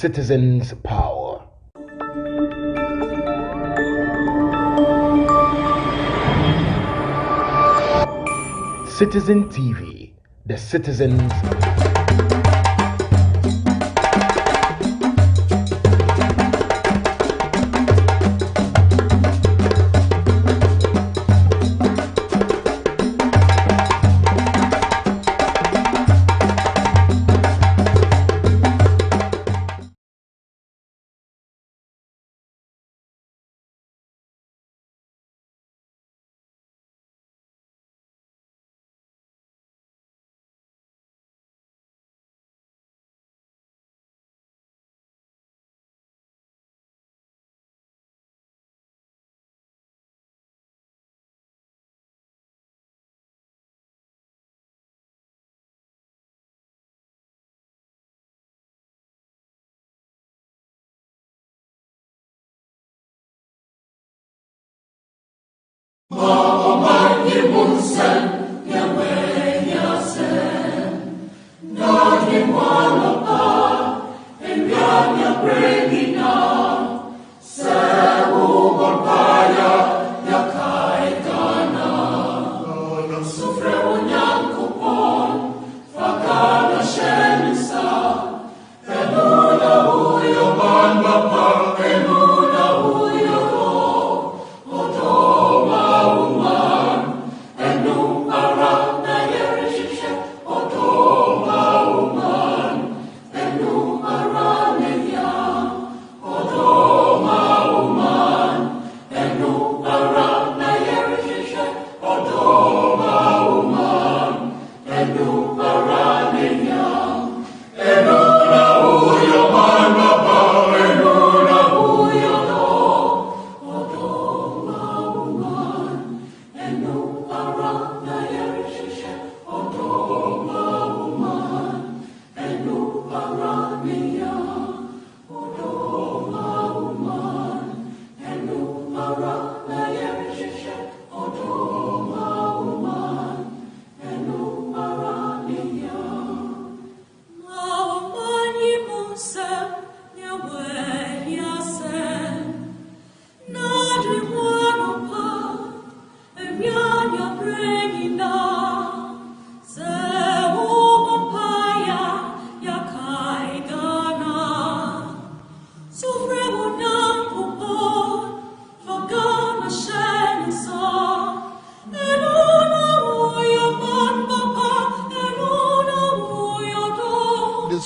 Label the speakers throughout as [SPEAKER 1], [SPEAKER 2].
[SPEAKER 1] citizens' power. Citizen TV, the citizens.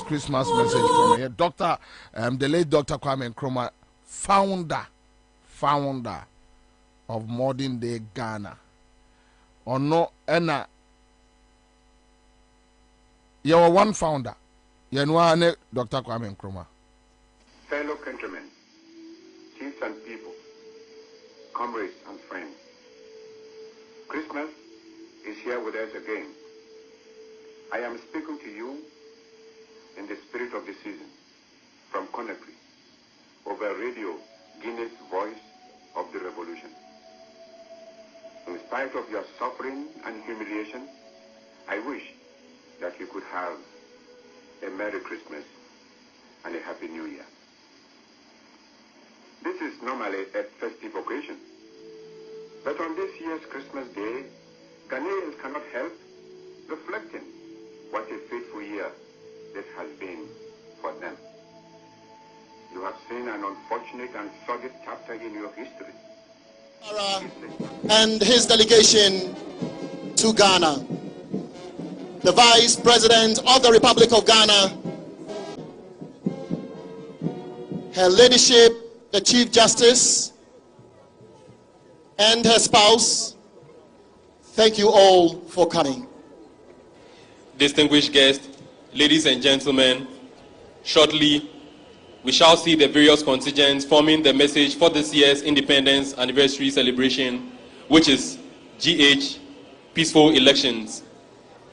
[SPEAKER 2] Christmas message from here. The late Dr. Kwabena Nkrumah, founder of modern day Ghana. Or no, Enna, you are one founder. You know, Dr. Kwabena Nkrumah.
[SPEAKER 3] Fellow countrymen, chiefs and people, comrades and friends, Christmas is here with us again. I am speaking to you in the spirit of the season, from Conakry, over radio, Guinness Voice of the Revolution. In spite of your suffering and humiliation, I wish that you could have a Merry Christmas and a Happy New Year. This is normally a festive occasion, but on this year's Christmas Day, Ghanaians cannot help reflecting what a fateful year this has been for them. You have seen an unfortunate and sordid chapter in your history.
[SPEAKER 4] And his delegation to Ghana. The Vice President of the Republic of Ghana, Her Ladyship, the Chief Justice, and her spouse, thank you all for coming.
[SPEAKER 5] Distinguished guests, ladies and gentlemen, shortly we shall see the various contingents forming the message for this year's Independence Anniversary celebration, which is GH, Peaceful Elections,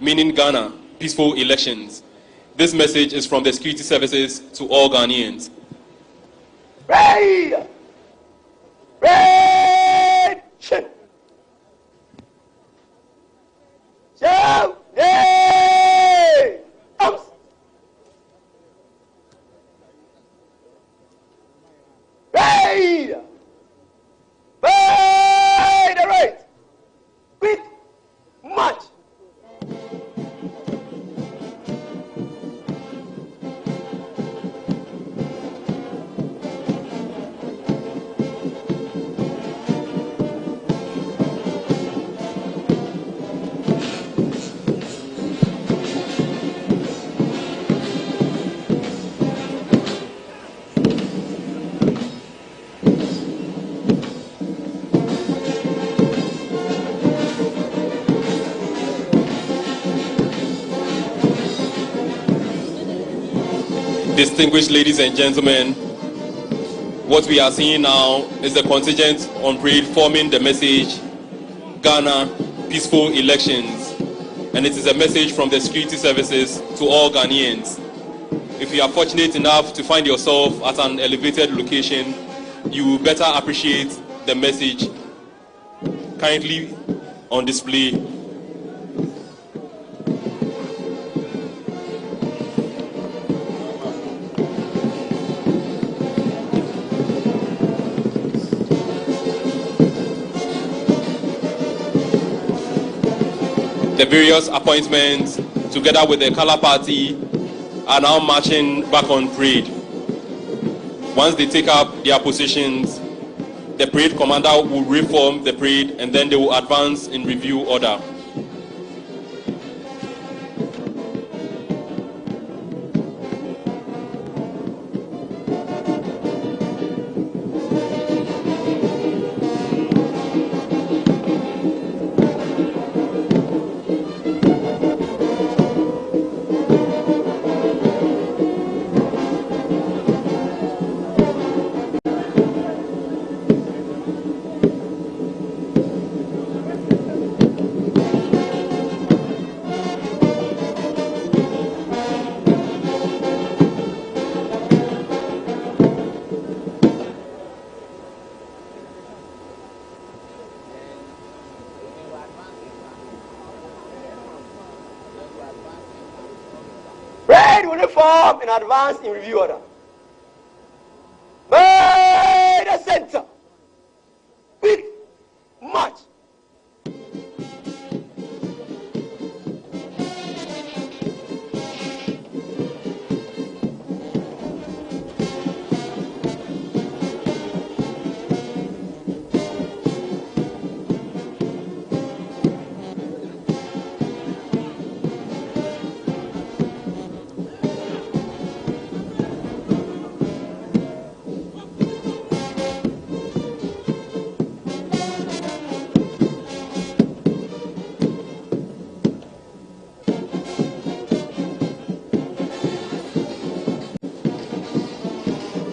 [SPEAKER 5] meaning Ghana, Peaceful Elections. This message is from the security services to all Ghanaians.
[SPEAKER 6] Ray! Ray! Shout! Yay!
[SPEAKER 5] Distinguished ladies and gentlemen, what we are seeing now is the contingent on parade forming the message, Ghana, peaceful elections. And it is a message from the security services to all Ghanaians. If you are fortunate enough to find yourself at an elevated location, you better appreciate the message currently on display. The various appointments, together with the color party, are now marching back on parade. Once they take up their positions, the parade commander will reform the parade and then they will advance in review order.
[SPEAKER 6] Uniform in advance in review order. By the center. Quick march.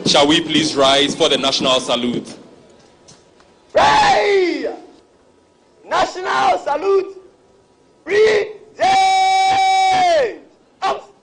[SPEAKER 5] Shall we please rise for the national salute?
[SPEAKER 6] Rise! National salute. Present. Up.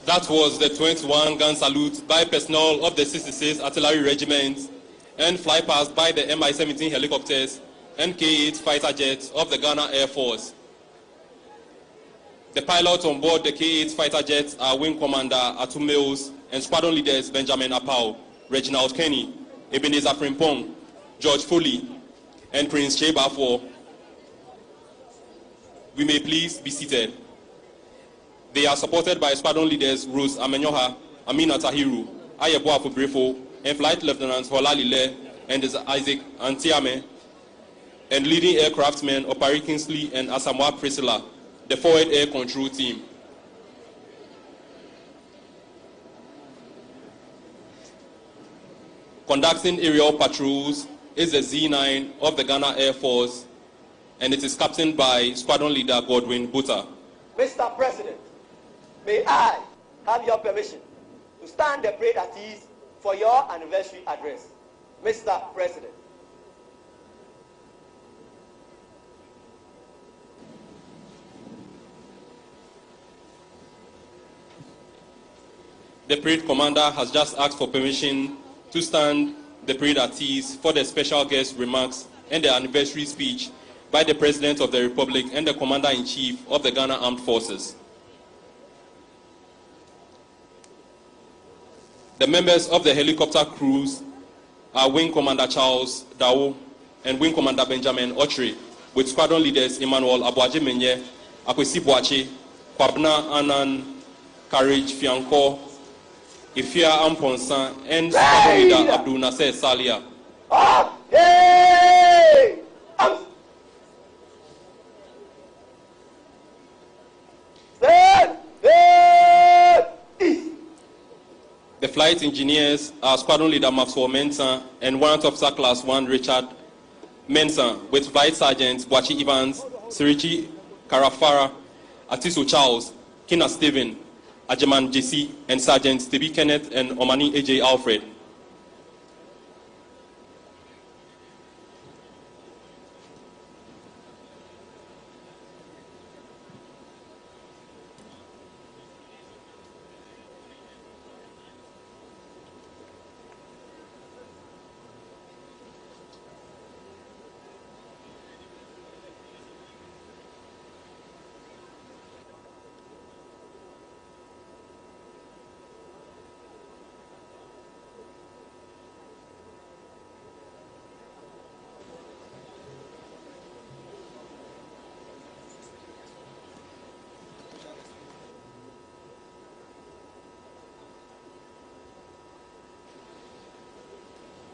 [SPEAKER 5] That was the 21 gun salute by personnel of the 66 Artillery Regiment and fly past by the Mi-17 helicopters and K-8 fighter jets of the Ghana Air Force. The pilots on board the K-8 fighter jets are Wing Commander Atu Mills and squadron leaders Benjamin Apau, Reginald Kenny, Ebenezer Frimpong, George Foley, and Prince Chebafo. We may please be seated. They are supported by squadron leaders Rose Amenyoha, Amina Tahiru, Ayeboa Fubrefo, and Flight Lieutenants Hola Lile and Isaac Antiame, and leading aircraftsmen Opari Kingsley and Asamoah Priscilla, the forward air control team. Conducting aerial patrols is the Z9 of the Ghana Air Force, and it is captained by Squadron Leader Godwin Buta.
[SPEAKER 6] Mr. President, may I have your permission to stand the parade at ease for your anniversary address, Mr. President?
[SPEAKER 5] The parade commander has just asked for permission to stand the parade at ease for the special guest remarks and the anniversary speech by the President of the Republic and the Commander-in-Chief of the Ghana Armed Forces. The members of the helicopter crews are Wing Commander Charles Dao and Wing Commander Benjamin Ochre, with squadron leaders Emmanuel Abuaje Menye, Akwesi Boache, Kwabena Anan, Courage Fianco, Ifia Amponsan, and squadron leader Abdul Nasser Salia. The flight engineers are squadron leader Maxwell Mensah and Warrant Officer Class 1 Richard Mensah, with Vice Sergeants Boachi Evans, Sirichi Karafara, Atiso Charles, Kina Stephen, Ajeman JC, and Sergeants Tebi Kenneth and Omani AJ Alfred.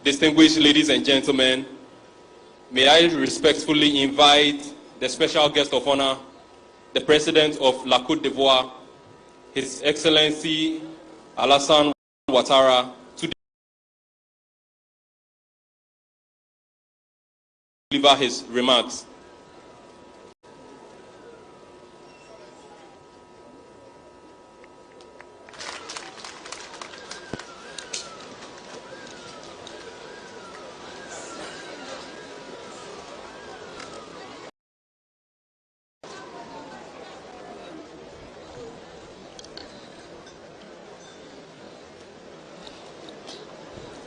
[SPEAKER 5] Distinguished ladies and gentlemen, may I respectfully invite the special guest of honor, the President of La Côte d'Ivoire, His Excellency Alassane Ouattara, to deliver his remarks.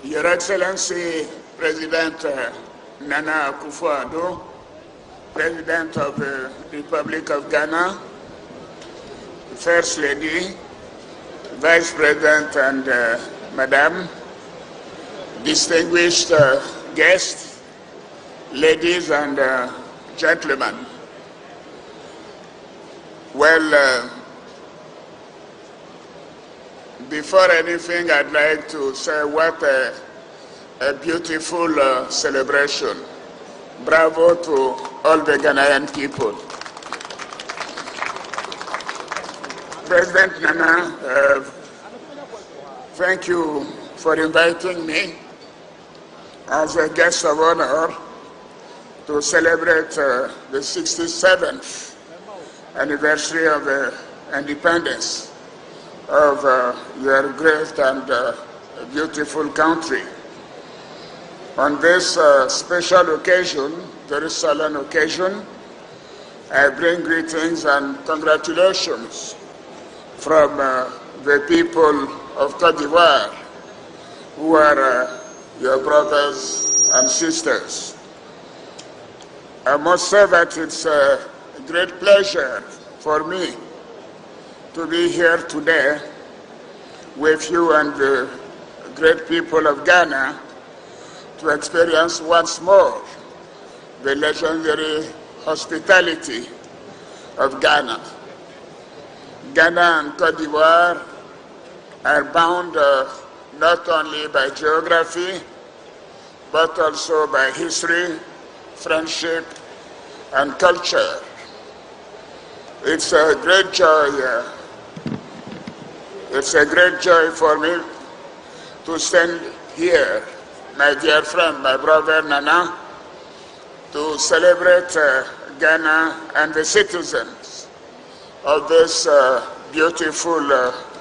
[SPEAKER 7] Your Excellency, President Nana Akufo-Addo, President of the Republic of Ghana, First Lady, Vice President and Madam, distinguished guests, ladies and gentlemen. Well, before anything, I'd like to say what a beautiful celebration. Bravo to all the Ghanaian people. President Nana, thank you for inviting me as a guest of honor to celebrate the 67th anniversary of the independence of your great and beautiful country. On this special occasion, very solemn occasion, I bring greetings and congratulations from the people of Côte d'Ivoire, who are your brothers and sisters. I must say that it's a great pleasure for me to be here today with you and the great people of Ghana to experience once more the legendary hospitality of Ghana. Ghana and Côte d'Ivoire are bound not only by geography, but also by history, friendship, and culture. It's a great joy. It's a great joy for me to stand here, my dear friend, my brother Nana, to celebrate Ghana and the citizens of this beautiful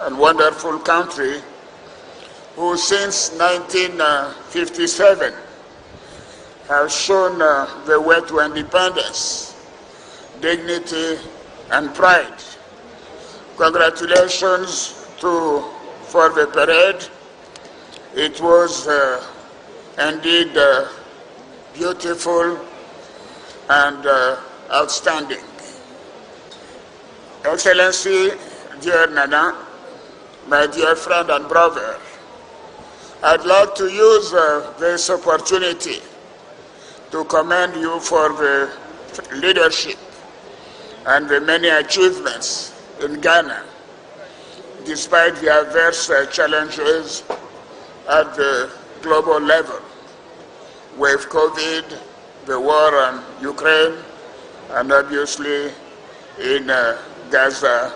[SPEAKER 7] and wonderful country who since 1957 have shown the way to independence, dignity, and pride. Congratulations for the parade. It was indeed beautiful and outstanding. Excellency, dear Nana, my dear friend and brother, I'd like to use this opportunity to commend you for the leadership and the many achievements in Ghana, despite the adverse challenges at the global level, with COVID, the war on Ukraine, and obviously in Gaza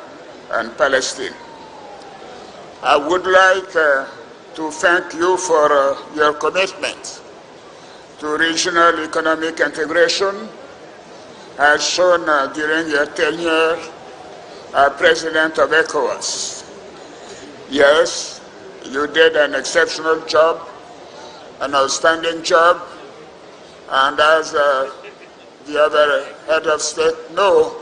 [SPEAKER 7] and Palestine. I would like to thank you for your commitment to regional economic integration, as shown during your tenure as President of ECOWAS. Yes, you did an exceptional job, an outstanding job, and as the other head of state, no,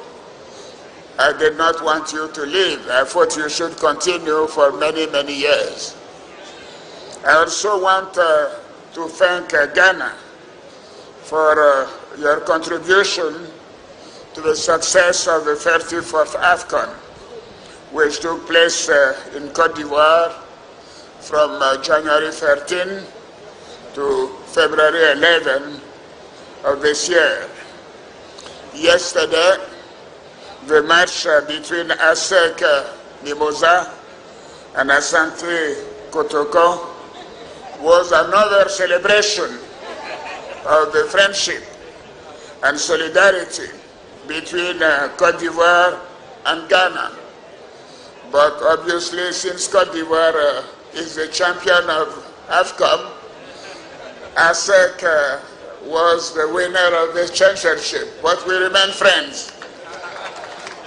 [SPEAKER 7] I did not want you to leave. I thought you should continue for many, many years. I also want to thank Ghana for your contribution to the success of the 34th AFCON, which took place in Côte d'Ivoire from January 13 to February 11 of this year. Yesterday, the match between ASEC Mimosa and Asante Kotoko was another celebration of the friendship and solidarity between Côte d'Ivoire and Ghana. But obviously, since Côte d'Ivoire is the champion of AFCON, ASEC was the winner of the championship, but we remain friends.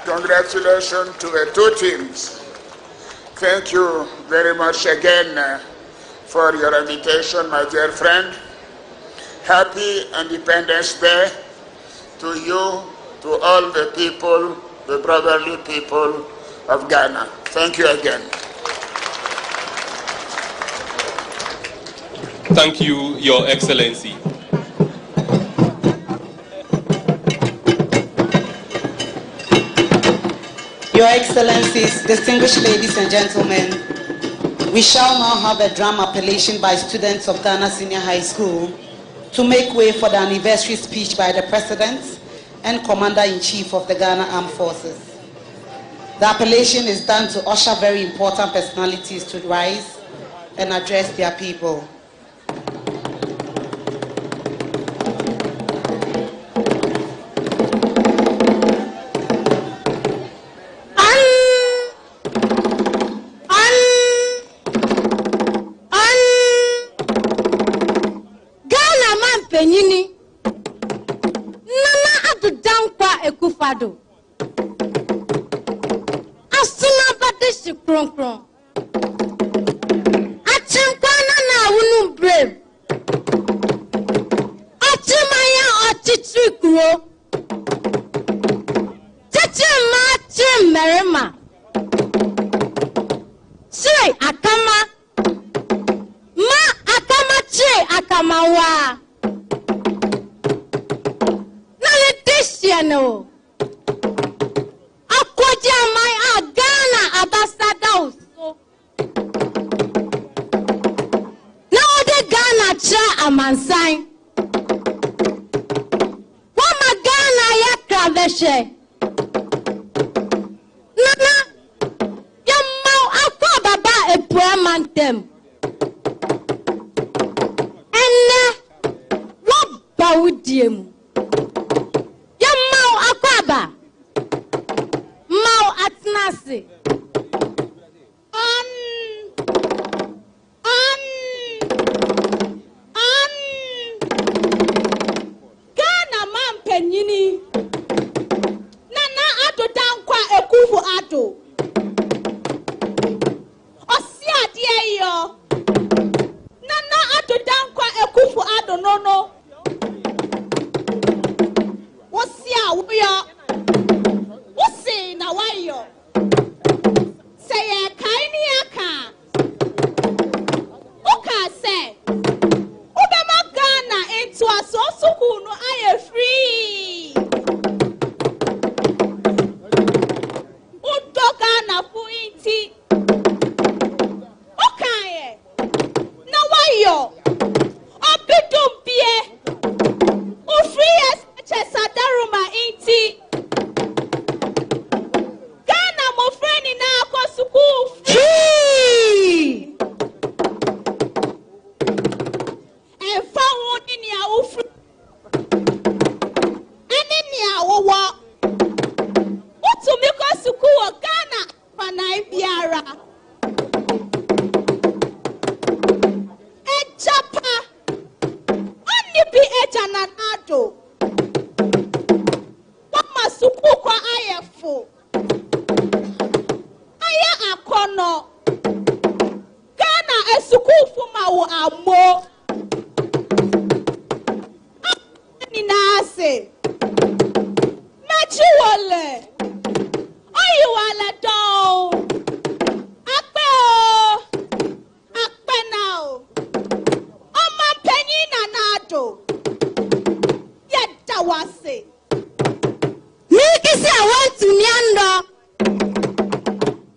[SPEAKER 7] Congratulations to the two teams. Thank you very much again for your invitation, my dear friend. Happy Independence Day to you, to all the people, the brotherly people of Ghana. Thank you again.
[SPEAKER 5] Thank you, Your Excellency.
[SPEAKER 8] Your Excellencies, distinguished ladies and gentlemen, we shall now have a drum appellation by students of Ghana Senior High School to make way for the anniversary speech by the President and Commander-in-Chief of the Ghana Armed Forces. The appellation is done to usher very important personalities to rise and address their people.
[SPEAKER 9] Akufo-Addo. Asuna badishi kron. Achinkwana na wunu brave. Achimaya ochichikuro. Chachima chimerema. Chire akama. Ma akama chire akamawa. No. Akwaja my Ghana ambassadors. Now the Ghana cha amansai. Wama Ghana ya kraveshe. Nana yamau akwa baba epuamantem. Enne wabawudiemu. Mau atnasi. Ghana man penyini. Nana Addo dankwa Akufo-Addo. no. What's ya? What's say now? Why yo? Say a kind aka. Okay, say. Obama Ghana into a so no I am free. Udo Ghana fuinti. Okay. Now why yo? Obidum pie. O free as Chesadaruma inti. Ghana mo friend in our school free. And found in your free. And in your walk. What to make us school Ghana Panay Biara. Ejapa. Only be Ejanado. Mama suku kwa ayefo. Aya akono. Ghana esuku fuma wo amo. Ninase. Machi wole. Oyi wale don. Akpe o. Akpe na o. Oma penyi nanado. Yeda wase. Milky I want to Nyando.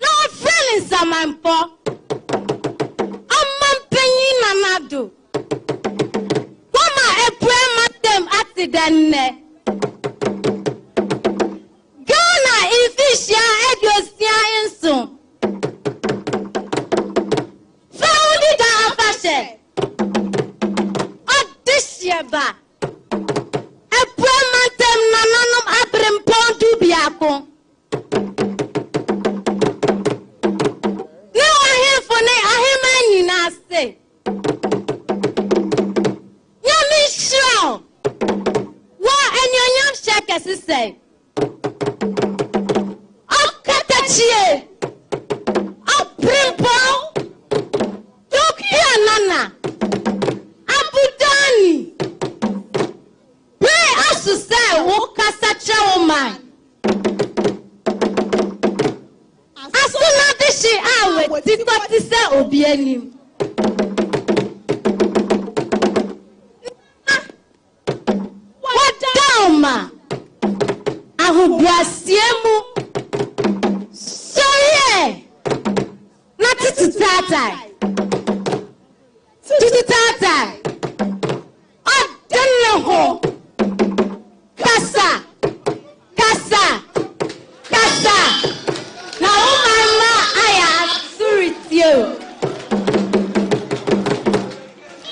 [SPEAKER 9] No feelings are my po. I'm penny nanado. Mama a prayer madam accident. Ghana in fish ya Ediosia in soon. Found it a fashion. Oh, this year back. A prayer madam nananum abrim pondu biako. No, I hear for ne, I hear my nina say. Yami show. What and your young shakers say? Oh, Katachie. Oh, Primpo. Tokia Nana. Abudani. Pray us to say, walk as a chairman. As soon as this she out, Tito say Obieni. What down, ma? Ahubiasiemu. Sorry, not to Tata. To Tata. I don't know. Kasa. Now, mama, I am sorry to you.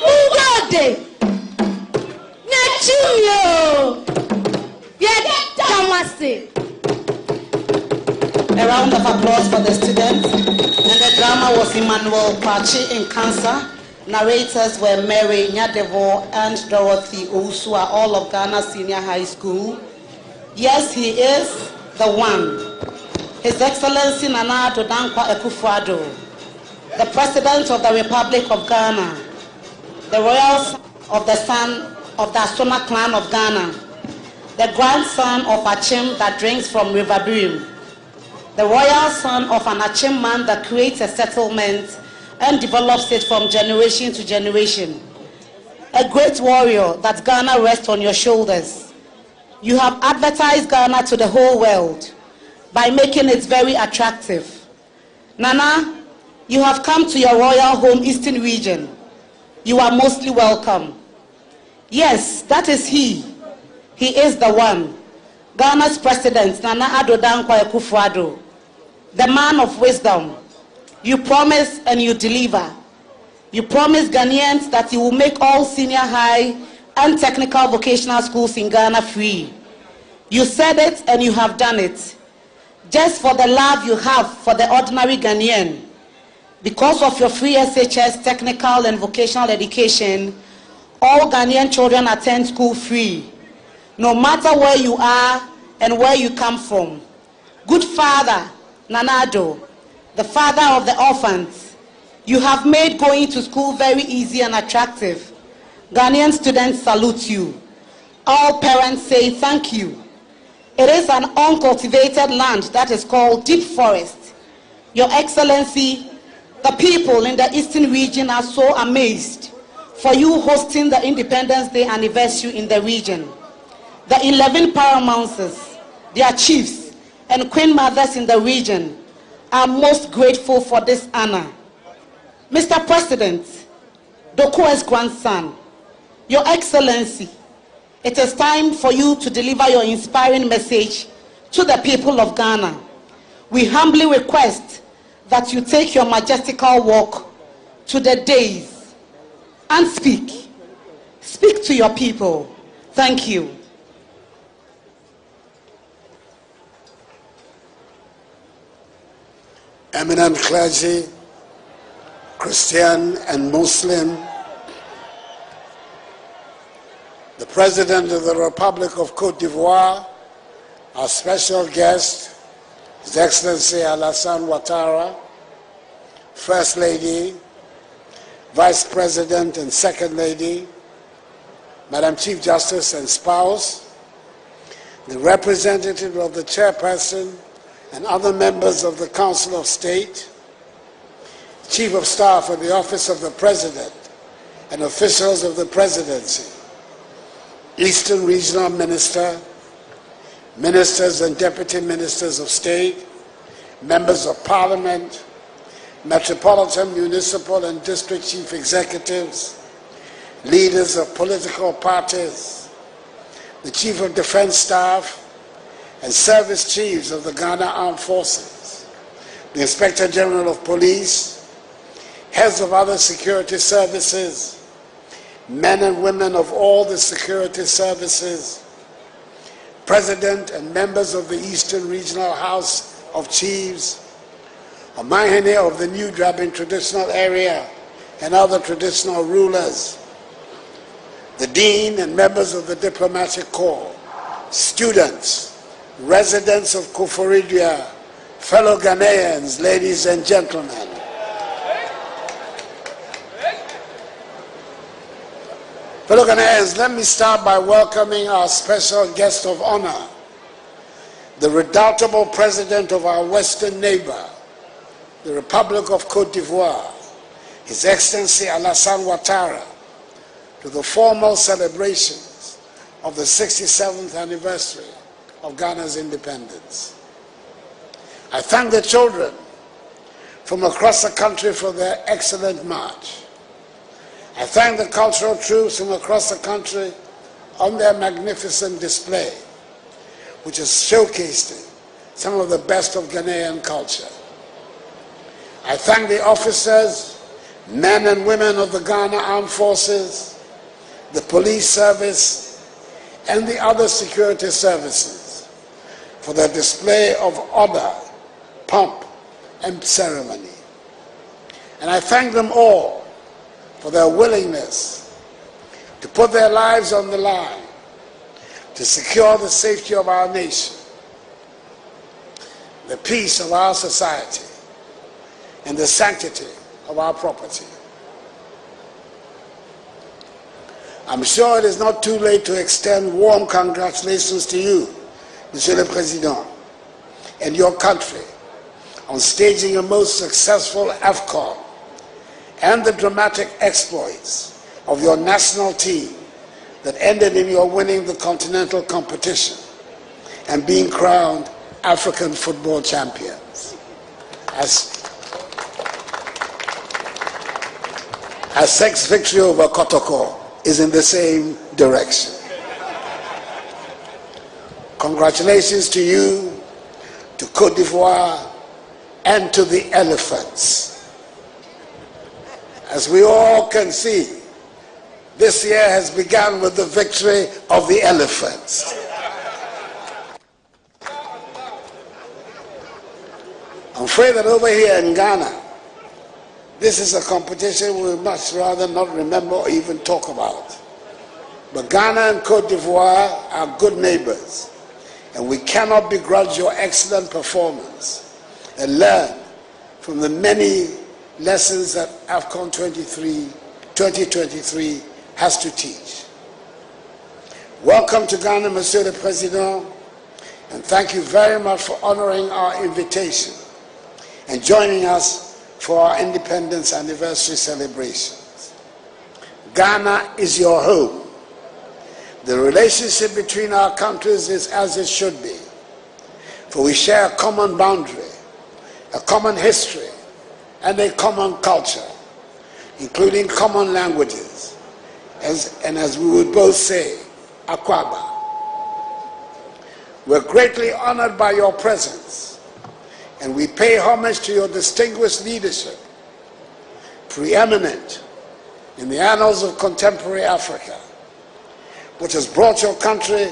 [SPEAKER 9] Ugode. Nachumyo. Tamasi.
[SPEAKER 8] A round of applause for the students. And the drama was Emmanuel Pachi in Ansah. Narrators were Mary Nyadevo and Dorothy Ousua, all of Ghana Senior High School. Yes, he is the one. His Excellency Nana Addo Akufo-Addo, the President of the Republic of Ghana, the royal son of the son of the Asoma clan of Ghana, the grandson of Achim that drinks from River Brim, the royal son of an Achim man that creates a settlement and develops it from generation to generation, a great warrior that Ghana rests on your shoulders. You have advertised Ghana to the whole world by making it very attractive. Nana, you have come to your royal home Eastern region. You are mostly welcome. Yes, that is he. He is the one. Ghana's president, Nana Addo Akufo-Addo, the man of wisdom. You promise and you deliver. You promise Ghanaians that you will make all senior high and technical vocational schools in Ghana free. You said it and you have done it. Just for the love you have for the ordinary Ghanaian. Because of your free SHS technical and vocational education, all Ghanaian children attend school free, no matter where you are and where you come from. Good Father, Nana Addo, the father of the orphans, you have made going to school very easy and attractive Ghanaian students salute you. All parents say thank you. It is an uncultivated land that is called deep forest. Your Excellency, the people in the Eastern region are so amazed for you hosting the Independence Day anniversary in the region. The 11 paramounts, their chiefs, and queen mothers in the region are most grateful for this honor. Mr. President, Doku's grandson, Your Excellency, it is time for you to deliver your inspiring message to the people of Ghana. We humbly request that you take your majestical walk to the dais and speak. Speak to your people. Thank you.
[SPEAKER 10] Eminent clergy, Christian and Muslim, the President of the Republic of Côte d'Ivoire, our special guest, His Excellency Alassane Ouattara, First Lady, Vice President and Second Lady, Madam Chief Justice and spouse, the representative of the Chairperson and other members of the Council of State, Chief of Staff at the Office of the President and officials of the Presidency, Eastern Regional Minister, Ministers and Deputy Ministers of State, Members of Parliament, Metropolitan, Municipal and District Chief Executives, leaders of political parties, the Chief of Defense Staff, and Service Chiefs of the Ghana Armed Forces, the Inspector General of Police, heads of other security services, men and women of all the security services, President and members of the Eastern Regional House of Chiefs, Omahene of the New Drabin Traditional Area and other traditional rulers, the Dean and members of the Diplomatic Corps, students, residents of Akufo-Addo, fellow Ghanaians, ladies and gentlemen. Fellow Ghanaians, let me start by welcoming our special guest of honor, the redoubtable president of our western neighbor, the Republic of Côte d'Ivoire, His Excellency Alassane Ouattara, to the formal celebrations of the 67th anniversary of Ghana's independence. I thank the children from across the country for their excellent march. I thank the cultural troops from across the country on their magnificent display, which is showcasing some of the best of Ghanaian culture. I thank the officers, men and women of the Ghana Armed Forces, the police service, and the other security services for their display of honor, pomp, and ceremony. And I thank them all for their willingness to put their lives on the line to secure the safety of our nation, the peace of our society, and the sanctity of our property. I'm sure it is not too late to extend warm congratulations to you, Monsieur le Président, and your country on staging a most successful AFCON and the dramatic exploits of your national team that ended in your winning the continental competition and being crowned African football champions. As Sek's victory over Kotoko is in the same direction. Congratulations to you, to Côte d'Ivoire, and to the elephants. As we all can see, this year has begun with the victory of the elephants. I'm afraid that over here in Ghana, this is a competition we much rather not remember or even talk about. But Ghana and Côte d'Ivoire are good neighbors, and we cannot begrudge your excellent performance and learn from the many lessons that AFCON 2023 has to teach. Welcome to Ghana, Monsieur le Président, and thank you very much for honoring our invitation and joining us for our independence anniversary celebrations. Ghana is your home. The relationship between our countries is as it should be, for we share a common boundary, a common history, and a common culture, including common languages, and as we would both say, Akwaba. We're greatly honored by your presence, and we pay homage to your distinguished leadership, preeminent in the annals of contemporary Africa, which has brought your country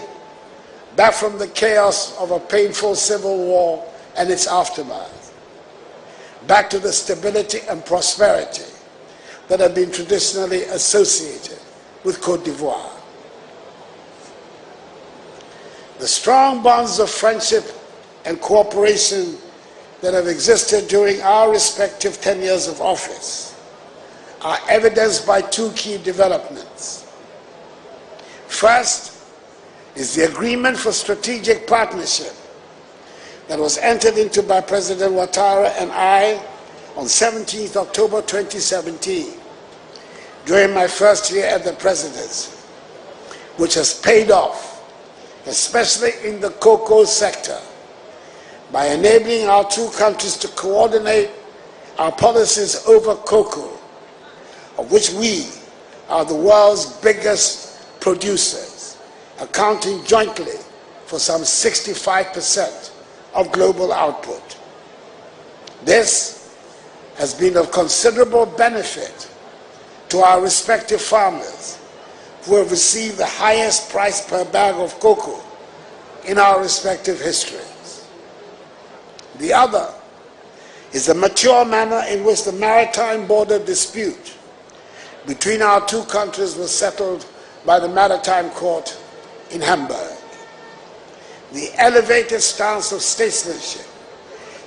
[SPEAKER 10] back from the chaos of a painful civil war and its aftermath, back to the stability and prosperity that have been traditionally associated with Côte d'Ivoire. The strong bonds of friendship and cooperation that have existed during our respective tenures of office are evidenced by two key developments. First is the agreement for strategic partnership that was entered into by President Ouattara and I on 17th October 2017 during my first year at the presidency, which has paid off, especially in the cocoa sector, by enabling our two countries to coordinate our policies over cocoa, of which we are the world's biggest producers, accounting jointly for some 65% of global output. This has been of considerable benefit to our respective farmers, who have received the highest price per bag of cocoa in our respective histories. The other is the mature manner in which the maritime border dispute between our two countries was settled by the Maritime Court in Hamburg. The elevated stance of statesmanship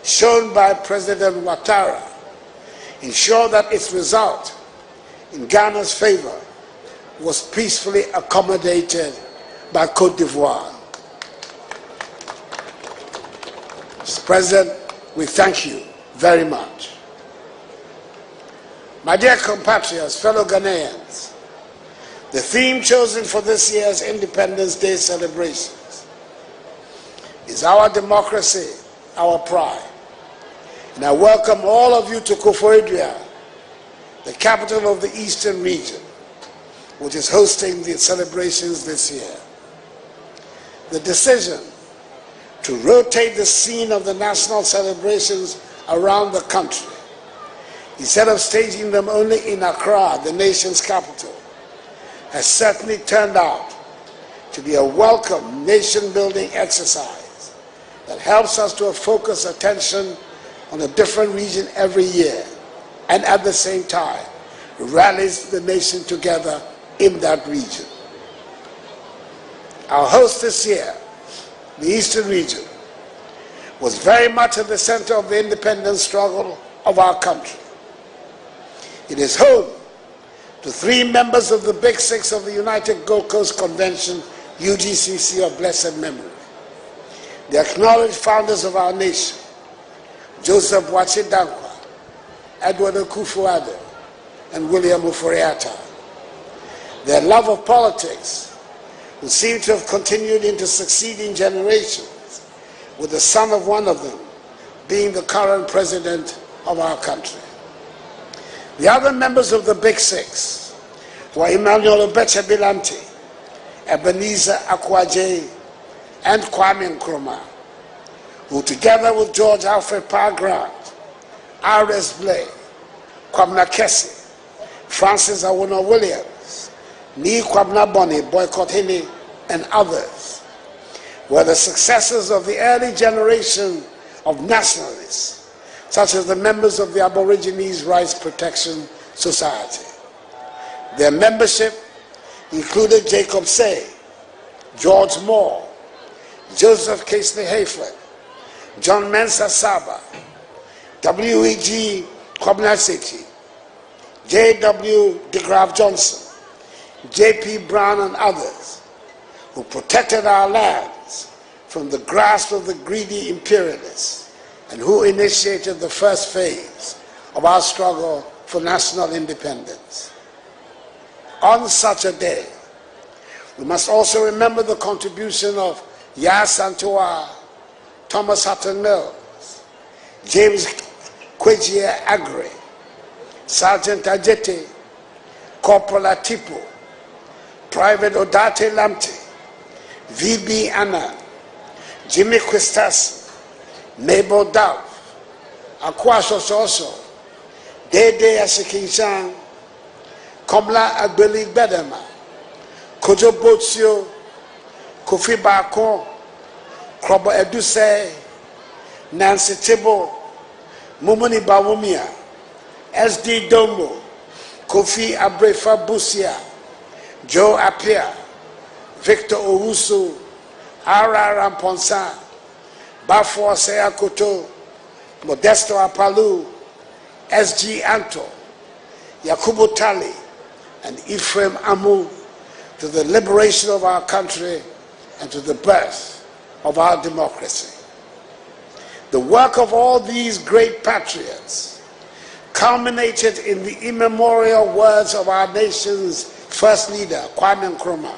[SPEAKER 10] shown by President Ouattara ensured that its result in Ghana's favor was peacefully accommodated by Côte d'Ivoire. Mr. President, we thank you very much. My dear compatriots, fellow Ghanaians, the theme chosen for this year's Independence Day celebrations is Our Democracy, Our Pride. And I welcome all of you to Akufo-Addo, the capital of the Eastern region, which is hosting the celebrations this year. The decision to rotate the scene of the national celebrations around the country, instead of staging them only in Accra, the nation's capital, has certainly turned out to be a welcome nation-building exercise that helps us to focus attention on a different region every year, and at the same time rallies the nation together in that region. Our host this year, the Eastern region, was very much at the center of the independence struggle of our country. It is home to 3 members of the Big Six of the United Gold Coast Convention, UGCC of blessed memory. The acknowledged founders of our nation, Joseph Boachier Dankwa, Edward Akufo-Addo, and William Ofori-Atta. Their love of politics will seem to have continued into succeeding generations, with the son of one of them being the current president of our country. The other members of the Big Six were Emmanuel Obeche-Bilanti, Ebenezer Akwaje, and Kwame Nkrumah, who together with George Alfred Parr Grant, R.S. Blay, Kwabena Kessie, Francis Awoonor Williams, Nii Kwabena Bonney, Boycott Hene, and others, were the successors of the early generation of nationalists, such as the members of the Aborigines Rights Protection Society. Their membership included Jacob Say, George Moore, Joseph Casely Hayflett, John Mensah Saba, W.E.G. Kwabena Sekyi, J.W. de Graaf Johnson, J.P. Brown and others, who protected our lands from the grasp of the greedy imperialists and who initiated the first phase of our struggle for national independence. On such a day, we must also remember the contribution of Yas Santua, Thomas Hutton Mills, James Kwejie Agre, Sergeant Ajete, Corporal Atipo, Private Odate Lamte, V.B. Anna, Jimmy Quistas, Mabel Dove, Akwaso Soso, Dede Asikinchan, Komla Agbeli Bedema, Kojo Botsio, Kofi Bako, Krobo Eduse, Nancy Tibo, Mumuni Bawumia, SD Domo, Kofi Abrefa Busia, Joe Apia, Victor Owusu, R.R. Ramponsa, Bafo Seyakoto, Modesto Apalu, S.G. Anto, Yakubu Tali, and Ephraim Amu, to the liberation of our country and to the birth of our democracy. The work of all these great patriots culminated in the immemorial words of our nation's first leader, Kwame Nkrumah,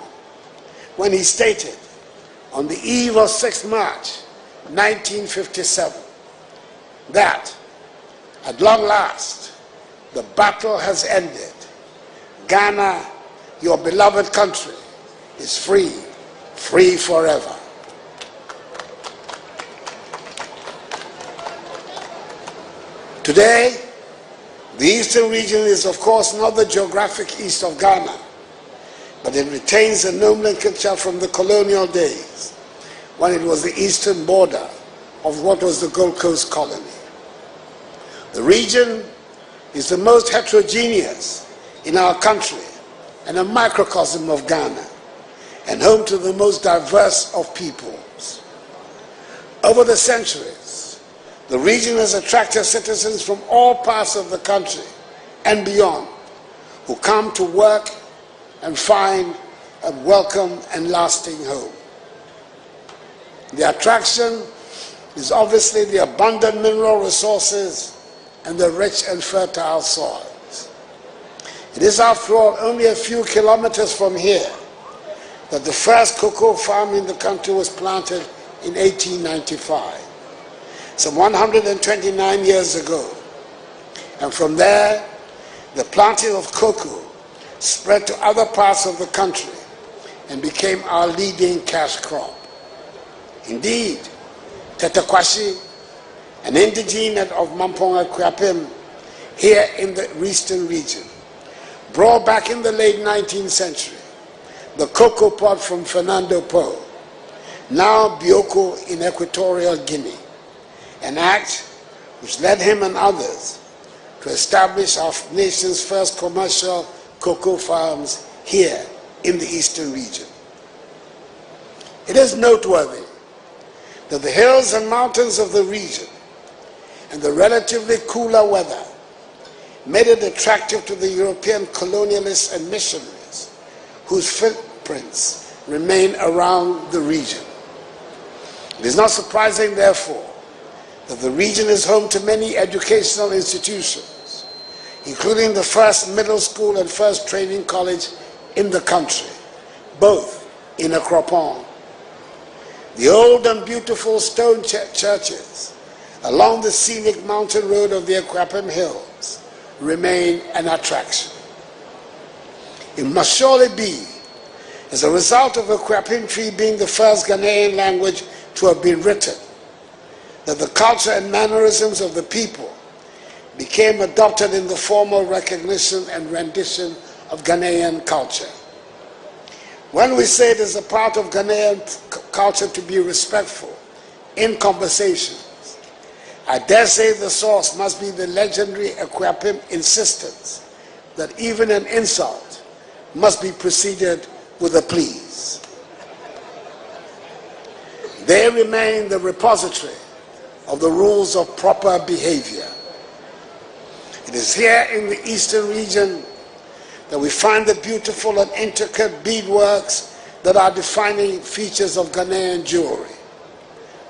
[SPEAKER 10] when he stated on the eve of 6 March 1957 that, at long last, the battle has ended. Ghana, your beloved country, is free, free forever. Today, the eastern region is, of course, not the geographic east of Ghana, but it retains a nomenclature from the colonial days, when it was the eastern border of what was the Gold Coast colony. The region is the most heterogeneous in our country and a microcosm of Ghana, and home to the most diverse of peoples. Over the centuries, the region has attracted citizens from all parts of the country and beyond, who come to work and find a welcome and lasting home. The attraction is obviously the abundant mineral resources and the rich and fertile soils. It is, after all, only a few kilometers from here that the first cocoa farm in the country was planted in 1895, some 129 years ago. And from there, the planting of cocoa spread to other parts of the country and became our leading cash crop. Indeed, Tetekwashi, an indigene of Mamponga Kwapem, here in the eastern region, brought back in the late 19th century the cocoa pod from Fernando Po, now Bioko in Equatorial Guinea, an act which led him and others to establish our nation's first commercial cocoa farms here in the eastern region. It is noteworthy that the hills and mountains of the region and the relatively cooler weather made it attractive to the European colonialists and missionaries whose footprints remain around the region. It is not surprising, therefore, that the region is home to many educational institutions, including the first middle school and first training college in the country, both in Akropong. The old and beautiful stone churches along the scenic mountain road of the Akwapem Hills remain an attraction. It must surely be as a result of Akwapem tree being the first Ghanaian language to have been written that the culture and mannerisms of the people became adopted in the formal recognition and rendition of Ghanaian culture. When we say it is a part of Ghanaian culture to be respectful in conversations, I dare say the source must be the legendary Akwapem insistence that even an insult must be preceded with a please. They remain the repository of the rules of proper behavior. It is here in the eastern region that we find the beautiful and intricate beadworks that are defining features of Ghanaian jewelry.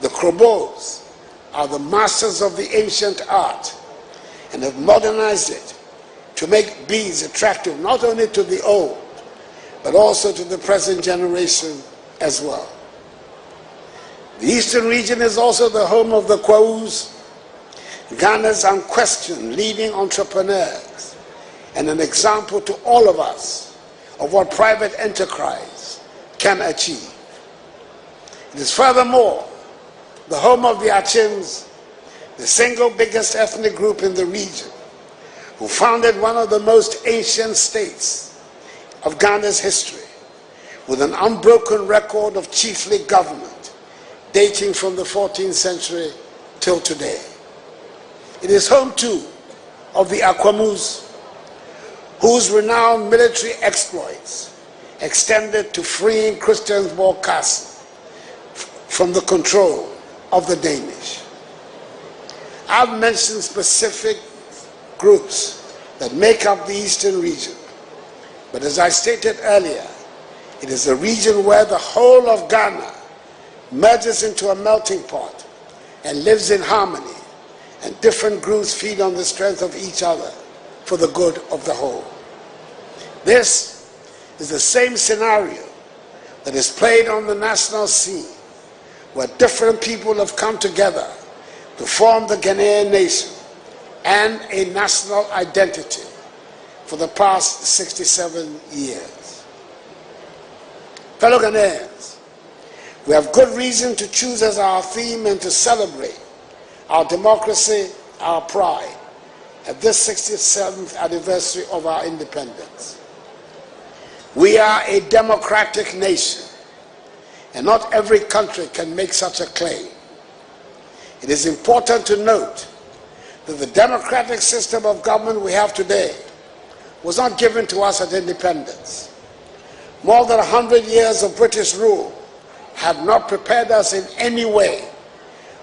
[SPEAKER 10] The Krobos are the masters of the ancient art and have modernized it to make beads attractive not only to the old, but also to the present generation as well. The Eastern region is also the home of the Kwaus, Ghana's unquestioned leading entrepreneurs, and an example to all of us of what private enterprise can achieve. It is furthermore the home of the Achims, the single biggest ethnic group in the region, who founded one of the most ancient states of Ghana's history, with an unbroken record of chiefly government dating from the 14th century till today. It is home too of the Akwamus, whose renowned military exploits extended to freeing Christiansborg Castle from the control of the Danish. I've mentioned specific groups that make up the Eastern region, but as I stated earlier, it is a region where the whole of Ghana merges into a melting pot and lives in harmony, and different groups feed on the strength of each other for the good of the whole. This is the same scenario that is played on the national scene, where different people have come together to form the Ghanaian nation and a national identity for the past 67 years. Fellow Ghanaians, we have good reason to choose as our theme and to celebrate our democracy, our pride, at this 67th anniversary of our independence. We are a democratic nation, and not every country can make such a claim. It is important to note that the democratic system of government we have today was not given to us at independence. More than 100 years of British rule have not prepared us in any way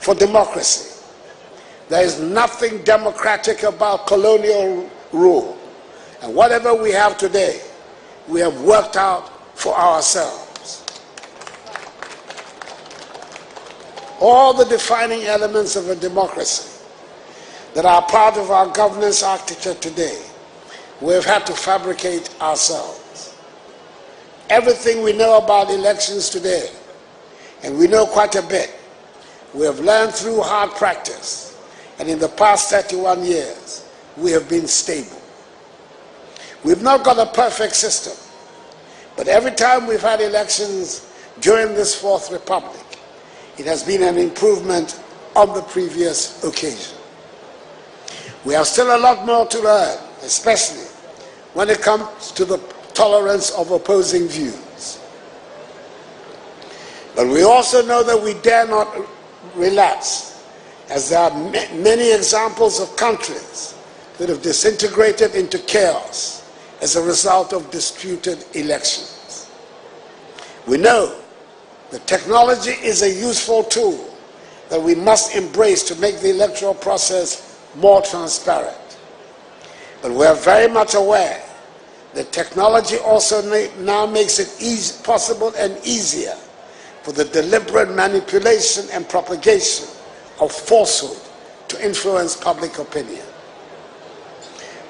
[SPEAKER 10] for democracy. There is nothing democratic about colonial rule, and whatever we have today, we have worked out for ourselves. All the defining elements of a democracy that are part of our governance architecture today, we have had to fabricate ourselves. Everything we know about elections today, and we know quite a bit, we have learned through hard practice, and in the past 31 years, we have been stable. We've not got a perfect system, but every time we've had elections during this Fourth Republic, it has been an improvement on the previous occasion. We have still a lot more to learn, especially when it comes to the tolerance of opposing views. But we also know that we dare not relax, as there are many examples of countries that have disintegrated into chaos as a result of disputed elections. We know that technology is a useful tool that we must embrace to make the electoral process more transparent. But we are very much aware that technology also now makes it possible and easier for the deliberate manipulation and propagation of falsehood to influence public opinion.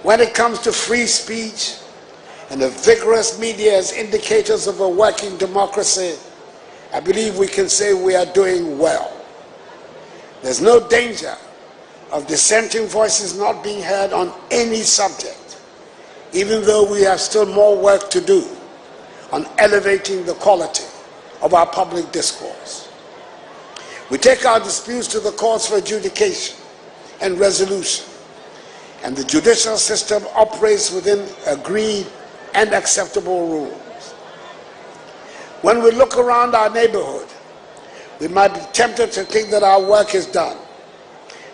[SPEAKER 10] When it comes to free speech and a vigorous media as indicators of a working democracy, I believe we can say we are doing well. There's no danger of dissenting voices not being heard on any subject, even though we have still more work to do on elevating the quality of our public discourse. We take our disputes to the courts for adjudication and resolution, and the judicial system operates within agreed and acceptable rules. When we look around our neighborhood, we might be tempted to think that our work is done.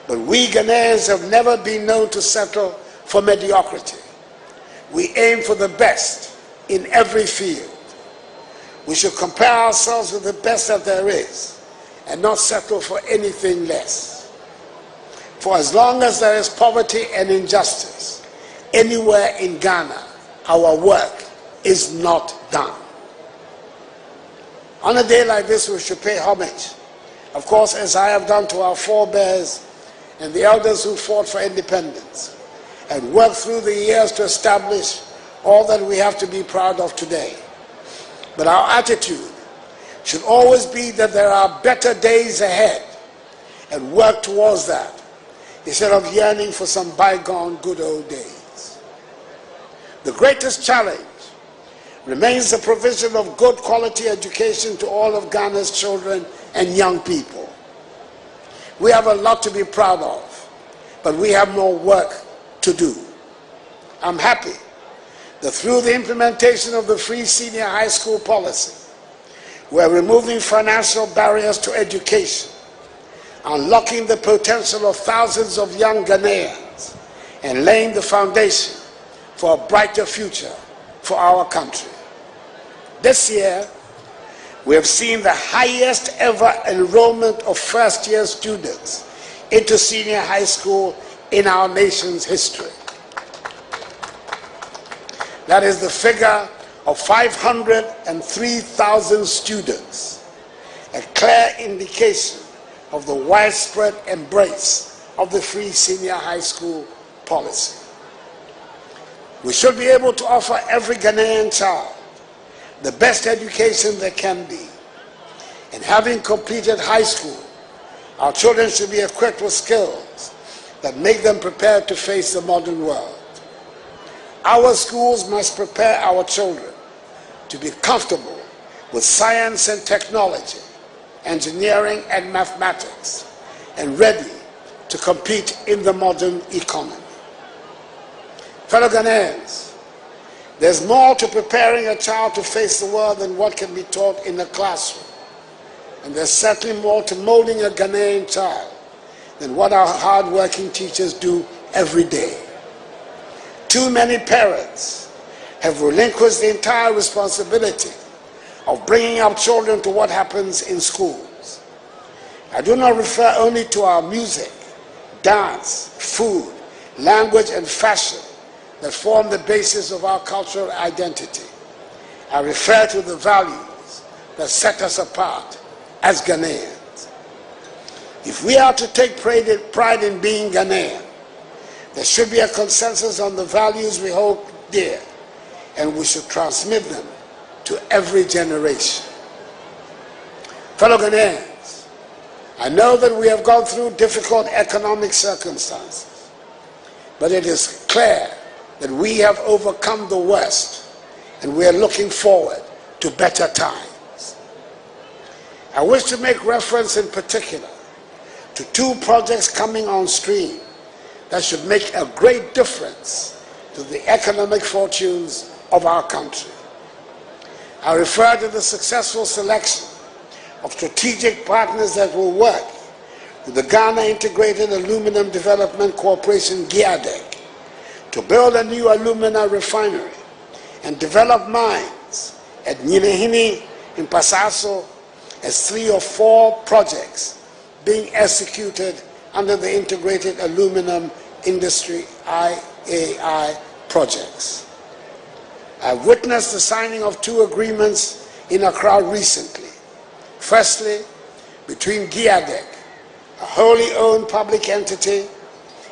[SPEAKER 10] But we Ghanaians have never been known to settle for mediocrity. We aim for the best in every field. We should compare ourselves with the best that there is and not settle for anything less. For as long as there is poverty and injustice anywhere in Ghana, our work is not done. On a day like this, we should pay homage, of course, as I have done to our forebears and the elders who fought for independence, and worked through the years to establish all that we have to be proud of today. But our attitude should always be that there are better days ahead, and work towards that, instead of yearning for some bygone good old days. The greatest challenge remains the provision of good quality education to all of Ghana's children and young people. We have a lot to be proud of, but we have more work to do. I'm happy that through the implementation of the free senior high school policy, we're removing financial barriers to education, unlocking the potential of thousands of young Ghanaians, and laying the foundation for a brighter future for our country. This year, we have seen the highest ever enrollment of first-year students into senior high school in our nation's history. That is the figure of 503,000 students, a clear indication of the widespread embrace of the free senior high school policy. We should be able to offer every Ghanaian child the best education there can be. And having completed high school, our children should be equipped with skills that make them prepared to face the modern world. Our schools must prepare our children to be comfortable with science and technology, engineering and mathematics, and ready to compete in the modern economy. Fellow Ghanaians, there's more to preparing a child to face the world than what can be taught in a classroom. And there's certainly more to molding a Ghanaian child than what our hard-working teachers do every day. Too many parents have relinquished the entire responsibility of bringing up children to what happens in schools. I do not refer only to our music, dance, food, language, and fashion that form the basis of our cultural identity. I refer to the values that set us apart as Ghanaians. If we are to take pride in being Ghanaian, there should be a consensus on the values we hold dear, and we should transmit them to every generation. Fellow Ghanaians, I know that we have gone through difficult economic circumstances, but it is clear that we have overcome the worst, and we are looking forward to better times. I wish to make reference in particular to two projects coming on stream that should make a great difference to the economic fortunes of our country. I refer to the successful selection of strategic partners that will work with the Ghana Integrated Aluminum Development Corporation, GIADEC, to build a new alumina refinery and develop mines at Nyinahini in Pasaso, as 3 or 4 projects being executed under the Integrated Aluminum Industry IAI projects. I witnessed the signing of 2 agreements in Accra recently. Firstly, between GIADEC, a wholly owned public entity,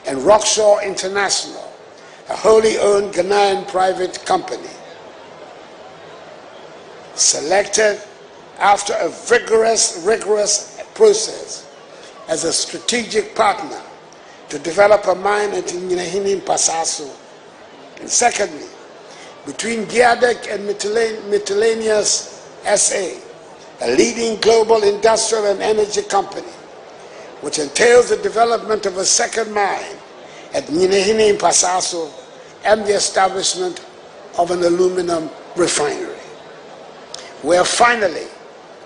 [SPEAKER 10] and Rockshaw International, a wholly owned Ghanaian private company, selected after a rigorous process as a strategic partner to develop a mine at Nyinahini in Pasaso. And secondly, between GIADEC and Miscellaneous SA, a leading global industrial and energy company, which entails the development of a second mine at Nyinahini in Pasaso and the establishment of an aluminum refinery. We are finally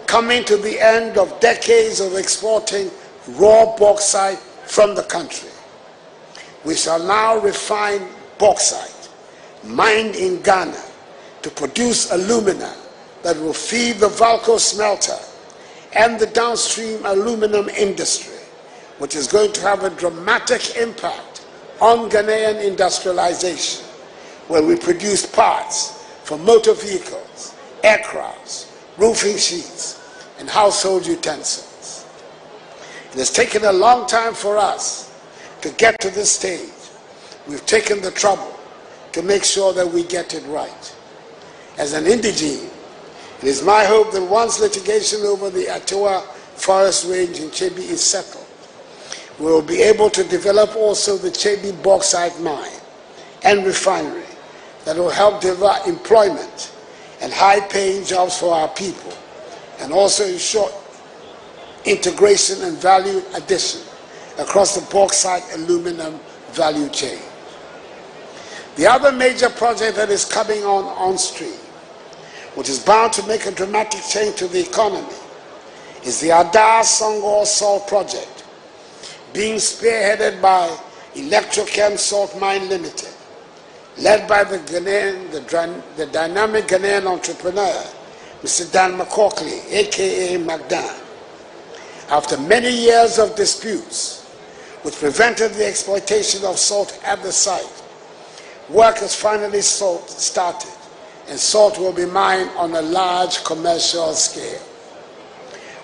[SPEAKER 10] coming to the end of decades of exporting raw bauxite from the country. We shall now refine bauxite mined in Ghana to produce alumina that will feed the Valco smelter and the downstream aluminum industry, which is going to have a dramatic impact on Ghanaian industrialization, where we produce parts for motor vehicles, aircrafts, roofing sheets, and household utensils. It has taken a long time for us to get to this stage. We've taken the trouble to make sure that we get it right. As an indigene, it is my hope that once litigation over the Ouattara forest range in Chebi is settled, we will be able to develop also the Chebi bauxite mine and refinery that will help deliver employment and high-paying jobs for our people, and also ensure integration and value addition across the bauxite aluminum value chain. The other major project that is coming on stream, which is bound to make a dramatic change to the economy, is the Ada-Songor Salt Project, being spearheaded by Electrochem Salt Mine Limited, led by the dynamic Ghanaian entrepreneur, Mr. Dan McCaukley, aka McDan. After many years of disputes, which prevented the exploitation of salt at the site, work has finally started, and salt will be mined on a large commercial scale.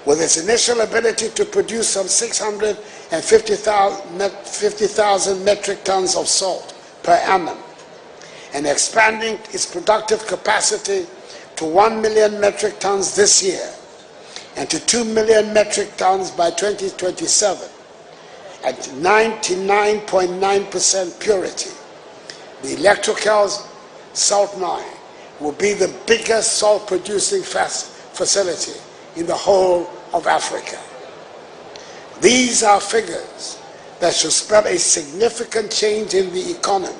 [SPEAKER 10] With its initial ability to produce some 650,000 metric tons of salt per annum, and expanding its productive capacity to 1 million metric tons this year, and to 2 million metric tons by 2027, at 99.9% purity, the Electrochem salt mine will be the biggest salt-producing facility in the whole of Africa. These are figures that should spell a significant change in the economy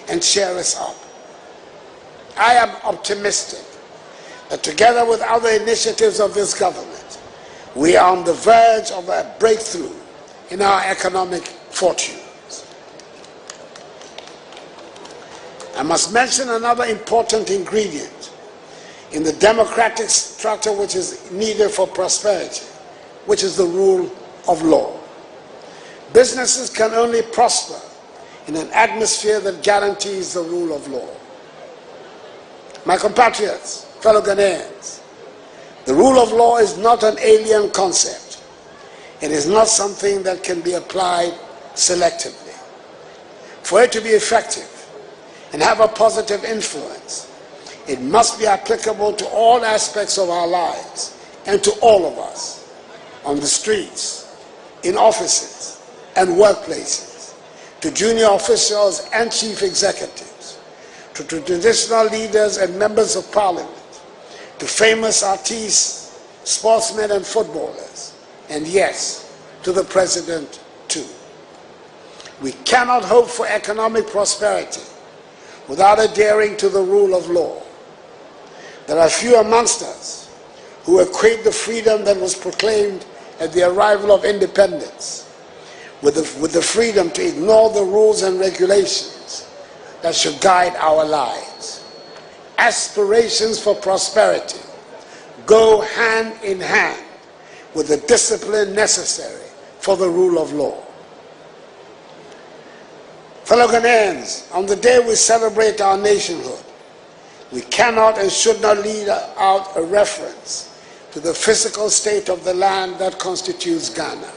[SPEAKER 10] and cheer us up. I am optimistic that together with other initiatives of this government, we are on the verge of a breakthrough in our economic fortunes. I must mention another important ingredient in the democratic structure which is needed for prosperity, which is the rule of law. Businesses can only prosper in an atmosphere that guarantees the rule of law. My compatriots, fellow Ghanaians, the rule of law is not an alien concept. It is not something that can be applied selectively. For it to be effective and have a positive influence, it must be applicable to all aspects of our lives and to all of us, on the streets, in offices and workplaces, to junior officials and chief executives, to traditional leaders and members of parliament, to famous artists, sportsmen and footballers, and yes, to the president too. We cannot hope for economic prosperity without adhering to the rule of law. There are few amongst us who equate the freedom that was proclaimed at the arrival of independence with the freedom to ignore the rules and regulations that should guide our lives. Aspirations for prosperity go hand in hand with the discipline necessary for the rule of law. Fellow Ghanaians, on the day we celebrate our nationhood, we cannot and should not leave out a reference to the physical state of the land that constitutes Ghana.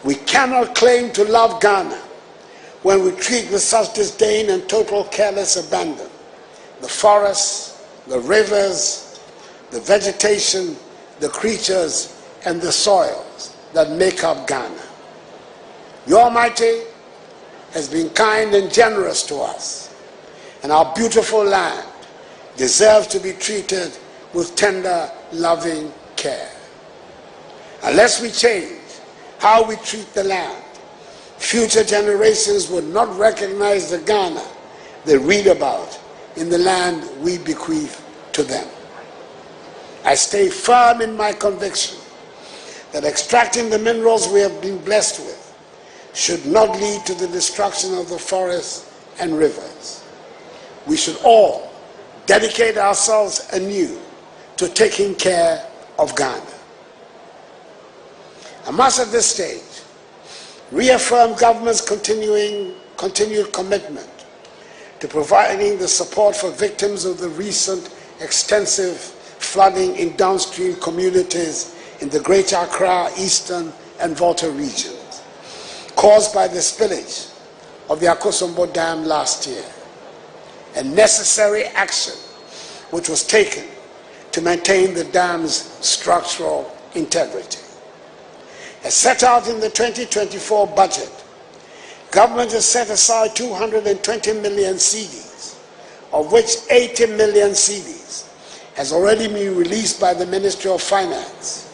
[SPEAKER 10] We cannot claim to love Ghana when we treat with such disdain and total careless abandon the forests, the rivers, the vegetation, the creatures, and the soils that make up Ghana. The Almighty has been kind and generous to us, and our beautiful land deserves to be treated with tender, loving care. Unless we change how we treat the land, future generations will not recognize the Ghana they read about in the land we bequeath to them. I stay firm in my conviction that extracting the minerals we have been blessed with should not lead to the destruction of the forests and rivers. We should all dedicate ourselves anew to taking care of Ghana. I must at this stage reaffirm government's continued commitment to providing the support for victims of the recent extensive flooding in downstream communities in the Greater Accra, Eastern, and Volta regions, caused by the spillage of the Akosombo Dam last year, and necessary action which was taken to maintain the dam's structural integrity. As set out in the 2024 budget, government has set aside 220 million cedis, of which 80 million cedis has already been released by the Ministry of Finance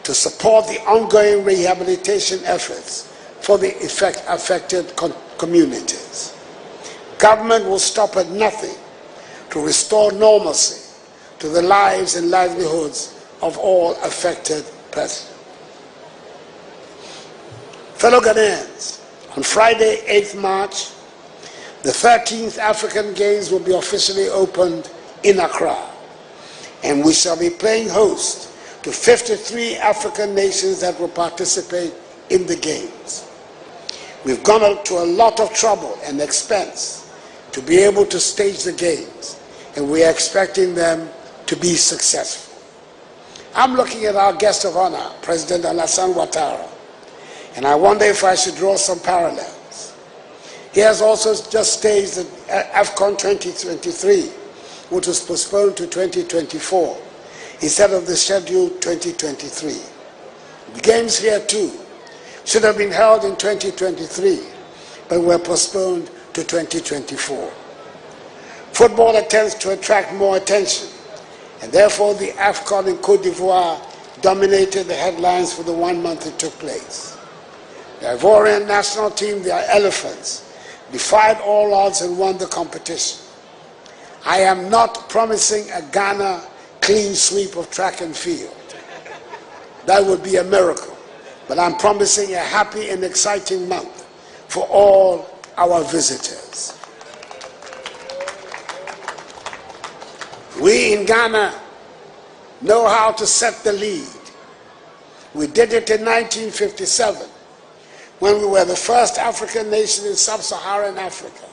[SPEAKER 10] to support the ongoing rehabilitation efforts for the affected communities. Government will stop at nothing to restore normalcy to the lives and livelihoods of all affected persons. Fellow Ghanaians, on Friday, 8th March, the 13th African Games will be officially opened in Accra, and we shall be playing host to 53 African nations that will participate in the Games. We've gone to a lot of trouble and expense to be able to stage the Games, and we are expecting them to be successful. I'm looking at our guest of honor, President Alassane Ouattara, and I wonder if I should draw some parallels. He has also just staged the AFCON 2023, which was postponed to 2024, instead of the scheduled 2023. The Games here too should have been held in 2023, but were postponed to 2024. Football attempts to attract more attention, and therefore the AFCON in Côte d'Ivoire dominated the headlines for the 1 month it took place. The Ivorian national team, the Elephants, defied all odds and won the competition. I am not promising a Ghana clean sweep of track and field. That would be a miracle. But I'm promising a happy and exciting month for all our visitors. We in Ghana know how to set the lead. We did it in 1957, when we were the first African nation in sub-Saharan Africa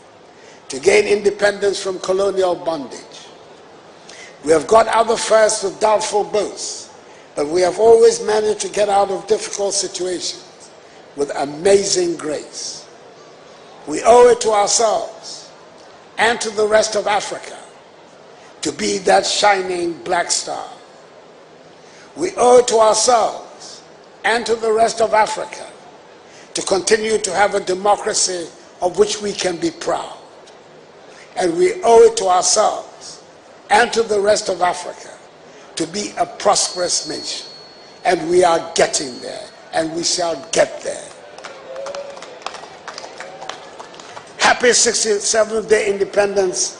[SPEAKER 10] to gain independence from colonial bondage. We have got other firsts with doubtful boasts, but we have always managed to get out of difficult situations with amazing grace. We owe it to ourselves and to the rest of Africa to be that shining black star. We owe it to ourselves and to the rest of Africa to continue to have a democracy of which we can be proud. And we owe it to ourselves and to the rest of Africa to be a prosperous nation. And we are getting there, and we shall get there. Happy 67th Day Independence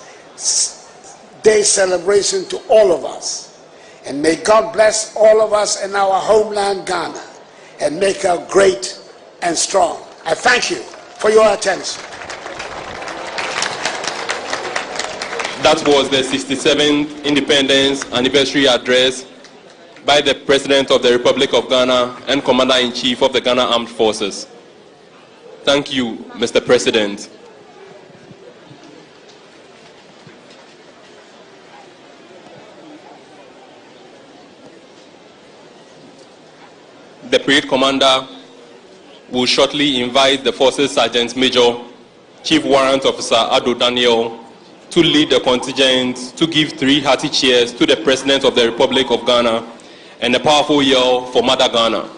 [SPEAKER 10] Day celebration to all of us. And may God bless all of us in our homeland Ghana and make us great and strong. I thank you for your attention.
[SPEAKER 5] That was the 67th Independence Anniversary Address by the President of the Republic of Ghana and Commander-in-Chief of the Ghana Armed Forces. Thank you, Mr. President. The Parade Commander will shortly invite the Forces Sergeant Major, Chief Warrant Officer Addo Daniel, to lead the contingent to give 3 hearty cheers to the President of the Republic of Ghana and a powerful yell for Mother Ghana.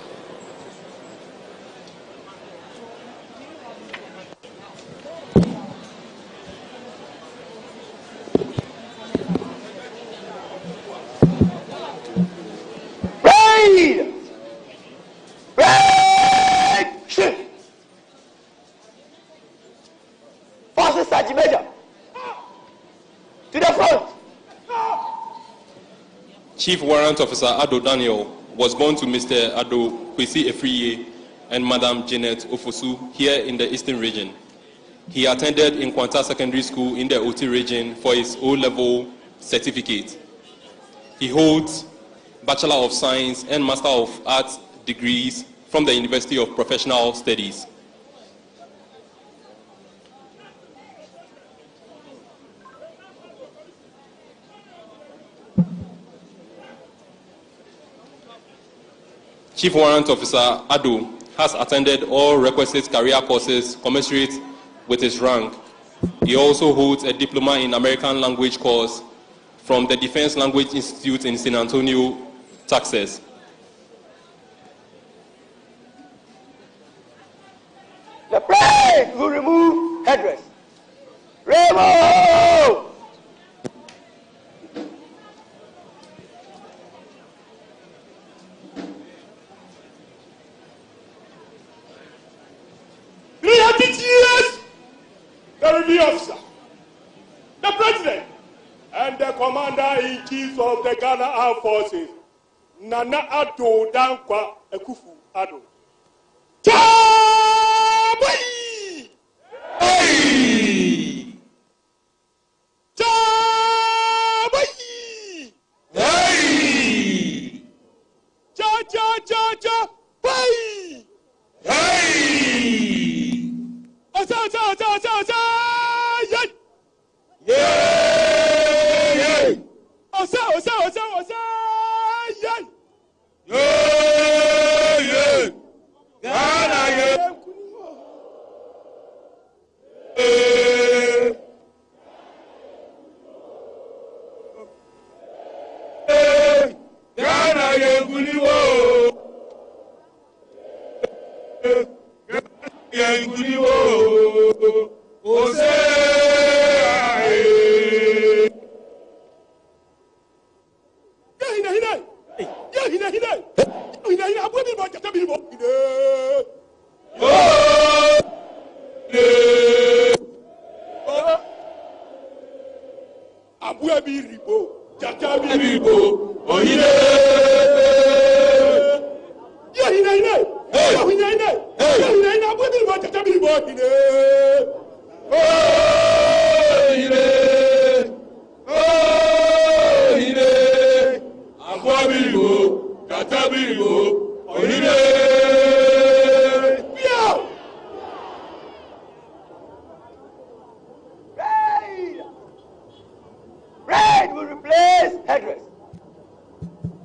[SPEAKER 6] Forces Sergeant Major, to the front.
[SPEAKER 5] Chief Warrant Officer Addo Daniel was born to Mr. Addo Kwesi Efriye and Madam Janet Ofosu here in the Eastern region. He attended in Kwanta Secondary School in the Oti region for his O-level certificate. He holds Bachelor of Science and Master of Arts degrees from the University of Professional Studies. Chief Warrant Officer Addo has attended all requisite career courses commensurate with his rank. He also holds a diploma in American language course from the Defense Language Institute in San Antonio, Texas.
[SPEAKER 6] The parade will remove headdress. Remove!
[SPEAKER 11] The review officer, the president, and the commander-in-chief of the Ghana Armed Forces, Nana Addo Dankwa Akufo-Addo. Chabai! Hey! Chabai! Hey! Cha! Hey! Hey! Asa! Yay! Yay! Asa! Yay! Yay! Ghana! Ghana! Red will replace headdress.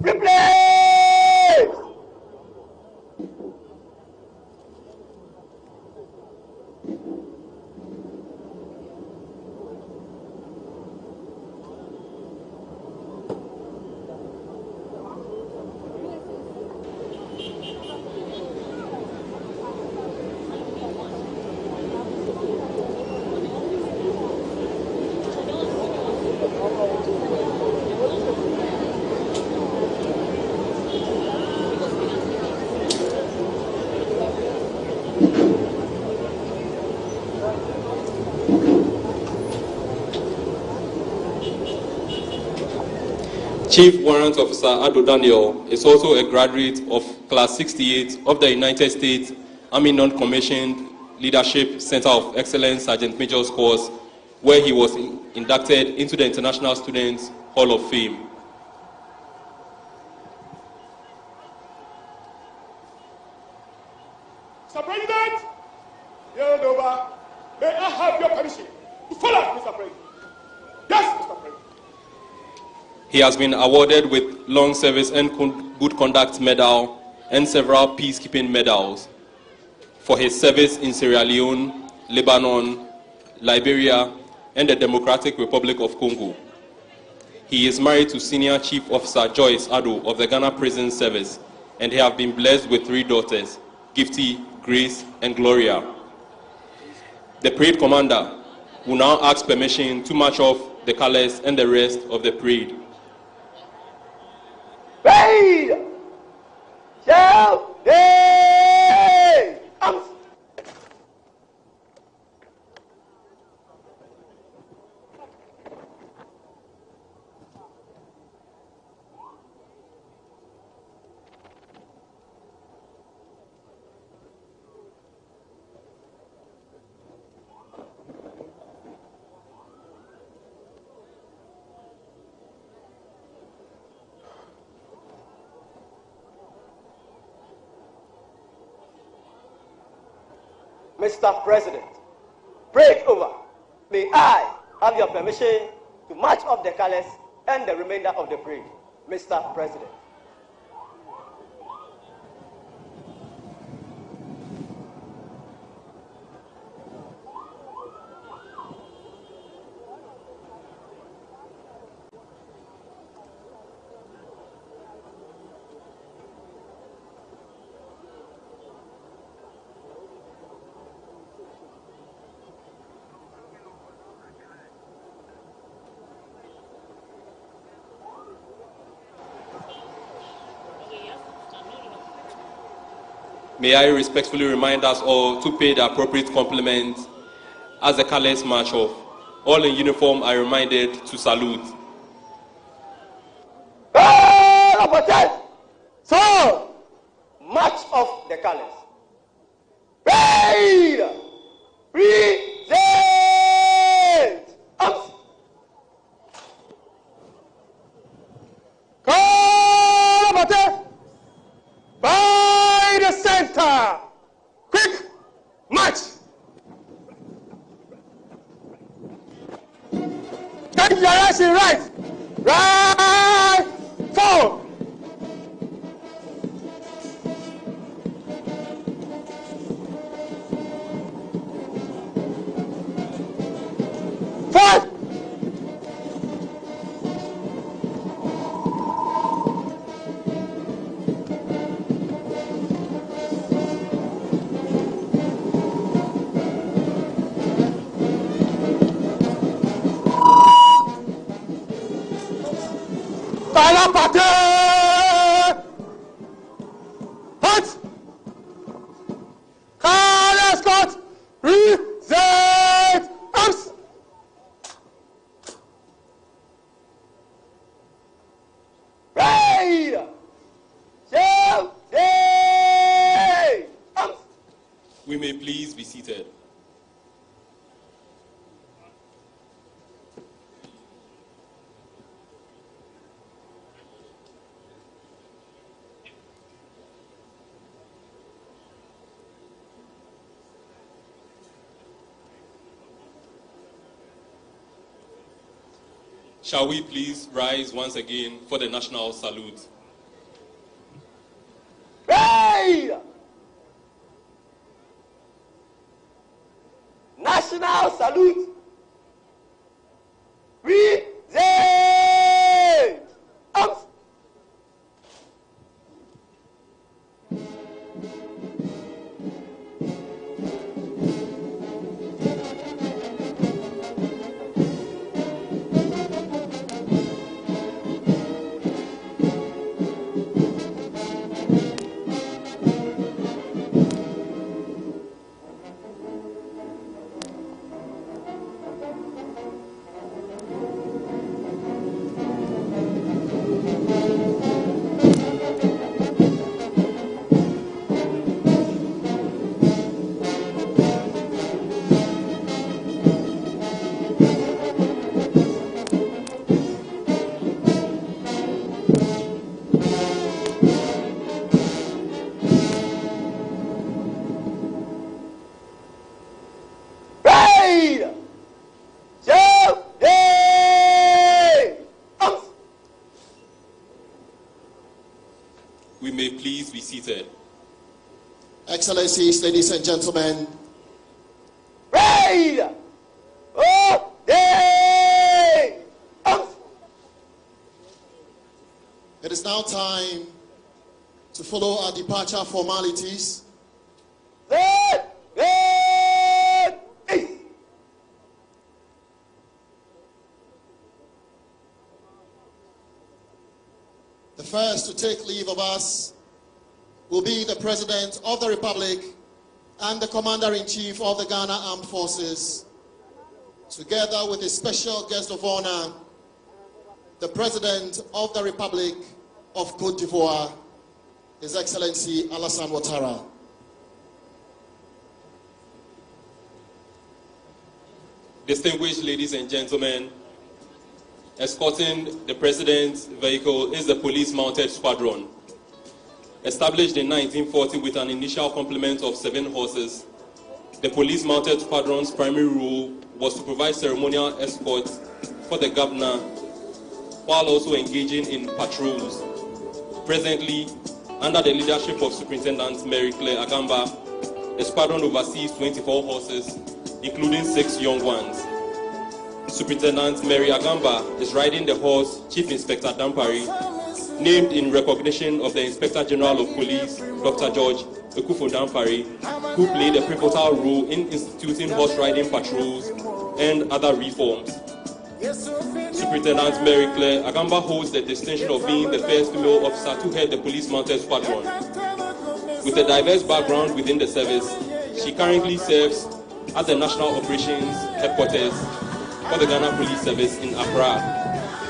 [SPEAKER 11] Replace!
[SPEAKER 5] Chief Warrant Officer Addo Daniel is also a graduate of Class 68 of the United States Army Non-Commissioned Leadership Center of Excellence Sergeant Major's course, where he was inducted into the International Students Hall of Fame.
[SPEAKER 11] Mr. President, Yerodova, may I have your permission to follow us, Mr. President? Yes, Mr. President.
[SPEAKER 5] He has been awarded with Long Service and Good Conduct Medal and several peacekeeping medals for his service in Sierra Leone, Lebanon, Liberia, and the Democratic Republic of Congo. He is married to Senior Chief Officer Joyce Addo of the Ghana Prison Service, and they have been blessed with 3 daughters, Gifty, Grace, and Gloria. The parade commander will now ask permission to march off the colors and the rest of the parade.
[SPEAKER 6] Parade! Shall they? Mr. President, break over. May I have your permission to march off the colors and the remainder of the parade, Mr. President?
[SPEAKER 5] may I respectfully remind us all to pay the appropriate compliment as the colors march off. All in uniform are reminded to salute.
[SPEAKER 6] So, march off the colors. Raid! Present! Arms! By the center! Quick! March! Take your direction right! Right! Forward! Forward! Hut! Color Scott! Present! Arms! Raid! Shout! Arms!
[SPEAKER 5] We may please be seated. Shall we please rise once again for the national salute?
[SPEAKER 6] Raid! National salute! Present! Arms!
[SPEAKER 5] We may please be seated.
[SPEAKER 4] Excellencies, ladies and gentlemen,
[SPEAKER 6] Raid! Oh, day!
[SPEAKER 4] it is now time to follow our departure formalities. The first to take leave of us will be the President of the Republic and the Commander-in-Chief of the Ghana Armed Forces, together with a special guest of honor, the President of the Republic of Côte d'Ivoire, His Excellency Alassane Ouattara.
[SPEAKER 5] Distinguished ladies and gentlemen, escorting the President's vehicle is the Police Mounted Squadron. Established in 1940 with an initial complement of 7 horses, the Police Mounted Squadron's primary role was to provide ceremonial escort for the governor while also engaging in patrols. Presently, under the leadership of Superintendent Mary Claire Agamba, the squadron oversees 24 horses, including 6 young ones. Superintendent Mary Agamba is riding the horse Chief Inspector Dampari, named in recognition of the Inspector General of Police, Dr. George Akufo-Addo, who played a pivotal role in instituting horse riding patrols and other reforms. Superintendent Mary Claire Agamba holds the distinction of being the first female officer to head the Police Mounted Squadron. With a diverse background within the service, she currently serves as the National Operations Headquarters for the Ghana Police Service in Accra.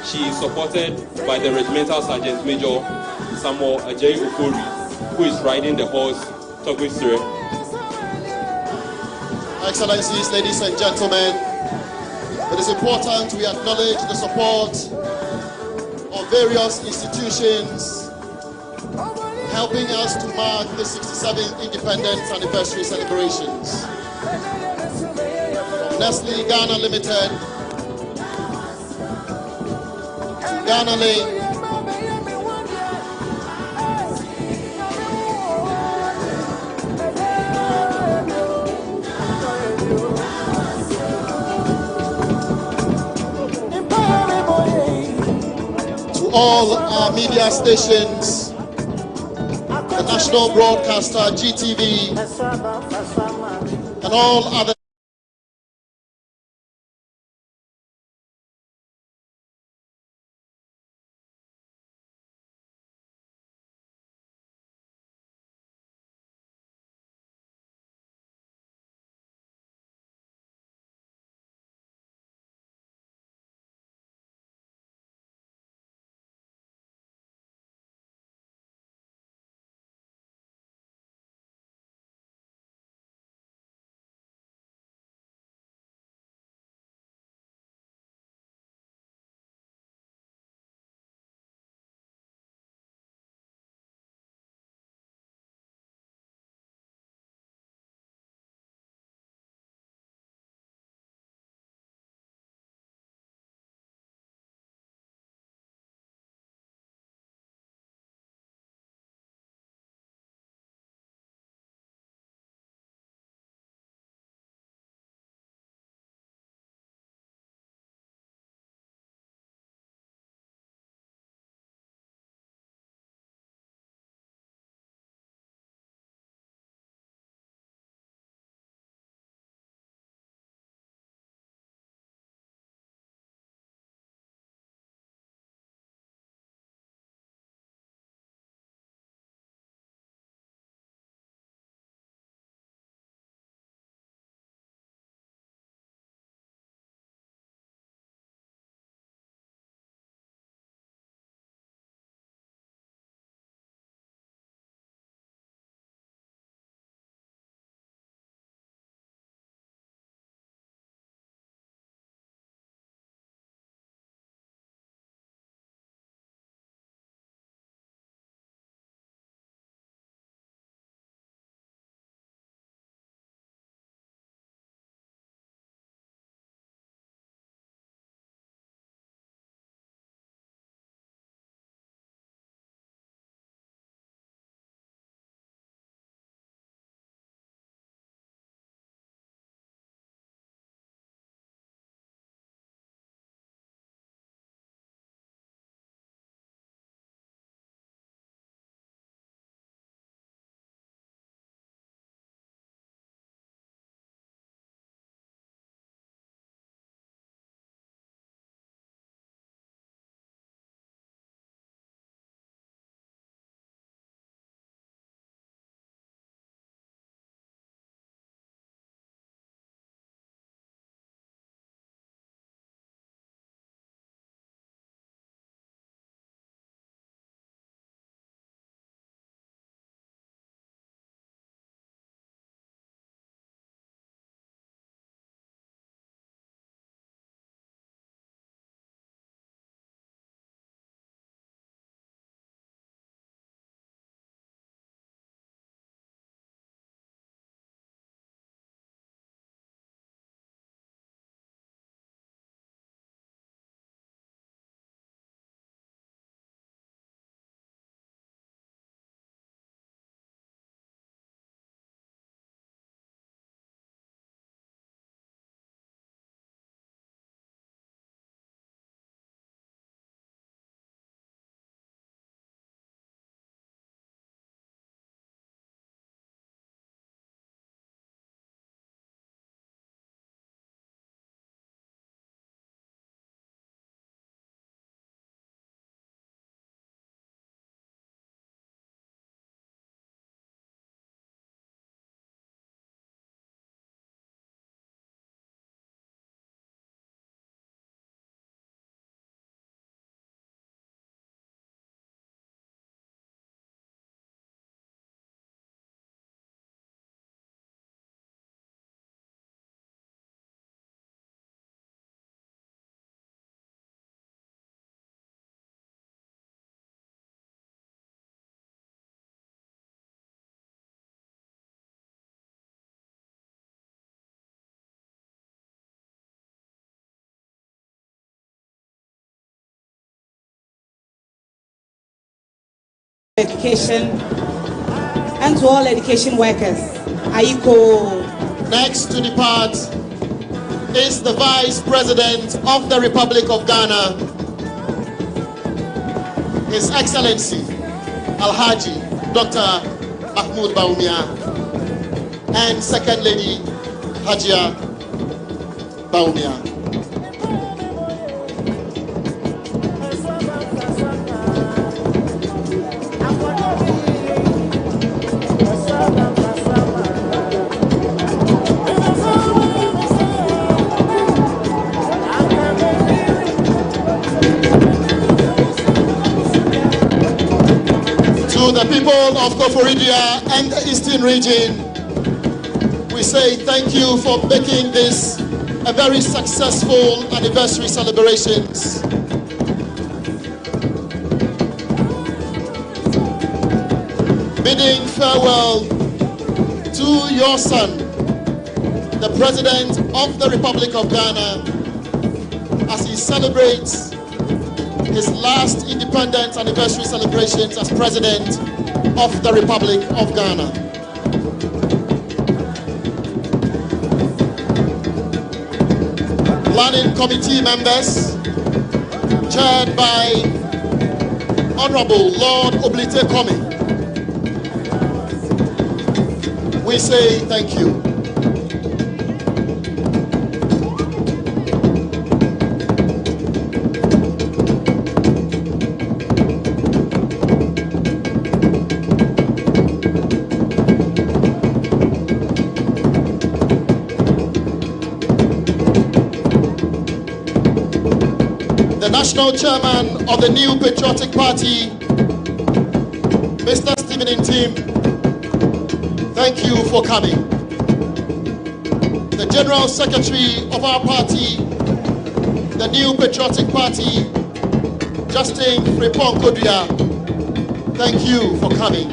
[SPEAKER 5] She is supported by the Regimental Sergeant Major Samuel Ajayi Okori, who is riding the horse Togwesere.
[SPEAKER 4] Excellencies, ladies and gentlemen, it is important we acknowledge the support of various institutions helping us to mark the 67th Independence Anniversary celebrations. From Nestle Ghana Limited to Ghana Link, to all our media stations, the national broadcaster GTV, and all other
[SPEAKER 8] Education and to all education workers. Aiko.
[SPEAKER 4] Next to depart is the Vice President of the Republic of Ghana, His Excellency Alhaji Dr. Mahmoud Bawumia, and Second Lady Hajia Bawumia. To the people of Koforidua and the Eastern region, we say thank you for making this a very successful anniversary celebrations. Bidding farewell to your son, the President of the Republic of Ghana, as he celebrates his last independence anniversary celebrations as President of the Republic of Ghana. Planning committee members, chaired by Honorable Lord Oblite Komi, we say thank you. The National Chairman of the New Patriotic Party, Mr. Stephen Intim, thank you for coming. The General Secretary of our party, the New Patriotic Party, Justin Fripon Kodria, thank you for coming.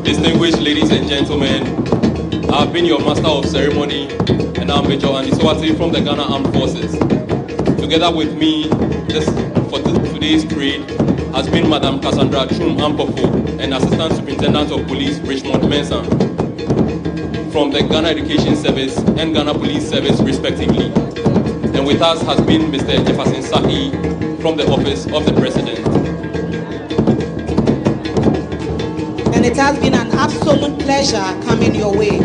[SPEAKER 5] Distinguished ladies and gentlemen, I've been your master of ceremony, and I'm Major Ansah from the Ghana Armed Forces. Together with me for today's parade has been Madam Cassandra Chum Ampofo and Assistant Superintendent of Police Richmond Mensah from the Ghana Education Service and Ghana Police Service respectively. And with us has been Mr. Jefferson Sahi from the Office of the President.
[SPEAKER 8] And it has been an absolute pleasure coming your way.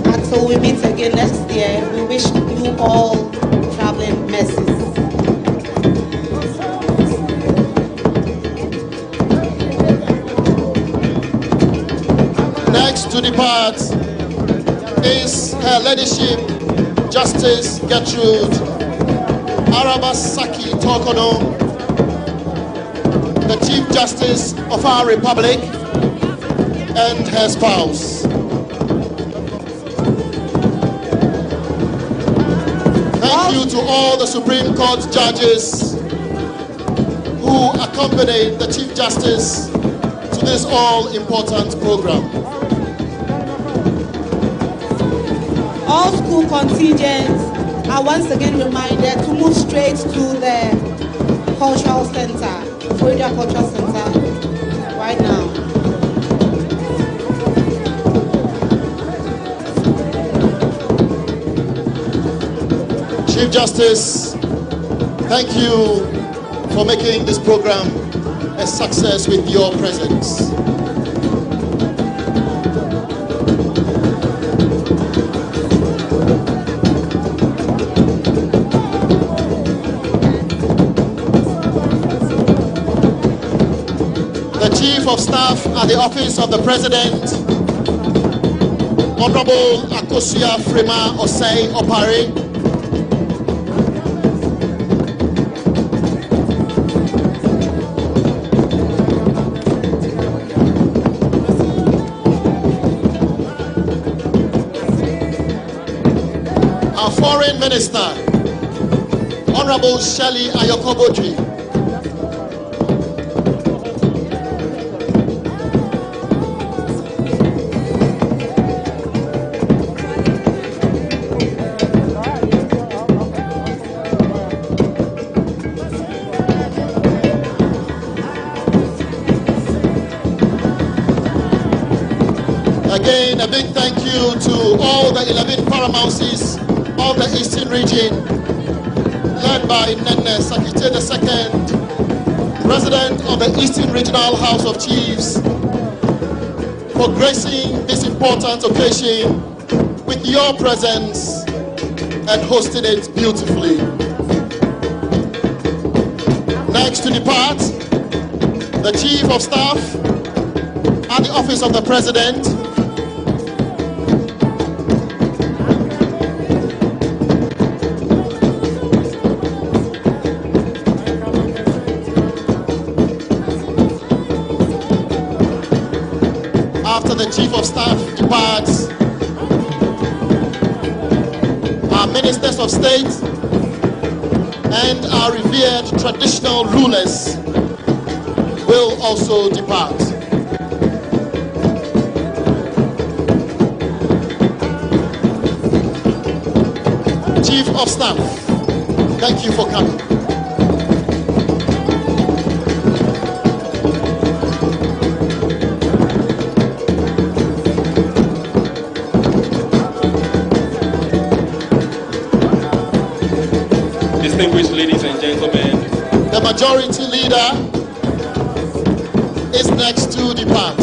[SPEAKER 8] Until we meet again next year, we wish you all traveling mercies.
[SPEAKER 4] Next to depart is Her Ladyship Justice Gertrude Arabasaki Tokono, the Chief Justice of our Republic, and her spouse. Thank you to all the Supreme Court judges who accompanied the Chief Justice to this all-important program.
[SPEAKER 8] All school contingents are once again reminded to move straight to the cultural center. Florida Cultural Center right now.
[SPEAKER 4] Chief Justice, thank you for making this program a success with your presence. Chief of Staff at the Office of the President, Honorable Akosia Frema Osei Opare, our Foreign Minister, Honorable Shelley Ayokobodri, Again, a big thank you to all the 11 paramountcies of the Eastern region, led by Nene Sakite II, President of the Eastern Regional House of Chiefs, for gracing this important occasion with your presence and hosting it beautifully. Next to depart, the Chief of Staff at the Office of the President, after the Chief of Staff departs, our Ministers of State and our revered traditional rulers will also depart. Chief of Staff, thank you for coming.
[SPEAKER 5] Distinguished ladies and gentlemen,
[SPEAKER 4] the majority leader is next to depart,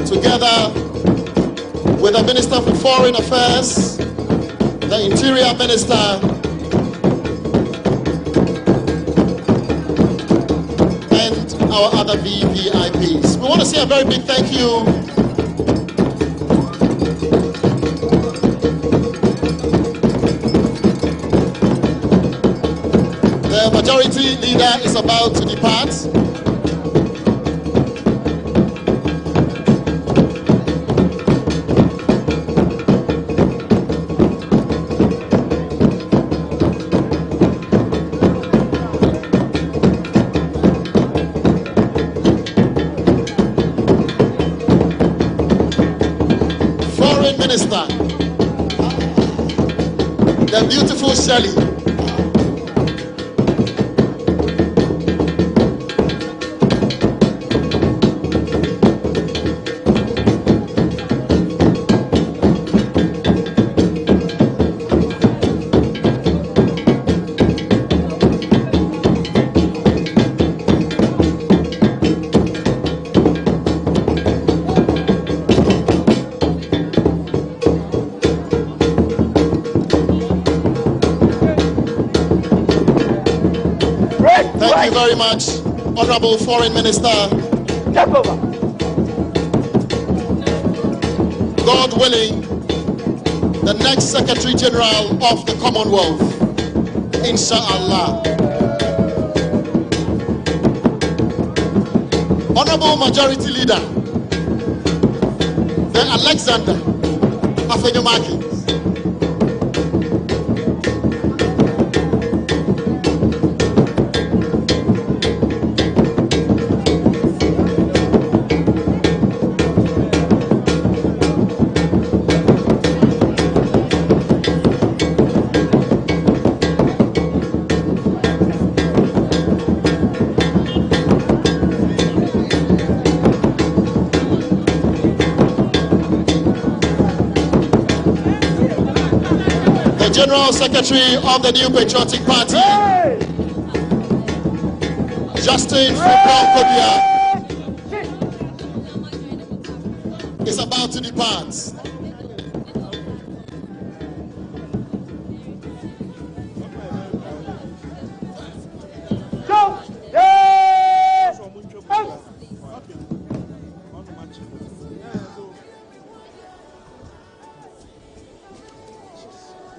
[SPEAKER 4] together with the Minister for Foreign Affairs, the Interior Minister, and our other VVIPs. We want to say a very big thank you the majority leader is about to depart. Foreign Minister, the beautiful Shelley. Thank you very much, Honorable Foreign Minister.
[SPEAKER 6] Take over.
[SPEAKER 4] God willing, the next Secretary General of the Commonwealth, Inshallah. Honorable Majority Leader, the Alexander Afenyomaki. General Secretary of the New Patriotic Party, Justin Kwabena, is about to depart.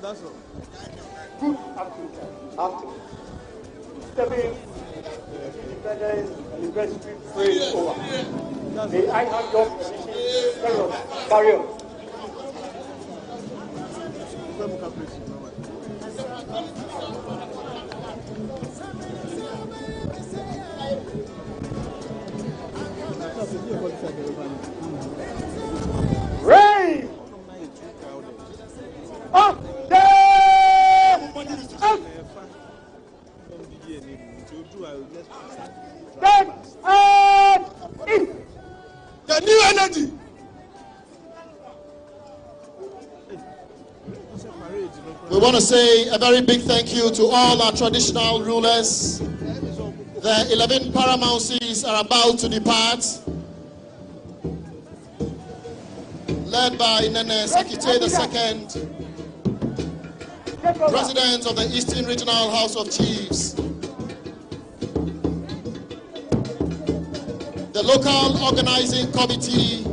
[SPEAKER 11] That's all.
[SPEAKER 6] Good afternoon. 7th Independence Anniversary Parade over. May I have your permission? Carry on. Rain! Up there! Up! Stand and in!
[SPEAKER 11] The new energy
[SPEAKER 4] We want to say a very big thank you to all our traditional rulers. The 11 paramouncies are about to depart, led by Nene Sekite II, President of the Eastern Regional House of Chiefs. The local organizing committee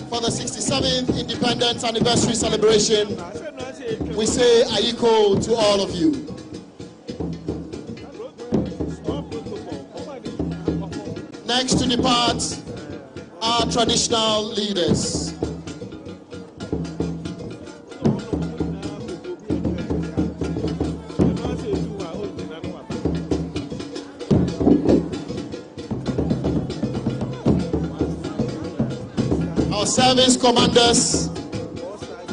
[SPEAKER 4] for the 67th Independence Anniversary celebration. We say Ayiko to all of you. Next to depart are traditional leaders. Our service commanders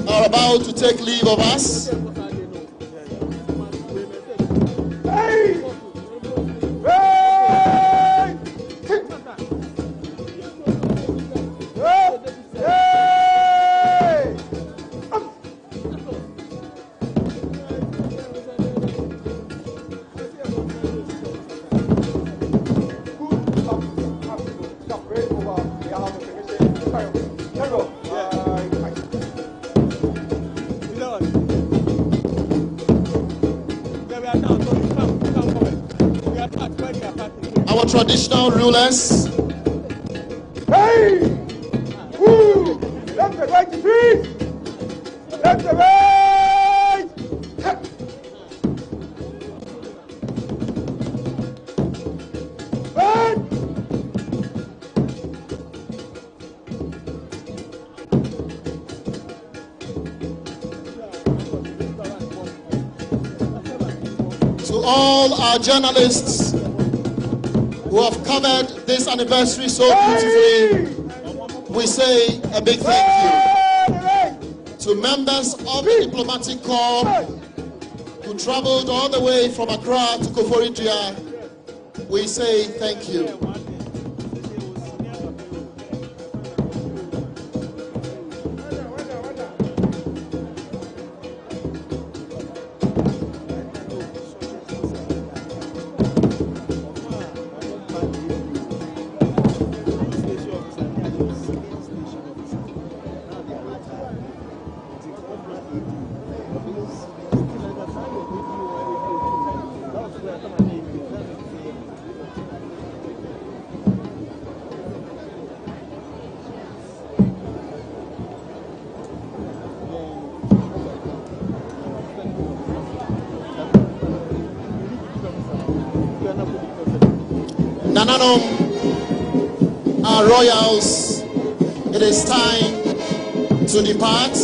[SPEAKER 4] are about to take leave of us. Our traditional rulers.
[SPEAKER 11] Hey! Woo! Left and right, please! Left and right! Right!
[SPEAKER 4] To all our journalists who have covered this anniversary so beautifully, we say a big thank you. To members of the diplomatic corps who traveled all the way from Accra to Koforidua, we say thank you. Nananom, our royals, it is time to depart.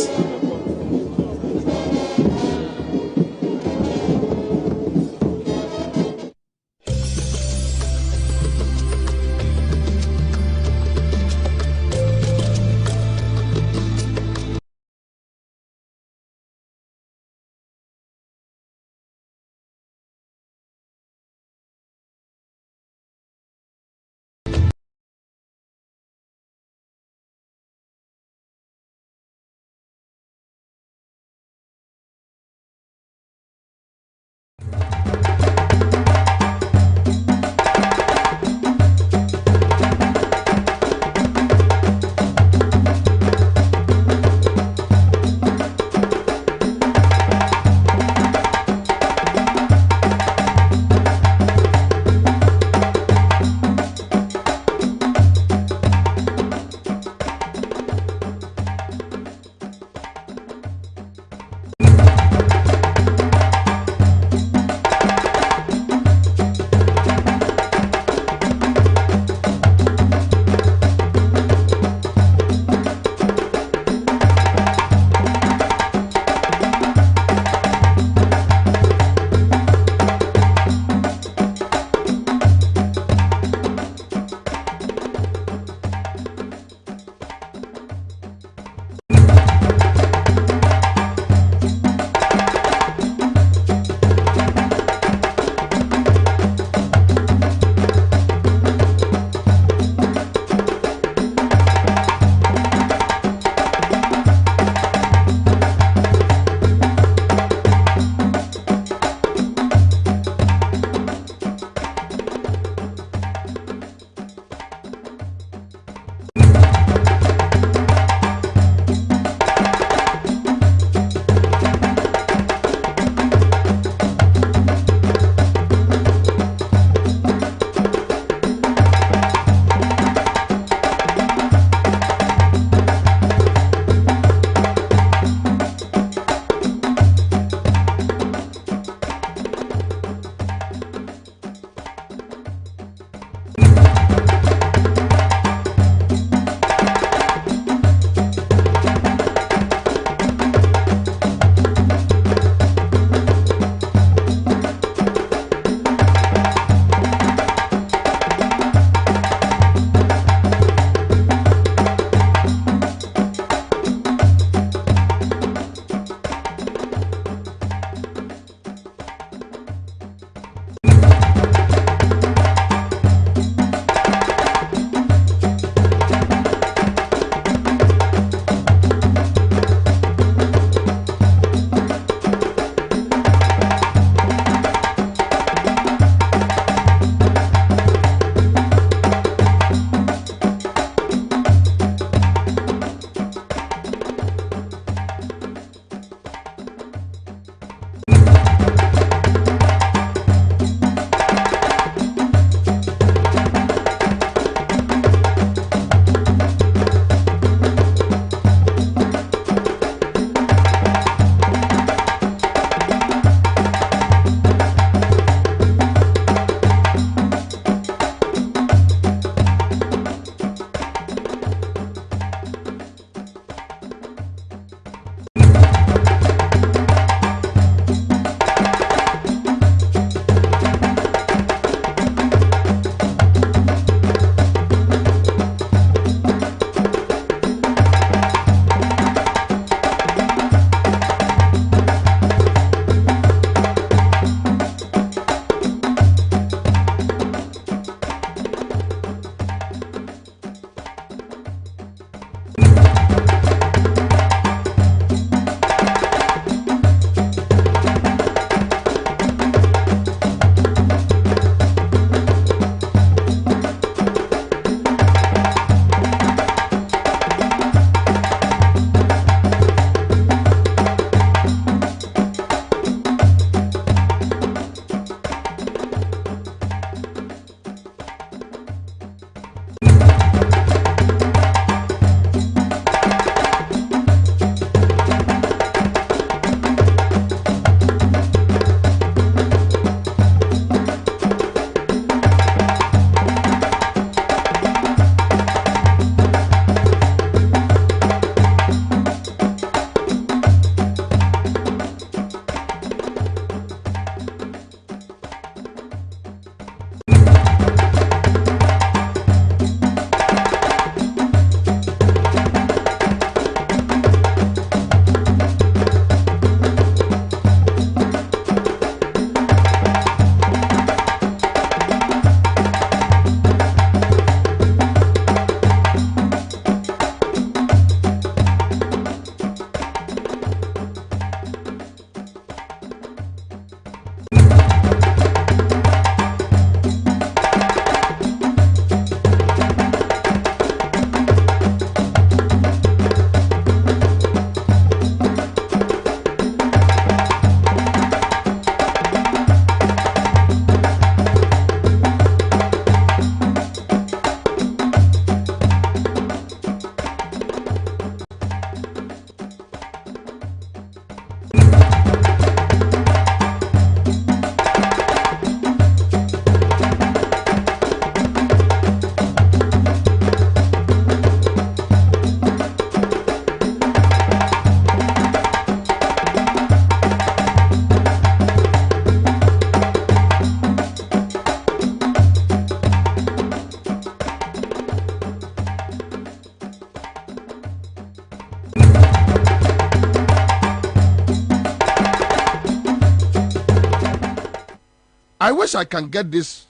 [SPEAKER 2] wish I can get this.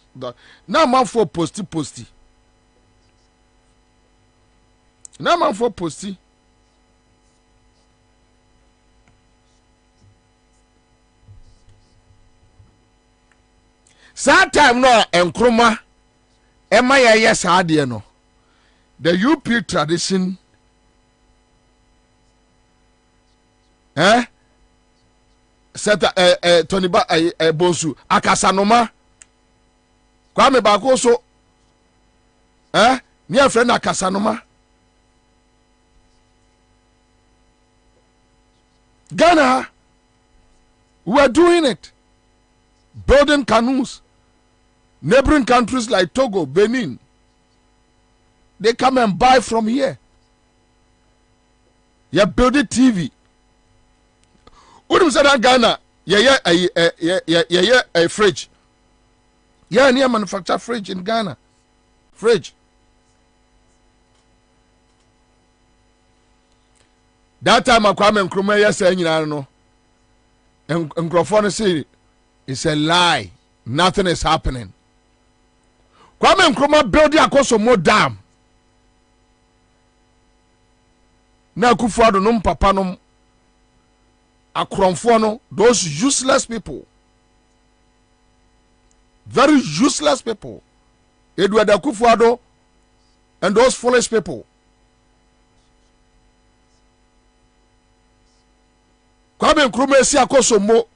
[SPEAKER 2] Now man for posty. Now man for posty. Sad time no enkroma ema ye saa de no. The UP tradition seta Tony ba bonsu akasanoma Kwame bako so ni a friend akasanoma Ghana, we are doing it, building canoes. Neighboring countries like Togo, Benin, they come and buy from here. You build a TV. What say that Ghana? Yeah, a fridge. Yeah, near manufacture fridge in Ghana. Fridge. That time I come and Nkrumah yes saying you know. And Nkrofone say it's a lie. Nothing is happening. Kwame Nkrumah build the Akosombo Dam. Na Akufo-Addo no papa no Akromfo no, those useless people. Very useless people. Edward Akufo-Addo and those foolish people. Kwame Nkrumah si Akosombo,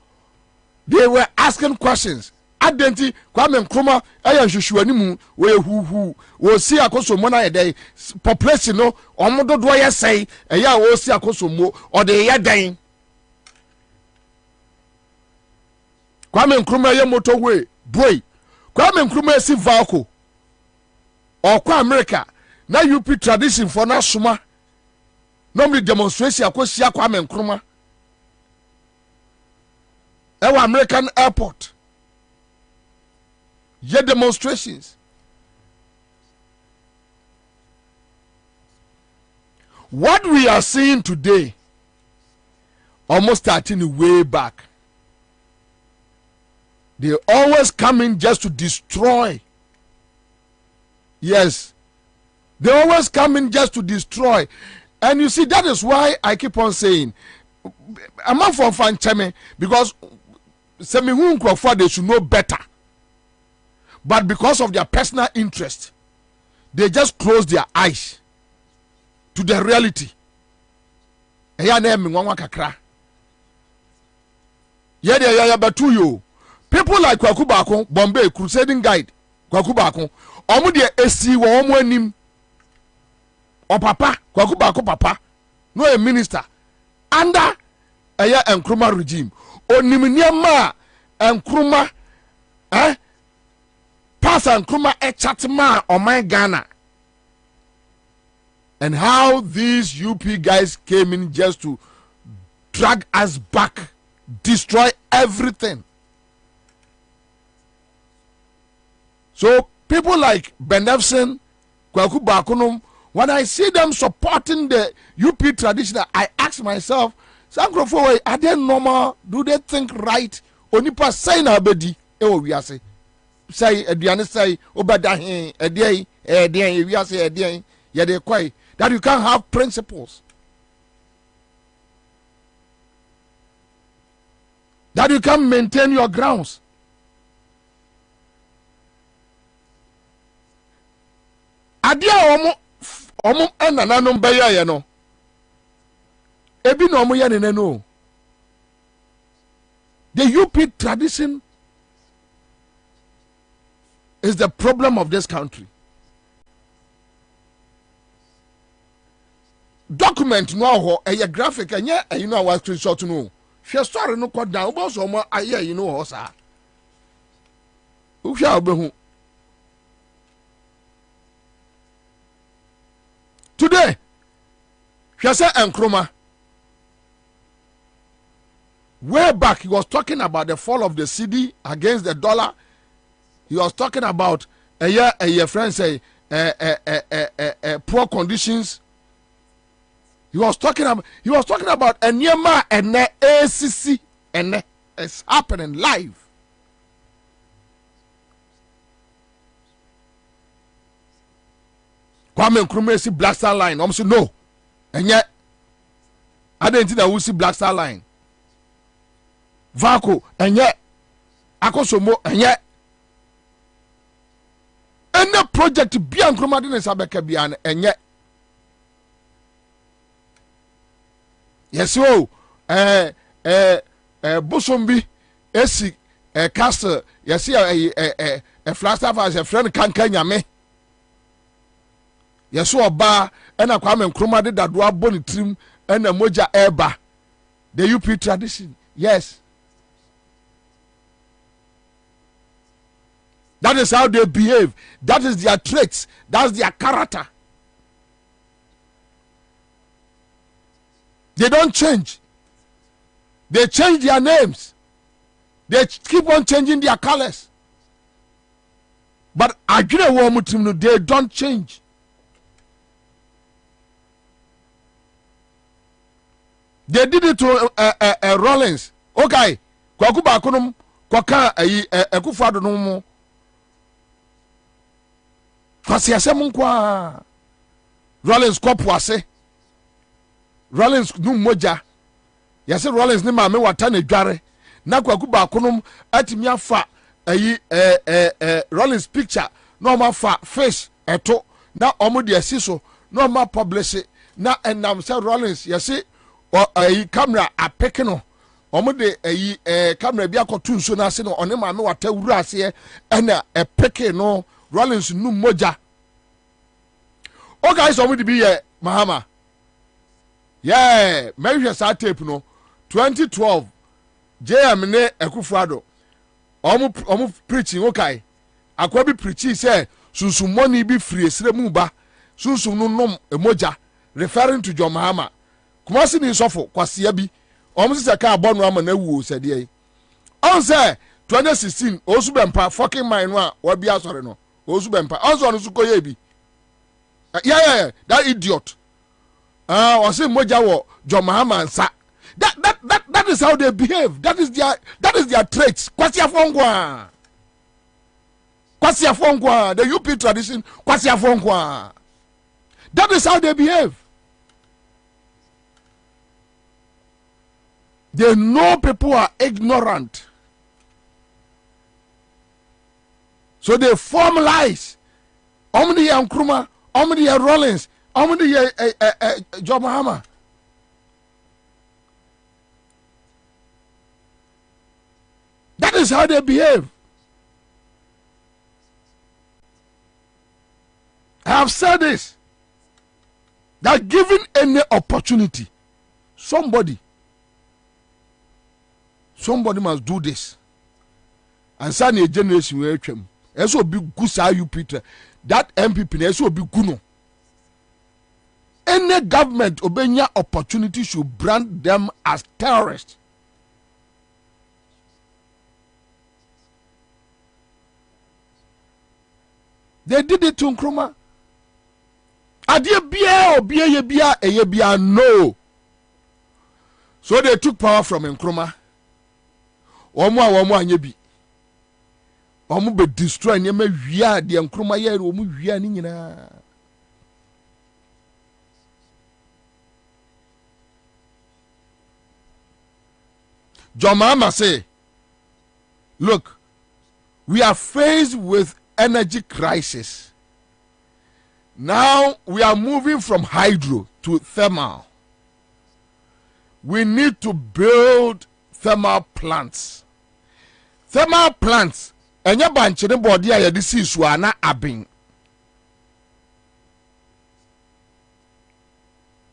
[SPEAKER 2] they were asking questions. Adenti Kwame Nkrumah aya hwehwani mu we hu wo si Akosombo na yedai population no omododo ye sei eya wo si Akosombo o de ye dan. Kwame Nkrumah ye motorway boy. Kwame Nkrumah si Valco or kwa America na UP tradition for na suma normally demonstration akosia Kwame Nkrumah ewa American airport. Ye demonstrations. What we are seeing today almost starting way back. They always come in just to destroy. Yes. They always come in just to destroy. And you see, that is why I keep on saying, I'm not for fan cheme, because they should know better. But because of their personal interest, they just close their eyes to the reality. People like Kwabena, Bombay, Crusading Guide, Kwabena, omu de esi wo omu anim. O papa, Kwabena papa, no a minister under Nkrumah regime. Onimniama Nkrumah pass Nkrumah chatma on my Ghana. And how these UP guys came in just to drag us back, destroy everything. So people like Benefson, Kwabena, when I see them supporting the UP tradition, I ask myself, Sankrofo, are they normal? Do they think right? Onipa say na bedi we are say aduane say obadahin edien we are say edien ye dey kwai that you can't have principles, that you can maintain your grounds. Adia omo enananom beye ye no ebi no omo ye ne no. The UP tradition is the problem of this country. Document no a graphic and yeah, you know what screenshot no. She story no quite down about some aye, you know, sir. Who shall be today? She said Nkrumah. Way back, he was talking about the fall of the cedi against the dollar. He was talking about a friend say poor conditions. He was talking about a Nyema and ACC and it's happening live. Kwame Nkrumah si Black Star Line. Say no. And yet, I didn't think that we see Black Star Line. Vaco, and yet, Akosomo, and yet, and the project to be Nkrumah didn't sabeka bian, and yet, yes, so, Bosombi, Esi, Castle, yes, a flaster as a friend can yame. Yes, so a bar, and a Kwame Nkrumah did that dwarf bonny trim, and a moja eba. The UP tradition, yes. That is how they behave. That is their traits. That's their character. They don't change. They change their names. They keep on changing their colors. But they don't change. They did it to Rollins. Okay. Kwakuba kunum kwaka Akufo-Addo no mo. Kwasi asem kwa Rollins kopwase. Rollins nu moja. Yase Rollins ni maame wata na dware. Na Kwakuba kunum atimi afa Rollins picture na ma fa face eto na omo de asiso na ma publish na enam se Rollins yase camera apeke no omo de camera bi akoto nso na ase no one maame wata wuru ase na epeke no Rollins nu moja. Oh guys, omo de bi ye Mahama. Yeah, measure sa tape no 2012 JM ne Akufo-Addo. Omo preaching okay. Akwa bi preaching say sunsun money bi free esremu ba. Sunsun no nom emoja referring to John Mahama. Kumasi ni sofo kwasia bi. Omo se ka abonu ama na wu se de yi. On say 2016 osu bempa fucking mine no a wa bi asore no. Osu bempa. On so no su koye bi. Yeah, that idiot. Or say moja wo John Mahama Ansah. That is how they behave. That is their traits. Kwasia fongwa. The UP tradition. Kwasia fongwa. That is how they behave. They know people are ignorant. So they form lies. Omni Nkrumah, Omni Rollins, Omni John Mahama. That is how they behave. I have said this. That given any opportunity, somebody must do this. And suddenly a generation will come. Eso be gusa you Peter. That MPP eso be guno. Any government obenya opportunity should brand them as terrorists. They did it to Nkrumah. Adie bia obia ye bia eye bia no. So they took power from Nkrumah. Omo anye bi. Omo be destroy nyema wia de Nkrumah ye omo wia ni nyina. John Mahama say, look, we are faced with energy crisis. Now we are moving from hydro to thermal. We need to build thermal plants. Thermal plants, enya banche ne body a yede si so ana abin.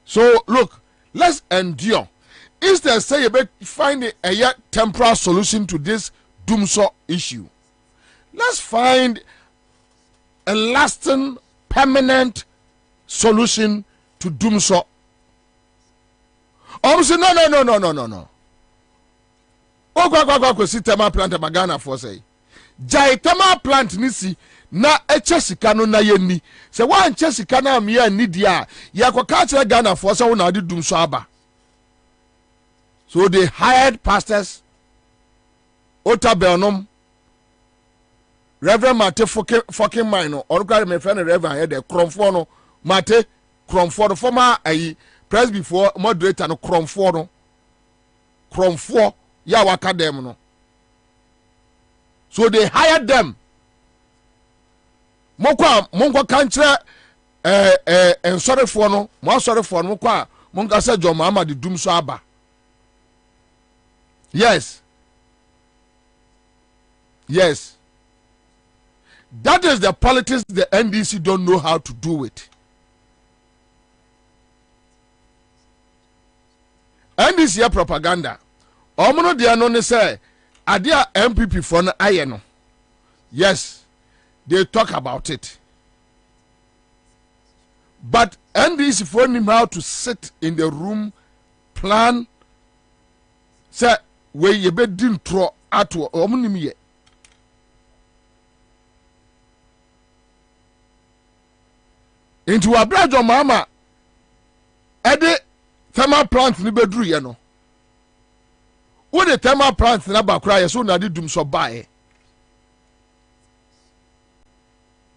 [SPEAKER 2] So look, let's endure. Instead, say you better find a temporary solution to this doomsday issue. Let's find a lasting, permanent solution to doomsday. Say no. Oh, si thermal plant magana for say. Jai thermal plant nisi na echesika no na yeni. Se wan chesika na me ya ni dia. Ya kwa kachira Ghana for say una di doomsday aba. So they hired pastors, Otabelnum, Reverend Mate fucking mine, or me friend Reverend, the Cromfono, mate Cromford no former press before moderator no Cromford ya waka dem no. So they hired them. Monko kantre sorry for no, mo sorry for no kwa monka say John Mahama the doom so aba. Yes. Yes. That is the politics the NDC don't know how to do it. NDC propaganda. Omono dia no ne say adia MPP for no aye no. Yes. They talk about it. But NDC for him how to sit in the room, plan, say, where you be din tro ato omunimi. Into a brother mama, ede thermal plant ni bedru ye no. Wo the thermal plant na ba kra ye so na di dum so bae.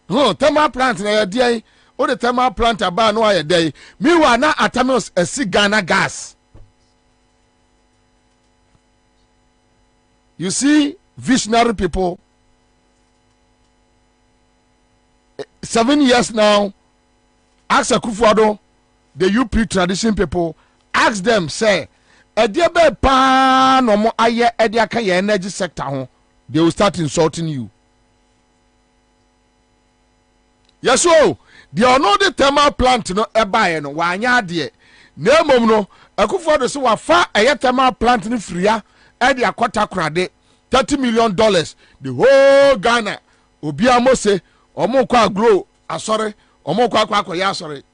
[SPEAKER 2] No, thermal plant na ye o the thermal plant aba no aye dey. Meanwhile na Atamos a Ghana gas. You see visionary people 7 years now. Ask Akufo-Addo, the UP tradition people, ask them, say, a dear bed pan or more aye ediaka energy sector, they will start insulting you. Yes, so they are not the thermal plant no ebaye no wanya de. Na mom no Akufo-Addo so wa fa a thermal plant ni fria e de akota krade $30 million. The whole Ghana obi amose omo kwa grow asore.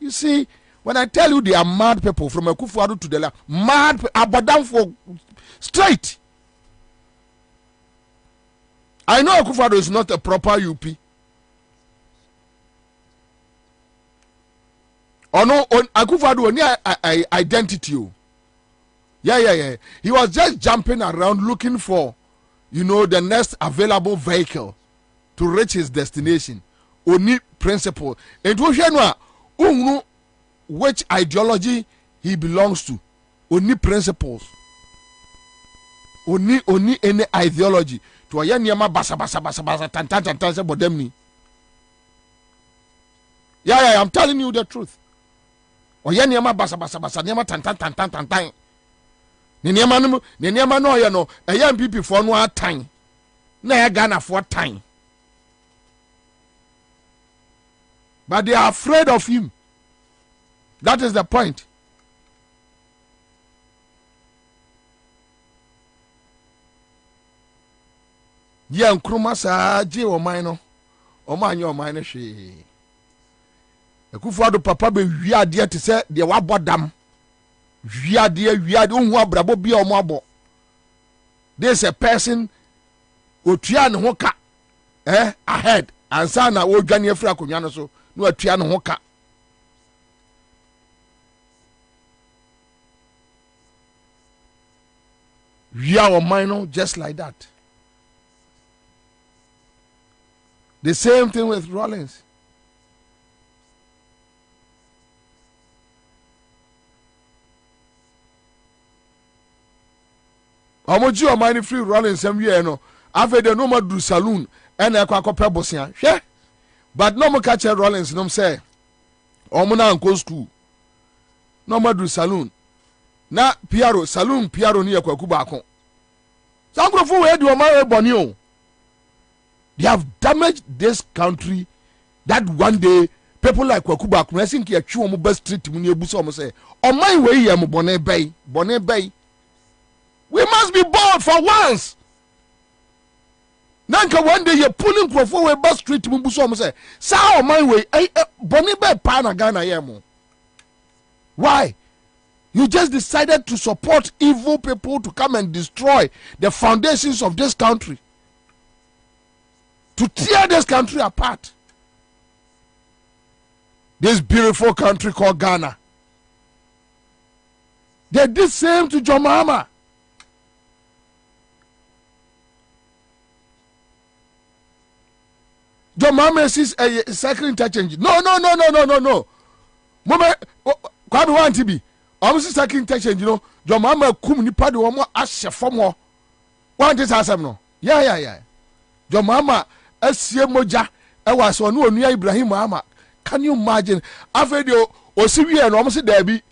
[SPEAKER 2] You see, when I tell you they are mad people from Akufo-Addo to the left, mad, abadan for straight. I know Akufo-Addo is not a proper UP. Oh no, Akufo-Addo only identity. Yeah. He was just jumping around looking for, the next available vehicle to reach his destination. Only principle. And to which ideology he belongs to. Only principles. Only any ideology. To a yama basa tan bodemni. Yeah, I'm telling you the truth. Oyanyama basa nyama tan. Ni nyama no ya no a young people for no time. Na ya Ghana for time. But they are afraid of him. That is the point. Yeah, Nkrumah sa je o man anya o man hwe. Akufo-Addo papa be wiade te se de wabodam. Wiade ohu abrabo bia o mo abo. This a person otua ne ho ka ahead Ansah na wo dwane afra konwa no so no atua no ho ka. We are minor just like that. The same thing with Rollins. Omoji o mine free Rollins some year no. After the no do saloon and akwa bosia. Hwe. But no mo catch Rollins no say. Omo na anko school. No do saloon. Na Piaro saloon Piaro ni akwaku baako. Sankrofo we di o ma boni o. They have damaged this country that one day people like Kwaku baako na think ya twi omo best street mu ni ebuso omo say o man we ye mo bone bay. We must be bold for once. Nanka one day you pulling Kwafo we best street mu buso omo say sa o man we bone bay pa na Ghana ye mo. Why? You just decided to support evil people to come and destroy the foundations of this country. To tear this country apart. This beautiful country called Ghana. They did the same to John Mahama. John Mahama is a cycle interchange. No. Mama Kwabi want to be. Almost second tension, you know. Your mama kum ni padi womo ashe fomo. Want this asem no? Yeah. Your mama esie moja ewa so no onua Ibrahim mama. Can you imagine? Afedio osiwie no almost there be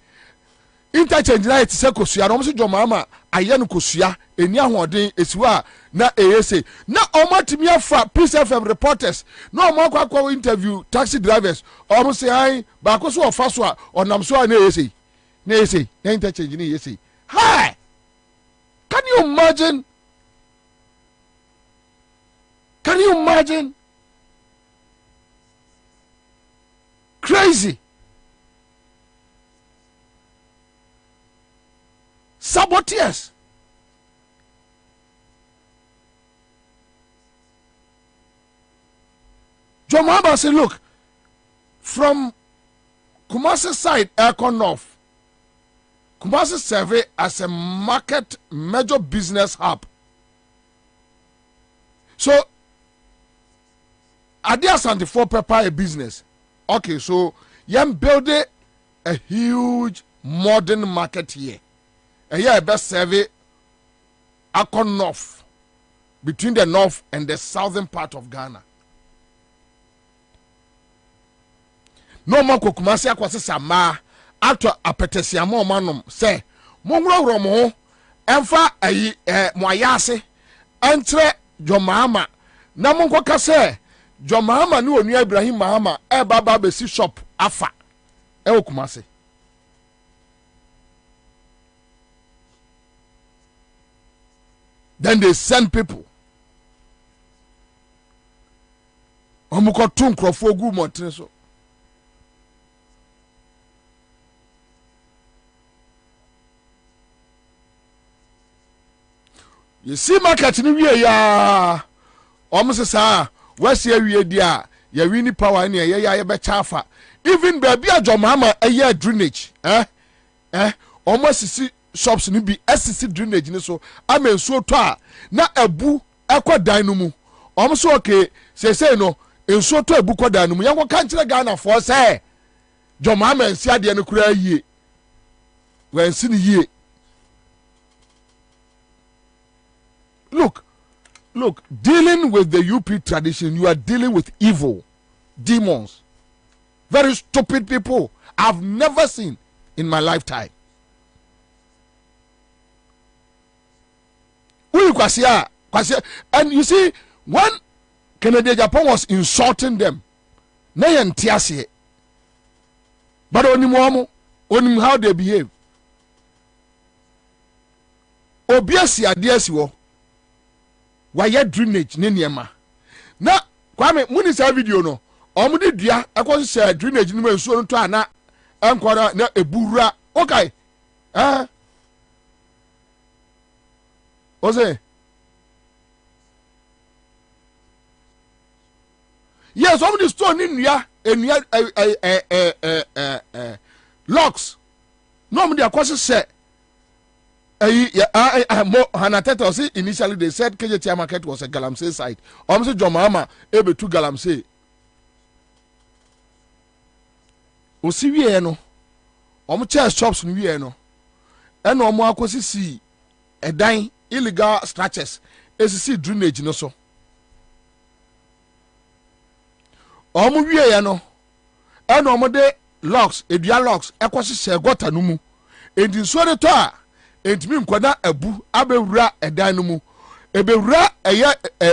[SPEAKER 2] interchange na it se kosua no almost your mama aye no kosua eni ahoden esiwa na eyese na omatimi afa Peace FM reporters na omakwa interview taxi drivers almost say ai ba ko so ofa so a onam so na eyese na interchange na eyese hi can you imagine crazy saboteurs. John Mahama said, look, from Kumasi side, Aircon North, Kumasi survey as a market major business hub. So, Adia 74 pepper a business. Okay, so you build a huge modern market here. And here best survey Aircon North, between the north and the southern part of Ghana. No man ko Kumasi akwase sama ato apetesia mo manom se mo nworo mo emfa ayi mo ayase entre John Mahama na mo nkoka se John Mahama ni onua Ibrahim Mahama baba besi shop afa Kumasi. Then they send people omuko tun krofo gu montene so. You see market ni wie ya almost say what's here we dia ya wini power ni ya be chafa even baby a John Mahama a drainage almost see shops ni bi SCC drainage ni so amen so to a na abu ekwa dan no mu almost okay say no enso to abu kwa dan no mu yanko kan kire Ghana for say John Mahama nsi ade no kura yie wan si ni yie. Look, dealing with the UP tradition, you are dealing with evil demons. Very stupid people I've never seen in my lifetime. And you see, when Kennedy Japan was insulting them, but only how they behave. Obiasi adiasi why drainage ne niema na Kwame muni sa video no omudi dua ekwo se drainage ni mensuo no to ana enkora na ebura okay Ose yes omudi store ni nua enua locks no omudi akwose se initially they said KJT market was a Galamsey site. Almost John Mahama able to Galamsey. Osiwie no. Church shops ni wie no. Eno omo akosi si edan illegal structures. Esisi drainage no so. Omo wie no. Eno omo de locks, edua locks ekosi se gota no mu. Enti so de to a entimi nkwana abu abewura edan no mu ebewura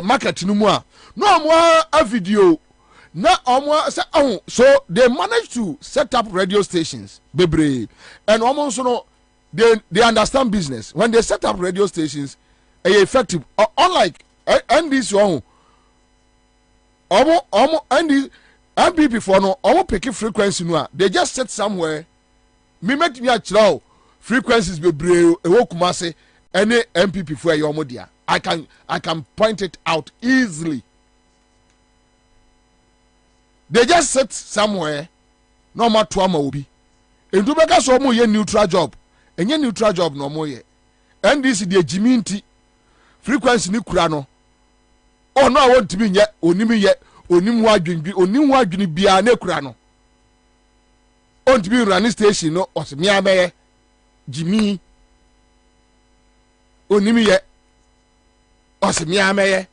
[SPEAKER 2] market no mu a no omo a video na omo say so they managed to set up radio stations bebre and omo so no they understand business. When they set up radio stations effective unlike NDC omo and MPP for no omo pick frequency no a they just sit somewhere me make me a chiro frequencies be brave Kumasi any MPP for your modia. I can point it out easily. They just sit somewhere no matter to obi. And do make so mo ye neutral job. And ye neutral job no mo ye. And this the jiminti frequency ni kura no. Oh no I want to be ye onimi ye onim wadwin bia na kura no. on to be running station no or me abeye Jimmy onimi ye or me ameye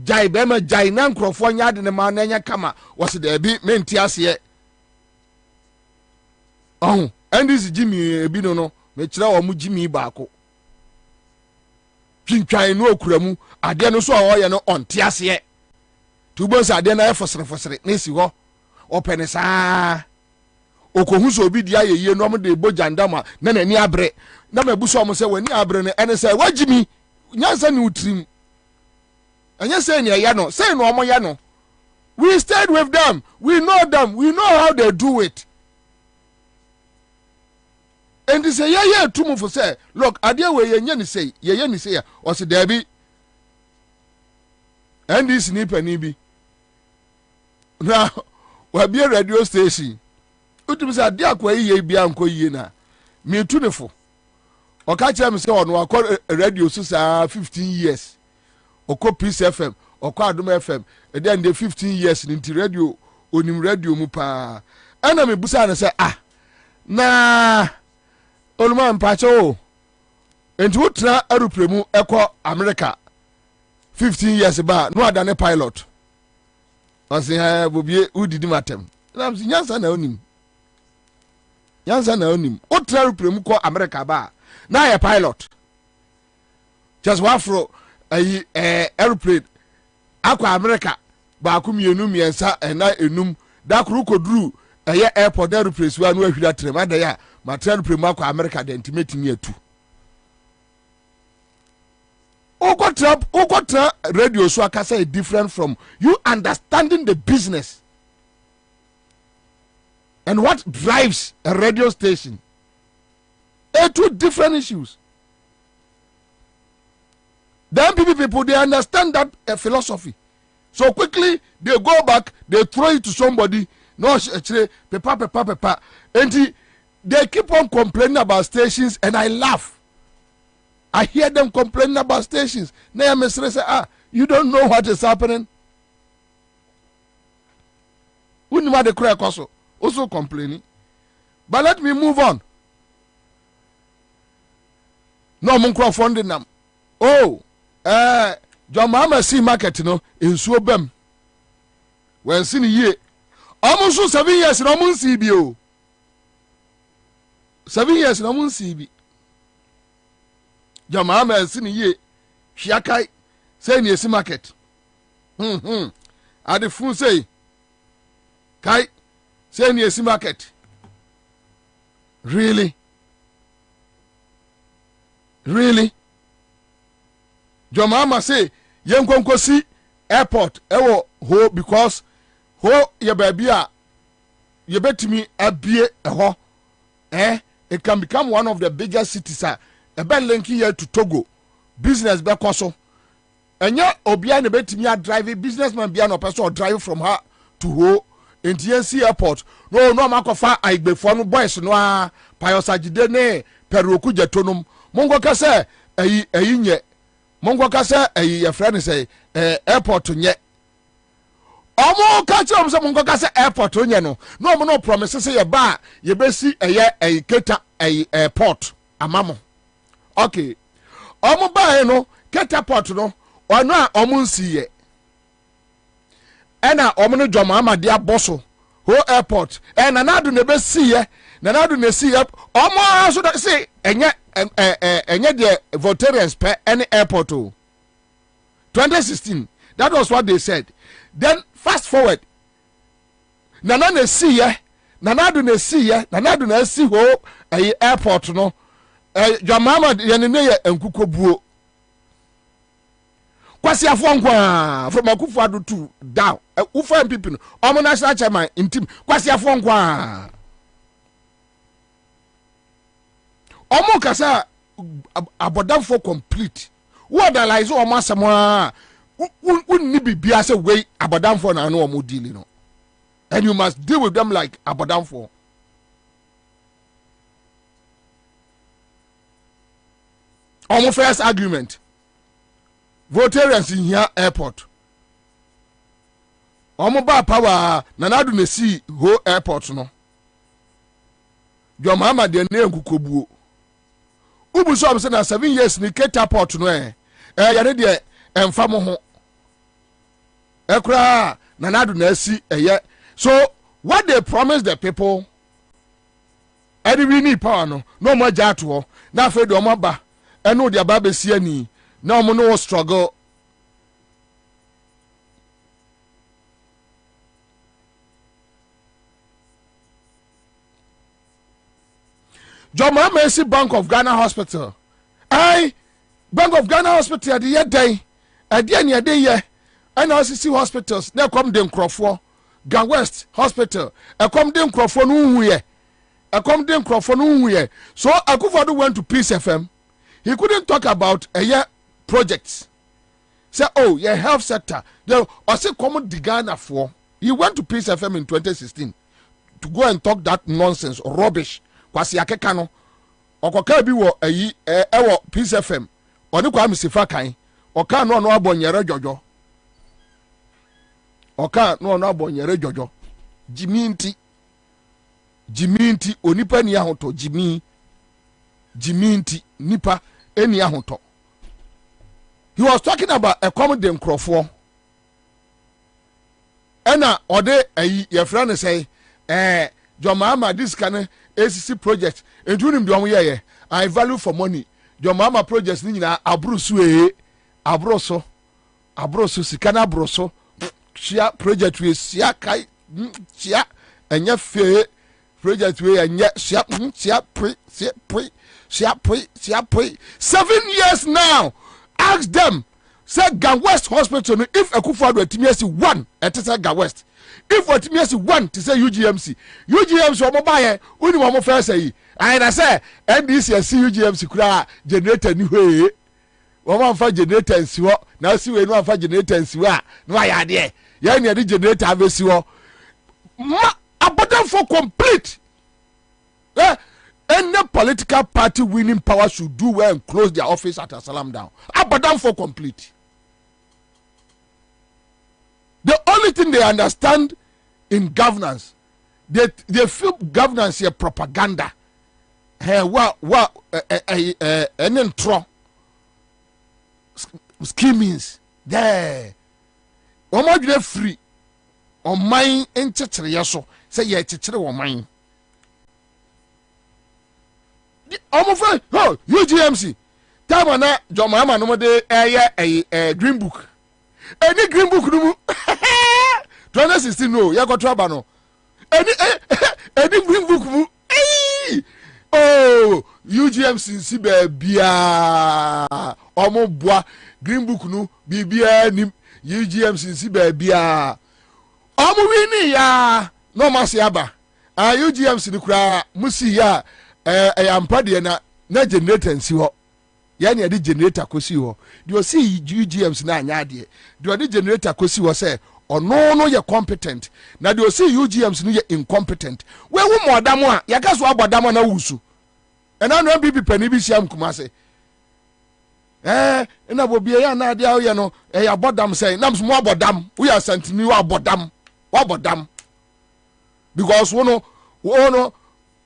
[SPEAKER 2] jai bema jai nan krofo nya de ne ma na nya kama was there be menti ase oh and this Jimmy bi no me kira wo mu Jimmy baako twintwan no okuramu ade no so a wo ye no onte ase tubo sa ade na efosere na si ho opene saa okohu so obi dia ye no mo de bojandama na nani abre na mabuso mo se wani abre no ene se wagimi nyansa ni utrim anya say ne ya no say no omo ya no we stayed with them, we know how they do it. And they say yeah too much for say look adia we ye ni say ya o se there be and this nipa ni bi now we be a radio station utum say adia kwa ye bia anko ye na me tu ne fo o ka kire me say ono akọ radio so sa 15 years okọ Peace FM okọ Adom FM e dey 15 years ninti radio onim radio mu pa ana me busa na say na oluma mpacho enti wotra aeroplane ekọ America 15 years ba no adane pilot ose Bobie udidi matem na msi nyansa na onim wotra aeroplane kọ America ba na ya pilot just wafro aeroplane akwa America ba ku mienu miensa na enum da kru koduru airport aeroplane wa no ahwira trem ada ya ma aeroplane akwa America de intimate atu Ogotra radio so akasa is different from you understanding the business and what drives a radio station. Two different issues. Then people they understand that philosophy. So quickly they go back, they throw it to somebody. No, actually, paper. And they keep on complaining about stations, and I laugh. I hear them complaining about stations. Now I say, you don't know what is happening. Also complaining. But let me move on. No munkro funding them. Oh, John Mama see market no in Suobem. When seen ye almost 7 years no mun CBO. 7 years no mun CB. John Mama seen ye Shiakai say ni see market. At the phone say Kai say ni see market. Really? Jomama say yenkonko si airport ewo ho because ho ye baby a ye betimi abie eho it can become one of the biggest cities a ben link here to Togo business be koso enya obia ne betimi a drive businessman bia no person drive from her to ho NTNC airport no makofa aigbefo no boys no a payosagide ne peroku jetonum mongo kase ayi nye mongo kase ayi ya friend say airport nye omo ka che om say mongo kase airport nye no no promise say ye ba ye besi ayi keta ayi airport amamo okay omo ba no keta port no ono a omo nsiye ena omo no dwoma amade aboso ho airport ena nadu ne besiye na nadu ne siye omo so da say enye the Voltarians per any airport 2016 that was what they said. Then fast forward nana na see ye nanadu na see ye nanadu na see ho airport no Jamama yenene ye enkuko buo kwasi afonkwa from Akufo-Addo to down ufa MPP no omo national chairman intim kwasi afonkwa omo kasa abodam for complete what analyze o ma samwa unni bibia say wey abodam for na no omo deal no and you must deal with them like abodam for omo first argument Voltarians in here airport omo ba power na nadu na see ho airport no Your mama de ne nkukobuo. Ubu so am say na 7 years ni catapult no yare de emfa mo ho. Ekra na nadu na asi so what they promise the people any we need power no more jato na fe do mo ba eno de aba besi ani na mo no struggle. Joma Mercy Bank of Ghana Hospital. Bank of Ghana Hospital at the year day. At the end of the year. And RCC hospitals. Now come them Crawford. Gan West Hospital. I come them Crawford no here. I come them Crawford no here. So Akufo-Addo went to Peace FM. He couldn't talk about a year projects. Say, oh, your health sector. They also come to Ghana for. He went to Peace FM in 2016 to go and talk that nonsense, rubbish. Kwasi akeka no okoka bi wo ayi ewo Peace FM oni kwa msifa kan oka no no abonyere jojo oka no no abonyere jojo jiminti onipa ni ahoto jiminti nipa eni ahoto. He was talking about a common nkrofo ena ode ayi ye friend say Jomama this can ACC project entunim de omo ye I value for money Jomama projects ni nyina abroso sikana abroso chia project we sia kai chia enya fe project we enya sia pre 7 years now. Ask them say Gan West Hospital if Akufo-Addo atimiasi 1 etesa Gan West. If what me say 1 to say UGMC omo baye uni mo first say I say NDC see UGMC kura generator ni hwe wo ma fa generator nsi ho na si we no fa generator nsi wa no ya de ya ni de generator avesi ho ma abodan for complete any political party winning power should do well and close their office at a salam down. Abodan for complete. The only thing they understand in governance, they feel governance is propaganda. Schemings there. Omo free. On mine in chichiri yaso. Say ye chichiri on mine. Omo UGMC. Time na Jomama no de green book. Any green book no 2016 no ya go trouble no any green book mu oh UGMC si bia omo boa green book no bibia ni UGMC si bia omo wini ya no masi aba UGMC ni kura musi ya ampa de na generator nsi ho yani ade generator kosi ho de o si UGMC na anya ade de o de generator kosi ho say ono no ye competent na de o si UGMC no ye incompetent we wu modam a ya ka so abodam na wusu ena no bibi pani bi siam kuma say ena bobie ya na ade a ye no ya bodam say nam so mo abodam we ya santini wa abodam because wono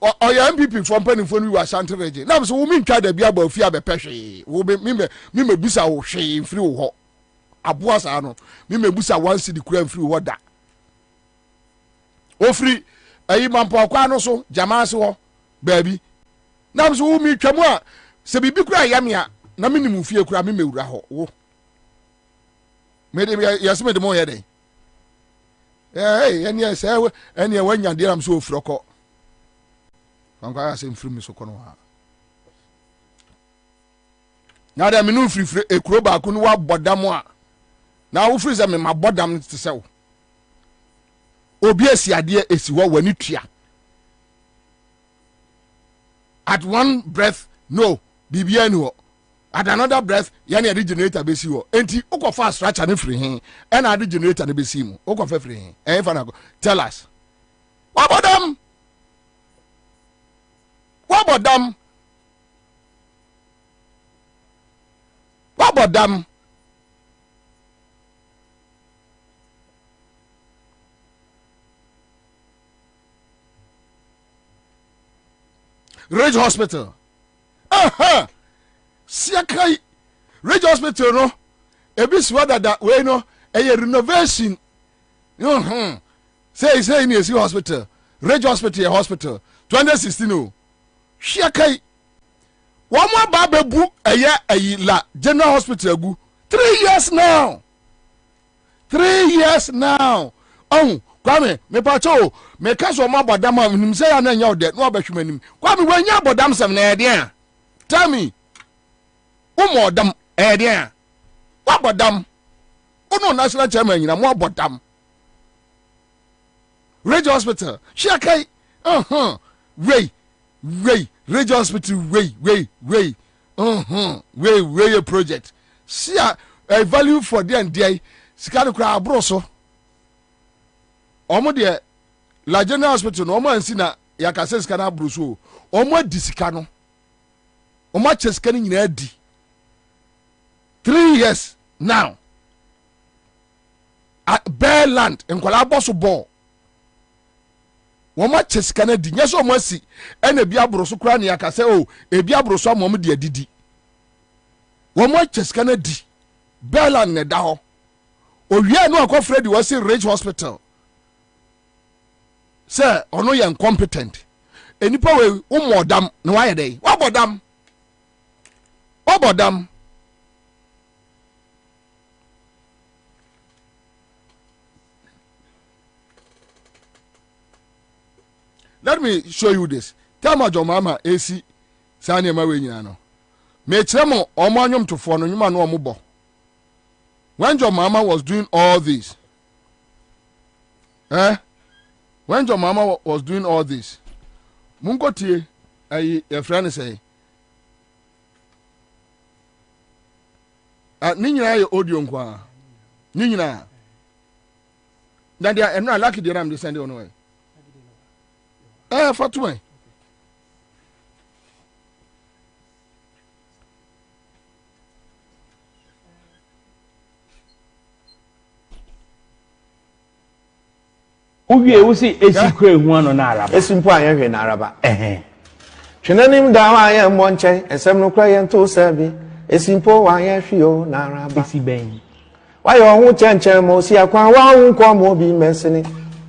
[SPEAKER 2] or your MPP from Pennyphone, we were Shanty Reggie. Now, so we try the Bible of Fia Peshe. We me busa o she free ho. Abuas ano. Me busa one city creme free water. O free a imampo kwano so, jamasi ho, baby. Now, so we chamwa. Se bibi kura yamia, na minimum fear kura me ura ho. Made yasme de mo yede. Hey, and yes, and ya when ya am so froko. Anka say free me so kono ha na da me no free ekuro ba ko no wa bodam a na wo free say me ma bodam te se wo obi asiade esi wo wani tua at one breath no bibia ni wo at another breath yani ade generator be si wo enti ukofa structure ne free hen e na ade generator ne be si mu ukofa free hen e fa na go tell us what about them. What about them? What about them? Rage Hospital. Siakai Rage Hospital no. Ebis wada that way no. A renovation. Say in a hospital. Rage Hospital hospital. 2016 no. Siakai. One more babu a year la General Hospital gu. 3 years now. 3 years now. Oh, Kwame, me pacho, me kaso ma bodam nim say na nya ode no abahwemanim. Kwame wanya bodam sam na ede. Tell me. Mo bodam ede. Wa bodam. Ono national chairman nyina mo bodam. Rage Hospital. Shiakai. Way. Rage Hospital way. Way a project. See a value for the and day. Sikano kra abroso. Omo de la General Hospital no omo ansi na yakase sikana abroso. Omo di sikano. Omo chesikani nyina di. 3 years now. At bare land in Kwalaboso ball. Omo chesikana di. Nyeso omo asi ene bi abroso kra na yakase o ebi abroso amom de adidi. Omo chesikana di. Bare land ne da ho. Owie no akọ Freddy was in Rage Hospital. Sir, ono ye incompetent. Enipa we umodam na why dey? What bodam? Let me show you this. Tell my mama AC sani ma we nyina no. Me chemo omo anyom to fo no nyuma no omo bo. When your mama was doing all this, when your mama was doing all this, Mungo tie, your friend say, Nina, your audio, Nina. Then they are not lucky to ram the Sunday on way. For 2
[SPEAKER 12] Uye usi esikwe huano na araba.
[SPEAKER 13] Esimpo anyehwe na araba. Twenanim da wa ye mo nchen, esem no kra ye nto sabi. Esimpo wa anyehwe o na araba.
[SPEAKER 12] Esiben.
[SPEAKER 13] Wa ye ho chenchen mo si akwa wa hu nko mo bi mesini.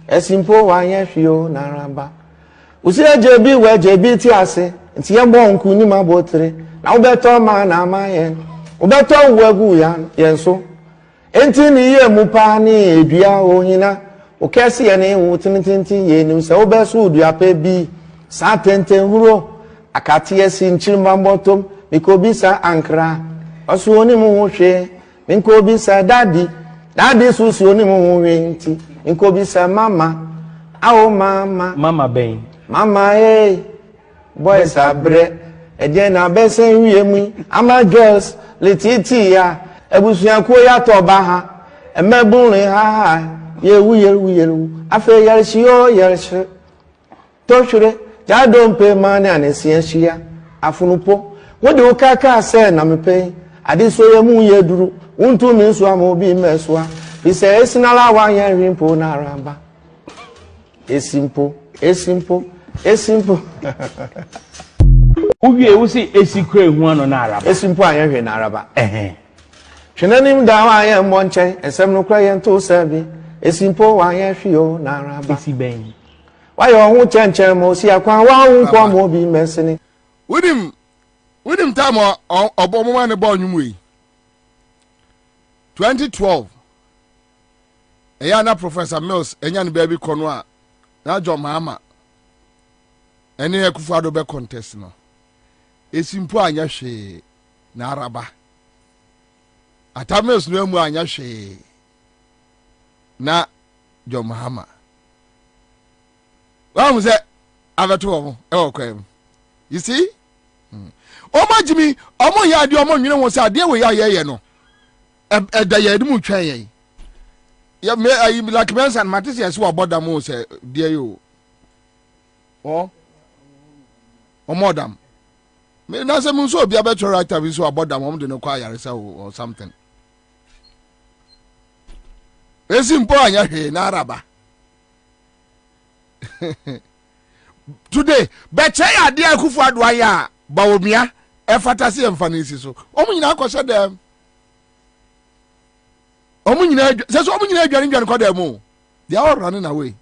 [SPEAKER 13] Esimpo wa anyehwe o na araba. Usi ejebi we jebi ti ase. Nti ye mo nku ni mabotre. Na ubeto ma na ma ye. Ubeto wagu ya yenso. Enti ni ye mu pa ni edua ohina. Okesi ene hu tintinti ye nim se obeso odua pa bi sa tenten huro akati esi nchimba mbotom mikobisa ankra oso oni mu hwe mikobisa daddy susu oni mu hwe nti mikobisa mama awo mama
[SPEAKER 12] ben
[SPEAKER 13] mama boys abre eje na bese hwie mu ama girls letiti ya ebusuan ko ya to ba ha emebun ha yewu afe yarshi toshure jadompe mane anesiashia afunupo wode ukaka se na mepe adiso yemu yeduru untu mi nso amobi meswa bise esinala wa yan rimpo na araba esimpo
[SPEAKER 12] Uye usi esikwe huano na araba.
[SPEAKER 13] Esimpo anyehwe na araba. Twenanim da wa yan mo nchen, esem no kra ye nto sabi. Esimpo wa anyehwe o na araba.
[SPEAKER 12] Esiben.
[SPEAKER 13] Wa ye ho chenchen mo si akwa wa hu nko mo bi mesini.
[SPEAKER 2] Widim time obomo ne ba onwum yi. 2012. Eya na Professor Mills enya ne baby kono a na John Mahama ene Akufo-Addo be contest no. Esimpo anya hwe na araba. Atamils no mu anya hwe na John Mahama. Wa mu se abeto omo e okwem. You see? Omo jimi omo ya ade omo nwene won se ade we ya ye no. Da ya edi mu twan ye. Ya me ayi like mensan matisi so aboda mo se de yo. Omodam. Me na se mun so obi abeto writer bi so aboda mo de no kwa yaresa or something. Esimpo anya hwe na araba. today beche ya de Akufo-Addo aya bawomia e fatasi emfanisi so omu nyina akose dem omu nyina se so omu nyina adwane ko dem they are all running away.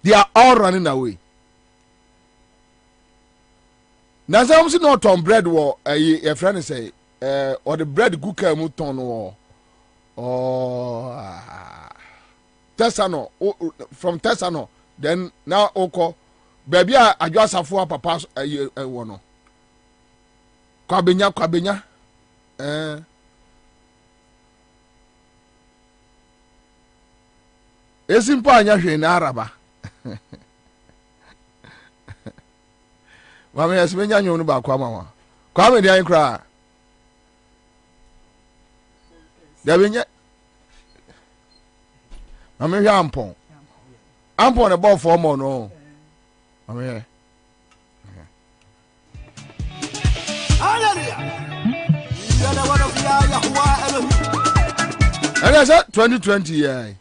[SPEAKER 2] They are all running away. Now some say not on bread war a friend say or the bread cooker muton or Tessano from Tessano then now oko baby I just have for papa one Kwabena simple anya hwe na araba Mama yes menya nyu no ba kwa mama. Kwa me dia nkra. Da benya. Mama hwe ampon. Ampon ne ball for mo no. Mama here.
[SPEAKER 14] Hallelujah. You are the one of Yahweh Elohim.
[SPEAKER 2] And I said 2020 yeah.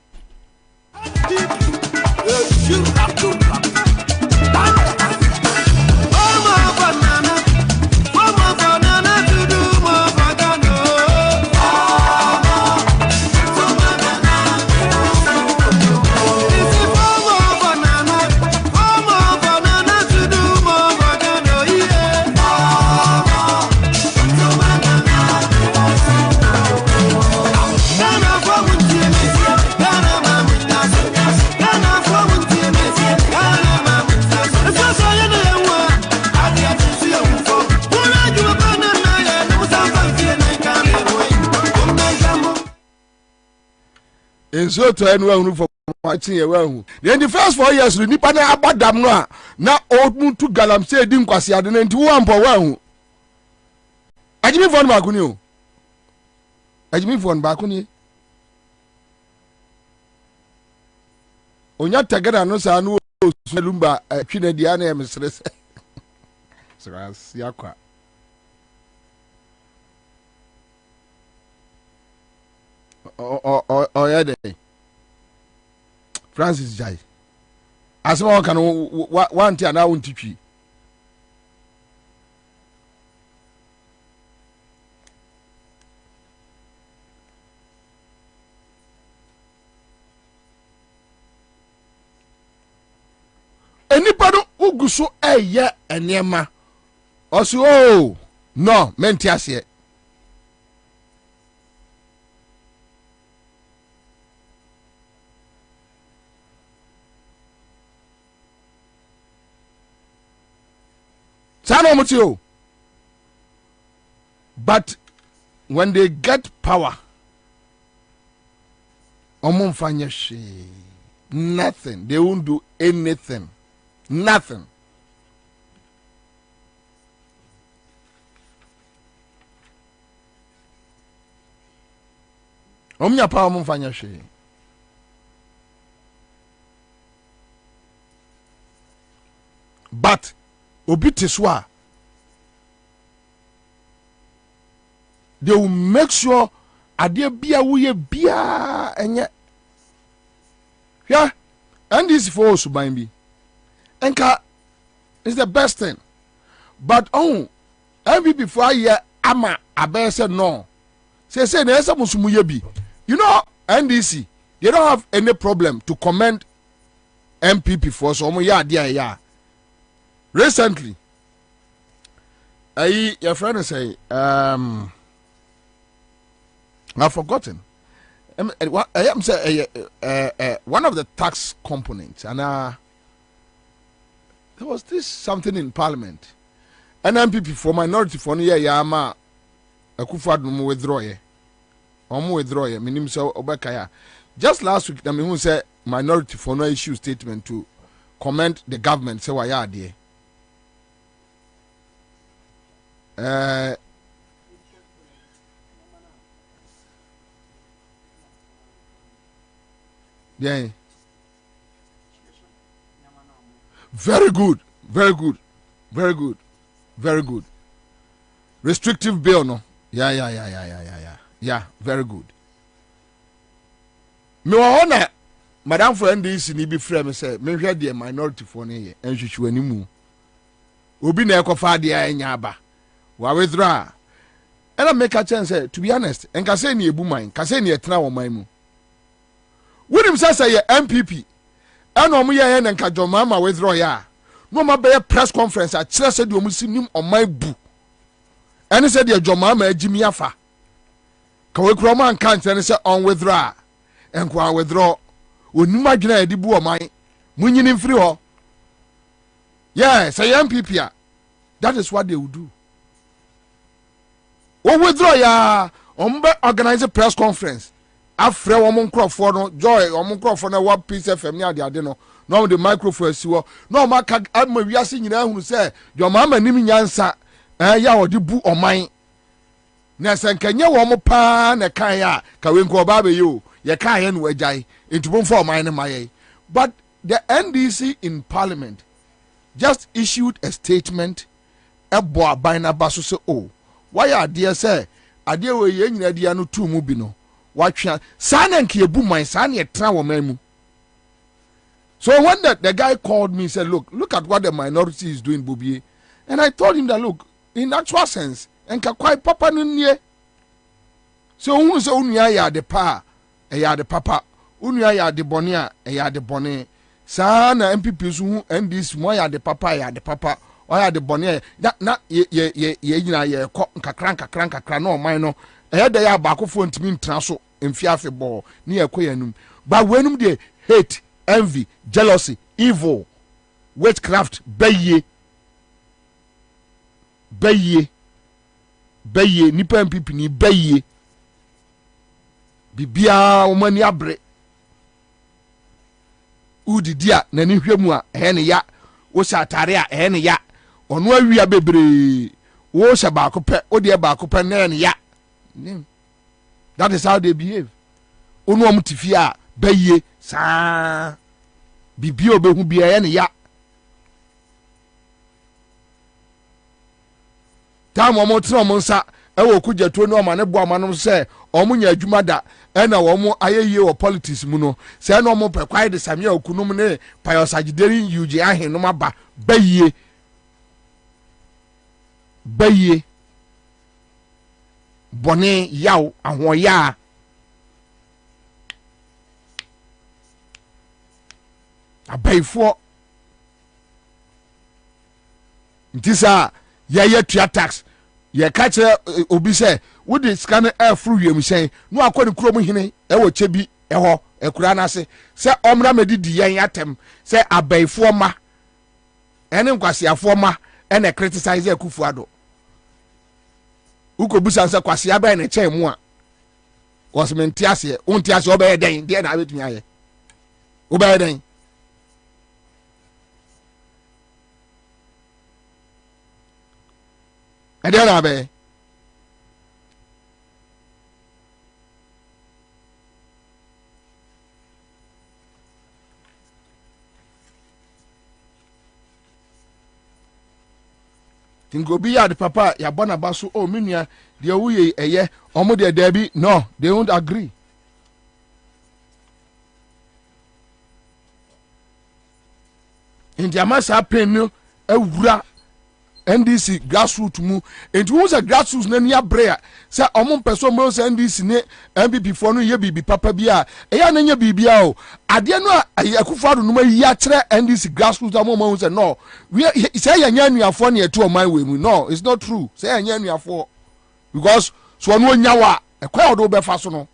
[SPEAKER 2] So to anyone for watching a well. Then the first 4 years, the Nippon Abadam no, now old moon to Galam say, didn't quasi add an into one per one. I give me for Bakuni. I give me for Bakuni. Onya Tagada no Sanu Lumba, a Pinadiana, Mistress. Sras Yakwa. Oh, yeah, day. Francis Jai. As one can want to now teach. Anybody who go so a year and yama. Also, oh, no, mentias yet. But when they get power, nothing. They won't do anything. Nothing. Omnya power mumfanya she. But Obitiswa, they will make sure adia bia wuye bia enye. Yeah, and this for us bi. Enka is the best thing. But every before year ama abe said no. Say na esa musumuye bi. You know, NDC, they don't have any problem to commend MPP for so yeah. Recently, your friend say, I've forgotten. I am say one of the tax components, and there was this something in Parliament. An MPP for minority for near Yama, Akufo-Addo withdraw ye, withdraw ye. Minim so Obekaya. Just last week, I mean, who said minority for no issue statement to comment the government. Say why are there? Yeah. Very good. Restrictive bill, no? Yeah, very good. Me wanna madam for NDC ni bi frɛ me sɛ mehwɛ deɛ minority for ne yɛ nhwehwɛ animu obi na ɛkɔfa deɛ anya aba wa withdraw ɛna make a chance to be honest enka sɛ ne ebu man ka sɛ ne ɛtena wɔ man mu wonim sɛ yɛ MPP ɛna ɔmo yɛ ne nka jɔma ma withdraw ya no ma bɛyɛ press conference a kyerɛ sɛ deɛ ɔmo si nim ɔman bu ɛne sɛ deɛ jɔma ma agimi afa ka we kura ɔmo anka nkyerɛ ne sɛ on withdraw ɛnko withdraw onim adwena yɛde bu ɔman munyini mfiri hɔ yes sɛ yɛ MPP a that is what they will do we withdraw ya organize a press conference afre wo nkrofo no joy wo nkrofo na wa peace fm ni ade no no the microphone siwo no maka ama wiase nyina hunu se yo mama nim nyansa ya odi bu oman na se nkanye wo mo pa na kan ya ka we nko ba be yo ye kan ya no agyae entubon for oman ne maye but the NDC in parliament just issued a statement ebo aban na baso se oh why are there say ade we ye nyina dia no tu mu bi no watwa sana nke ebu man sana ye tra wo man mu so when the guy called me said look at what the minority is doing Bobie and I told him that look in actual sense enka kwai papa no nie so hu se onua ya de pa ya de papa onua ya de bone a ya de bone sana MPP so hu NDC mo ya de papa oya de bone na ye nyina ye kɔ nkakra no man no ɛyɛ ya ba akofo ntimi ntra so mfiafe bɔ ne yɛ kɔ yanum ba wenum de hate envy jealousy evil witchcraft baye nipa MPP ni baye bibia wo mani abre udidia na ni hwemu a ɛyɛ ne ya wo sha atare a ɛyɛ ne ya ono awia bebre wo sha ba akopɛ wo de ba akopɛ na ne ya that is how they behave onu am tifia baye sa bibi obehu bia ye ne ya tam omo tro omo nsa e wo kugyato no ma ne bo ama no se omo nya adwuma da e na wo mo ayeye wo politics mu no se na omo pe kwai de samia okunum ne payosagideri UG ahen no maba baye bone yaw ahoya abaifo ntisa ye tua tax ye ka kire obi se wo de scan afru wiem sen no akọ ne kurom hene e wo chebi e ho ekura na se omra medidi yen atem se abaifo ma ene nkwasiafo ma ene criticize Akufo-Addo uko busa nsa kwase aba ne chen mu a wasmenti ase unti ase obeye den de na abetumi aye obeye den ade na abe tingobi ya de papa ya bona baso o menua de wuye eye omo de dabi no they won't agree india masa pen awura NDC grassroots mu enti wo se grassroots na nia brea se omo peso mo se NDC ne MPP for no ye bibi papa bia eya na nya bibia o ade no Akufo-Addo no ma yi a kire NDC grassroots amo mo se no we say ya nya nuafo na eto man we mu no it's not true say ya nya nuafo because so no nya wa ekwa odo be fa so no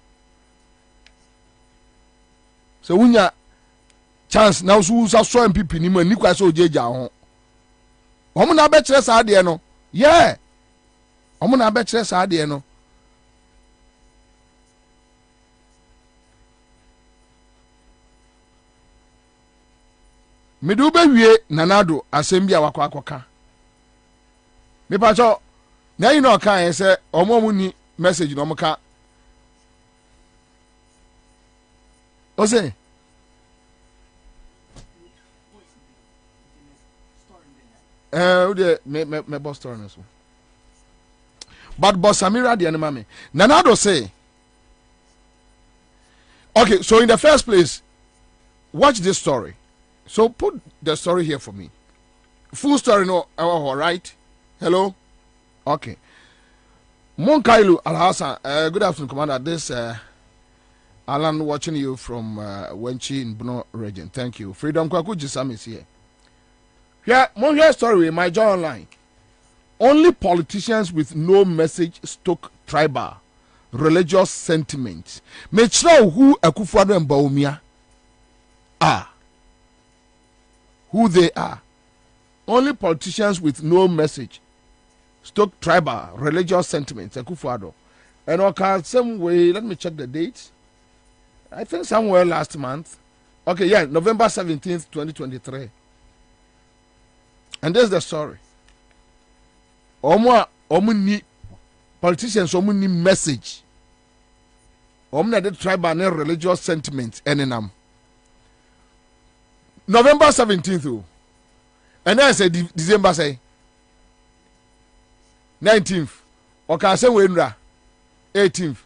[SPEAKER 2] so wunya chance na so so MPP ni ma ni kwa so ojeja ho omo na be kire sa de no yeah omo na be kire sa de no medu be wie nanado asem a wakwa akoka me pa cho na yi no kan se omo mu ni message no mo ka o se me boss store no so but boss Samira de anima me nanado say okay so in the first place watch this story. So put the story here for me. Full story, no, all right? Hello? Okay. Monkailu Al-Hassan, good afternoon, Commander. This Alan watching you from Wenchi in Bono region. Thank you. Freedom Kwaku Jisam is here. Yeah, Monja story, my joy online. Only politicians with no message stoke tribal, religious sentiments. Make sure who Akufo-Addo and Bobie are. Who they are. Only politicians with no message stoke tribal, religious sentiments. Akufo-Addo. And okay, some way, let me check the dates. I think somewhere last month. Okay, yeah, November 17th, 2023. And there's the story. Omuni politicians omuni message. Omuna the tribal and religious sentiments enenam. November 17th. And then I say December say 19th. Okay, I say Wenra 18th.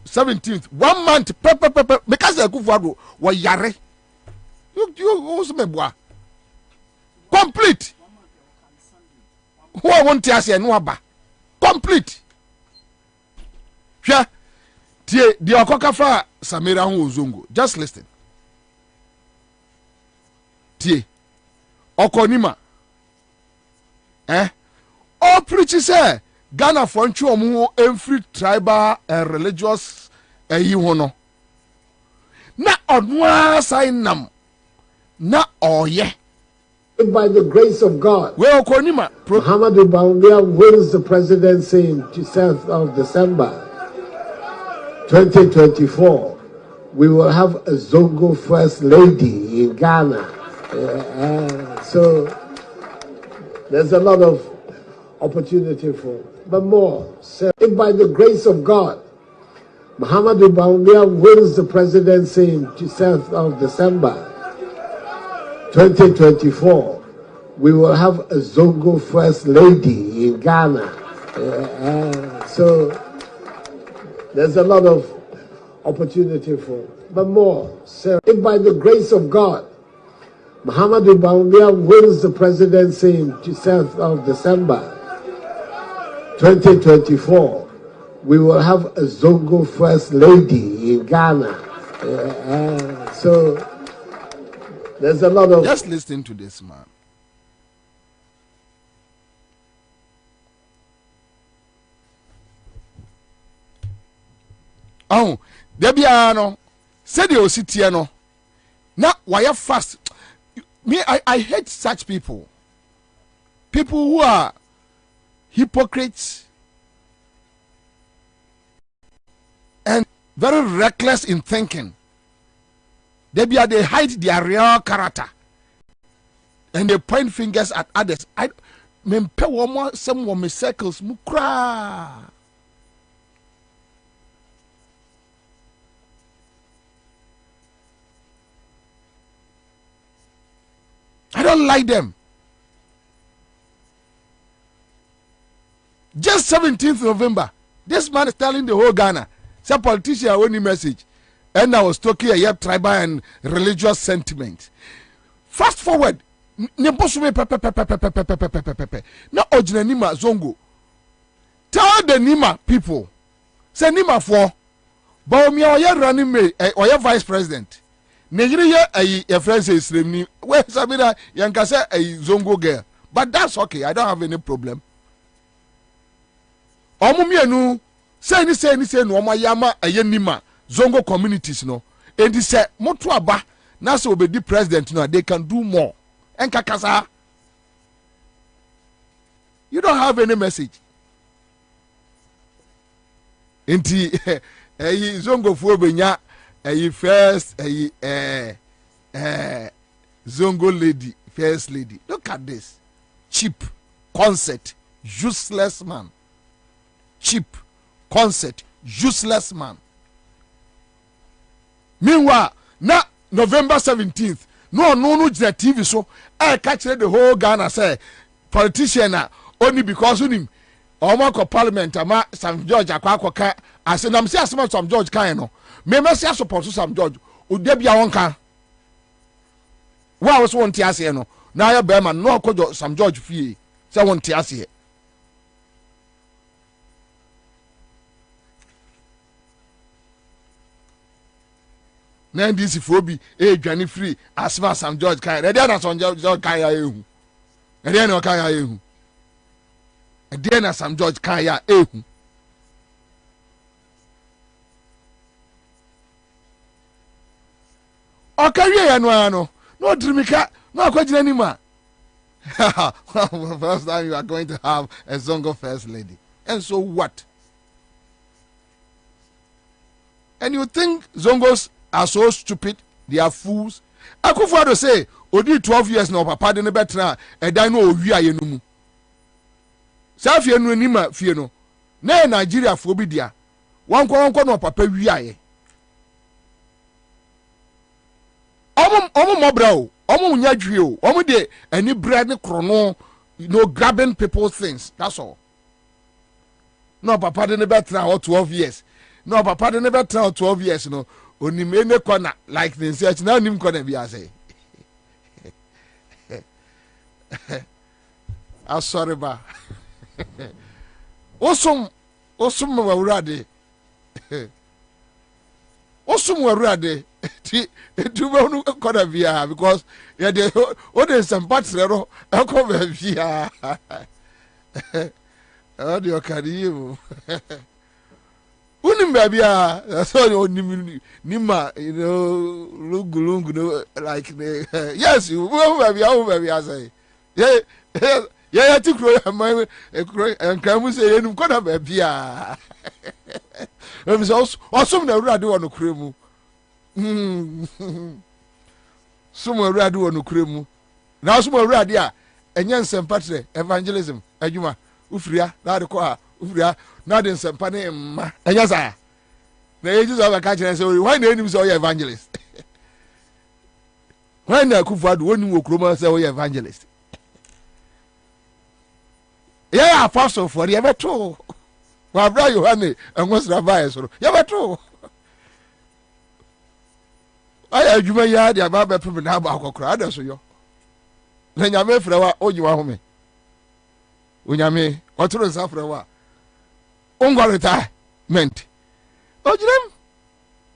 [SPEAKER 2] 17th, 1 month, because the Akufo-Addo was yare. You also me boy. Complete. Who I want to say no aba. Complete. Yeah. The Okokafa Samira Uzungu. Just listen. Tie. Okonima. All preachers say Ghana French omu every tribal and religious hono. Na onwa sign nam. Na oye.
[SPEAKER 15] By the grace of God, Muhammadu Bawumia wins the presidency in 7th of December 2024. We will have a Zongo First Lady in Ghana. So there's a lot of opportunity for, but more. So if by the grace of God, Muhammadu Bawumia wins the presidency in 7th of December 2024, we will have a Zongo First Lady in Ghana. So there's a lot of opportunity for, but more. So if by the grace of God, Muhammadu Bawumia wins the presidency in 7th of December 2024, we will have a Zongo First Lady in Ghana. So there's a lot of...
[SPEAKER 2] Just listen to this man. Oh, Debiano said you sit here no. Now why you fast? Me, I hate such people. People who are hypocrites and very reckless in thinking. They hide their real character and they point fingers at others. I mean, some woman circles mukra. I don't like them. Just 17th November, this man is telling the whole Ghana, some politician only message. And I was talking about tribal and religious sentiment. Fast forward, na ojina Nima Zongo. Tell the Nima people, say Nima for Bawumia oya running me oya vice president. Nigeria a friend says Slimni. Where Sabina Yanka say a Zongo girl, but that's okay. I don't have any problem. Omumienu say ni no omayama aye Nima. Zongo communities no, and he said, Motuaba, Nasa will be president, no, they can do more. And Kakasa, you don't have any message. Inti, Zongo Kwabena, first, Zongo lady, first lady. Look at this. Cheap concept, useless man. Cheap concept, useless man. Meanwhile, now November 17th, no the TV so I catch the whole Ghana say politician only because of him. Omako parliament ama Sam George akwa I said I'm say some George kan no. Me say support Sam George. Udebia wonka. wa was won tiase no na ya be ma no kojo Sam George fie se won tiase na ndisi fobi dwane free asma Sam George kan e dey na Sam George kan ya ehu e dey na kan ya ehu e dey na Sam George kan ya ehu o kawie ya no drimika no akwagina ni ma first time you are going to have a Zongo first lady, and so what? And you think Zongos are so stupid? They are fools. Akufo-Addo say odi 12 years now papa de ne betra e dan no owi aye no mu sa fie no anima fie no na Nigeria fo bi dia wonko no papa wi aye omo mobra o omo nya dwie o omo de ani bread ne krono, grabbing people's things, that's all. No papa de ne betra 12 years, no papa de ne betra 12 years no onime ne kona like the search na nim kona bi ase I'm sorry ba osum wawurade ti etuba no kona bia because ya de o de sempatre ro e ko ba bia o de okariyo unim baby so onim nima lungu no like yes you baby I say yeah tikro ya my enkramu say enum kona baby em so osum na urade wonu kremu sumo urade wonu kremu na sumo urade a enye nsempatre evangelism adwuma ufria na de ko a ufria na de nsempa ne mma enya sa na Jesus aba ka kire say why na enim say evangelist why na Akufo-Addo woni wo kroma say evangelist yeah apostle for the ebeto wa bra Yohane enwosra bae so yebeto aya adwuma ya de aba be pem na ba akokora ada so yo na nyame frɛ wa onyiwa home onyame otoro nsa frɛ wa retirement ojirem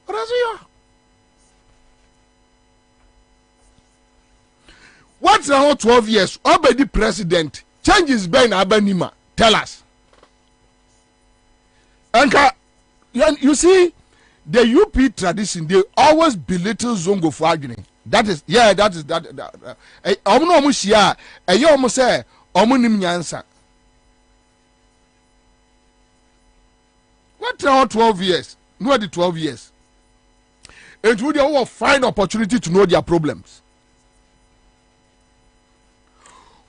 [SPEAKER 2] orazo yo what's now 12 years obedi president changes ben abanima tell us anka you see the UP tradition they always belittle Zongo for arguing that is omo shia eye omo say omo nim nyansa. What now 12 years? No, the 12 years. It would be a fine opportunity to know their problems.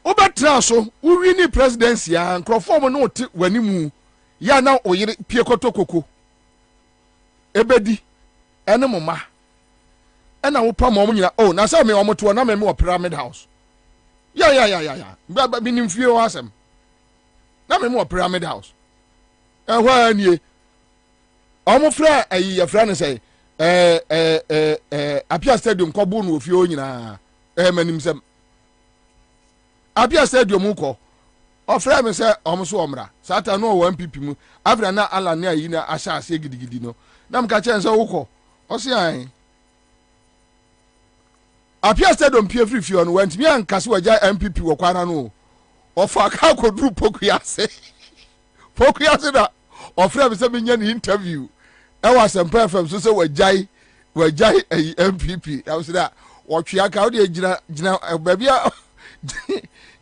[SPEAKER 2] Obetra so, we win presidency and conform no when you ya now or Piekoto Koko. Ebedi, Enemoma. And I will promote you. Oh, now some me almost to a more pyramid house. Yeah. But meaning few awesome. Now me more pyramid house. And when ye omo fra ayi friend say Apia Stadium ko bu no ofie onyina manim sem Apia Stadium ko o fra me say omo so omra sata no 1 pp mu afra na ala na ayi na asha ase gidigidi no na mka chen say wo o se an Apia Stadium pie free fie no wantimi ankase waja MPP wo kwana no o fa ka ko dru pokuyase da o fra me say me nya ni interview I was a perfect so say wajai MPP I was that watchia ka o de gina baby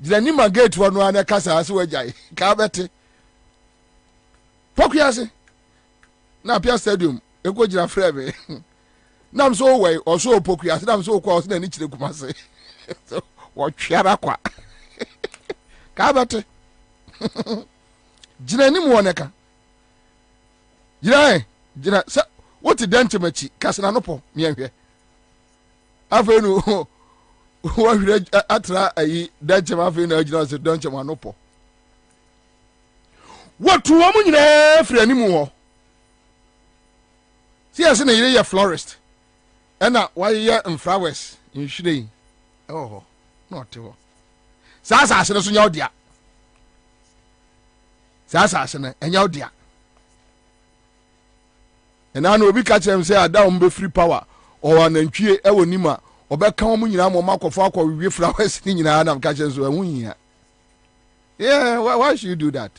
[SPEAKER 2] gina ni magate wonu ana kasa so wajai ka bete pokuyase na Apia Stadium e go gina frɛ me nam so we o so pokuyase nam so kwa o na ni kire kumase so watwia ra kwa ka bete gina ni mu oneka gina sa woti dentemachi kasna no po mienhwe afenu wo hwere atra ayi dentema afenu agina se dentema no po watu wo munyina firi animu ho si ase na yire florist ena waye flowers in shirei Oh, not to. Sasa asene so nya odia. Sasa asene enya odia. Ena na obi ka kyerem say ada ombe free power or anantwie e wonima obeka wo nyina mo makofo akwa flowers ni nyina na ka kyerem so ehun. Yeah, why should you do that?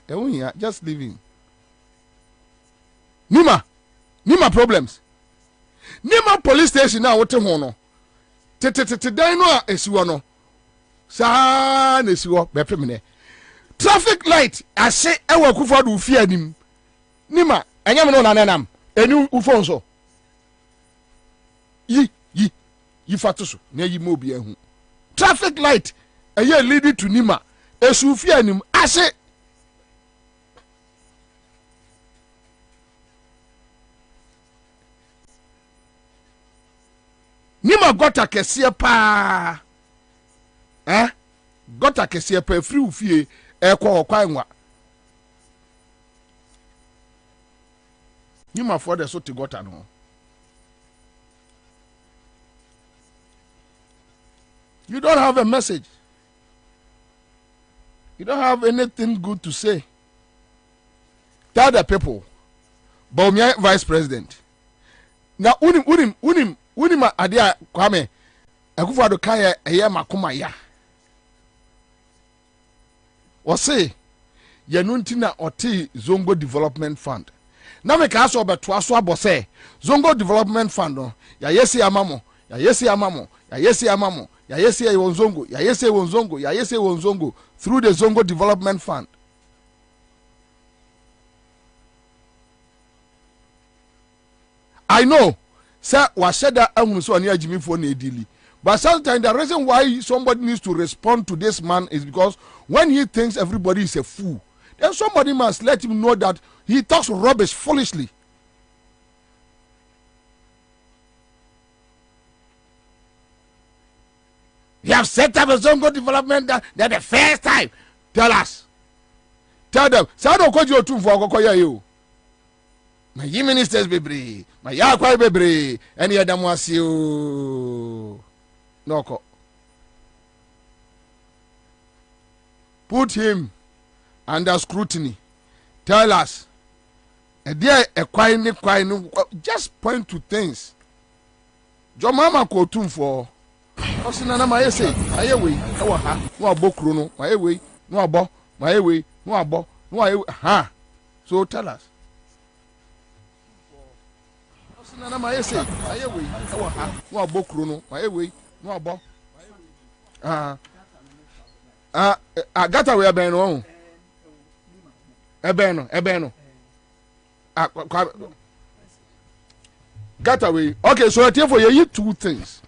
[SPEAKER 2] Just leaving. Nima problems. Nima police station now wote ho no. Dan no a esiwo no. Sa na esiwo be pemene. Traffic light ase ewa Akufo-Addo fi anim. Nima enyam no na nanam. Eni ufon so. Yi fatuso na yi mo bi ahu. Traffic light eye lead to Nima. Esu fi anim ase. Nima gota kese pa. Gota kese pa free ufie ekwo kwanwa. Nima for the so te gota no. You don't have a message. You don't have anything good to say. Tell the people. Bobie vice president. Now unim adia Kwame Akufo-Addo kaya eye makoma ya. O say ye no ntina oti Zongo Development Fund. Na me ka so obeto aso abose Zongo Development Fund no ya yesi amamo, ya yesi amamo, ya yesi amamo, ya yesi wonzongo, ya yesi wonzongo, ya yesi wonzongo through the Zongo Development Fund. I know sir was said that so near Jimmy for Nedili. But sometimes the reason why somebody needs to respond to this man is because when he thinks everybody is a fool, then somebody must let him know that he talks rubbish foolishly. You have set up a Zongo development that the first time. Tell us. Tell them. Say I don't call you too for you. My ministers bebre, my yakwa bebre, any other mwasio. No. Put him under scrutiny. Tell us. Just point to things. Jo mama ko tum for. Osina na my say, ayewe, ewa ha, no abokro no, my way, no abo, my way, no abo, no ayewe, ha. So tell us. Nana my say ayewe ewa ha no abokro no ayewe no abo gata we eben no gata we. Okay, so therefore you two things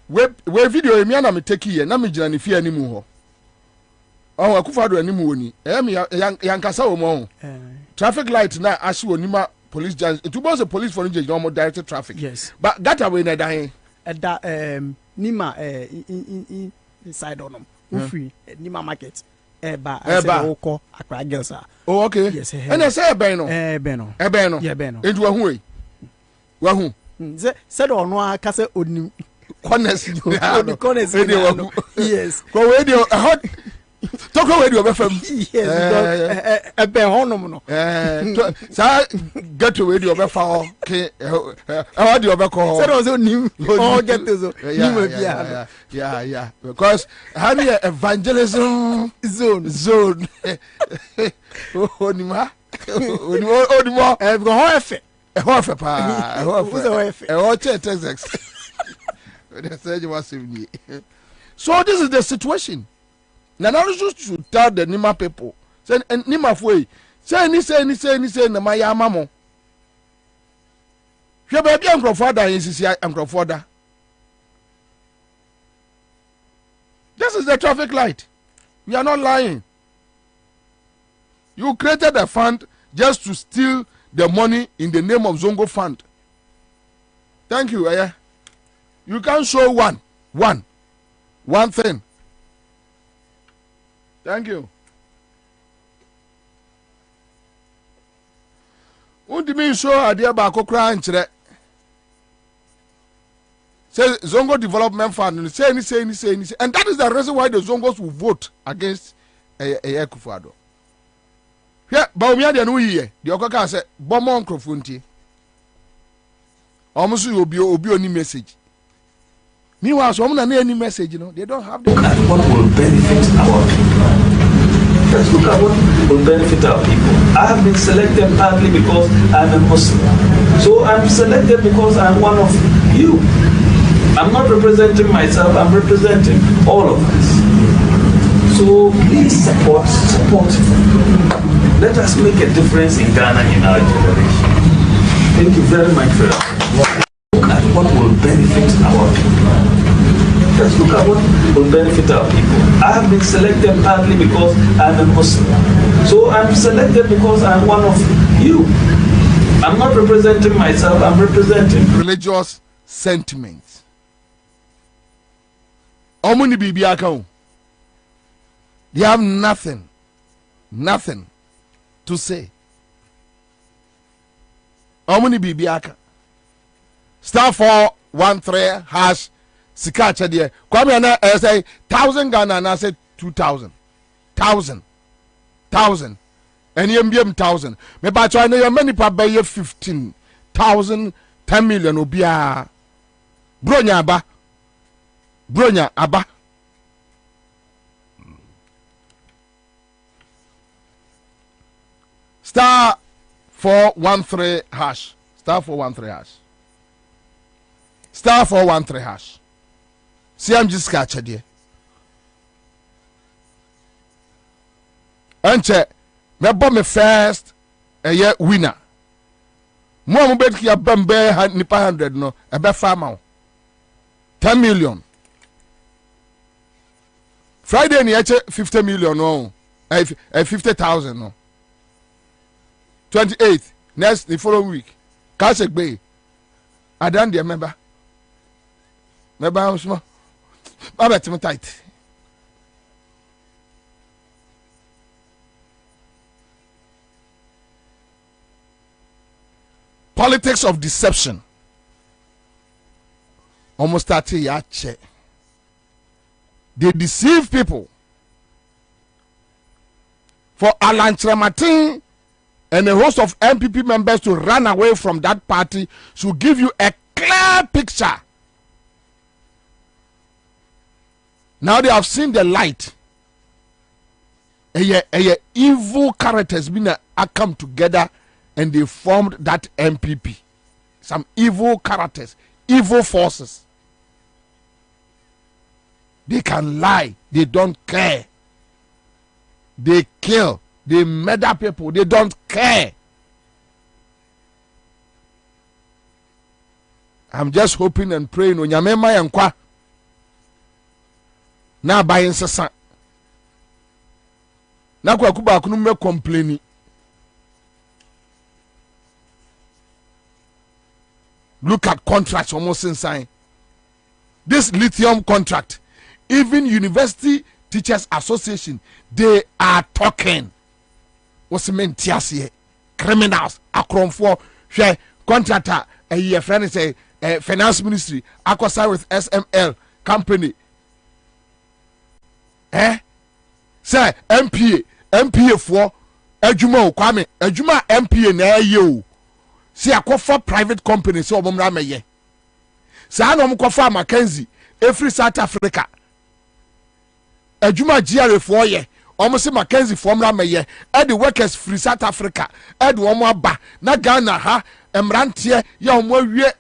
[SPEAKER 2] we video me na me take here na me gina ne fie animu ho Akufo-Addo animu woni me yankasa wo mo traffic light na ahye onima police judge. It was a police for injury normal directed traffic. Yes. But that away na dying. That Nima inside on them. Free Nima market. Eba oko Accra girls. Oh okay. Yes. And I say Beno. Beno. Yeah Beno. Into a hui. Wahu. Said on one kase onim corners. Yes. Go radio hot. Talk away your FM. Yes, a bear honum. Sir, get to radio before. How do you ever call? Said also new. Oh, get to yeah. Because having evangelism zone. Onima. I've got half So this is the situation. Now should tell the Nima people. Say Nima way. Say na my mamo. Your baby uncle father is uncle father. This is the traffic light. We are not lying. You created a fund just to steal the money in the name of Zongo Fund. Thank you, Aya. You can show one thing. Thank you. What do you mean so idea ba ko kra nkyere? say Zongo Development Fund, say, and that is the reason why the Zongos will vote against Akufo-Addo. Yeah, but we are the new year. The Okaka said, Bomon Crofunti. Almost will be any message. Meanwhile, some any message, they don't have the.
[SPEAKER 16] Look at what will benefit our people. Let's look at what will benefit our people. I have been selected partly because I'm a Muslim. So I'm selected because I'm one of you. I'm not representing myself, I'm representing all of us. So please support. Let us make a difference in Ghana in our generation. Thank you very much for that. Look at what will benefit our people. Let's look at what will benefit our people. I have been selected partly because I'm a Muslim. So I'm selected because I'm one of you. I'm not representing myself, I'm representing
[SPEAKER 2] religious sentiments. Omuni bibiaka. They have nothing to say. Omuni bibiaka. Star 413 hash sikacha there. Kwabena say 1,000 Ghana and I say 2,000. 1,000. And you 1,000. Me ba try na many pa be 15,000 10 million obia. Bronya aba. Star 413 hash. Star 413 hash. Star 413 hash. See, I'm just catching there. And check. Me bomb me first. A year winner. More mo bet ki abambe nipa 100 no. Ebe farmer. 10 million. Friday ni 50 million no. 50,000 no. 28th next the following week. Cash egbe. I don't remember. Remember how small. Baba timo tight. Politics of deception. Almost 30 years. They deceive people. For Alan Trematin and a host of MPP members to run away from that party should give you a clear picture. Now they have seen the light. Evil characters been come together and they formed that MPP. Some evil characters, evil forces. They can lie. They don't care. They kill. They murder people. They don't care. I'm just hoping and praying. Onyamema yankwa. Na bayin sesa. Na kwa kuba akunu me complaining. Look at contracts almost inside. This lithium contract. Even University Teachers Association, they are talking. What's the main here? Criminals, Akron share contractor, a year friend say finance ministry, Aquaside with SML company. Say MPA for Ejuma Kwame, Ejuma MPA na you. See a private company, so Bomra ye. Say I know Kofa Mackenzie, every South Africa. Ejuma GRA for ye. Almost Mackenzie formula meye. The workers free South Africa. Omo ba na Ghana ha emrantie ya omo wie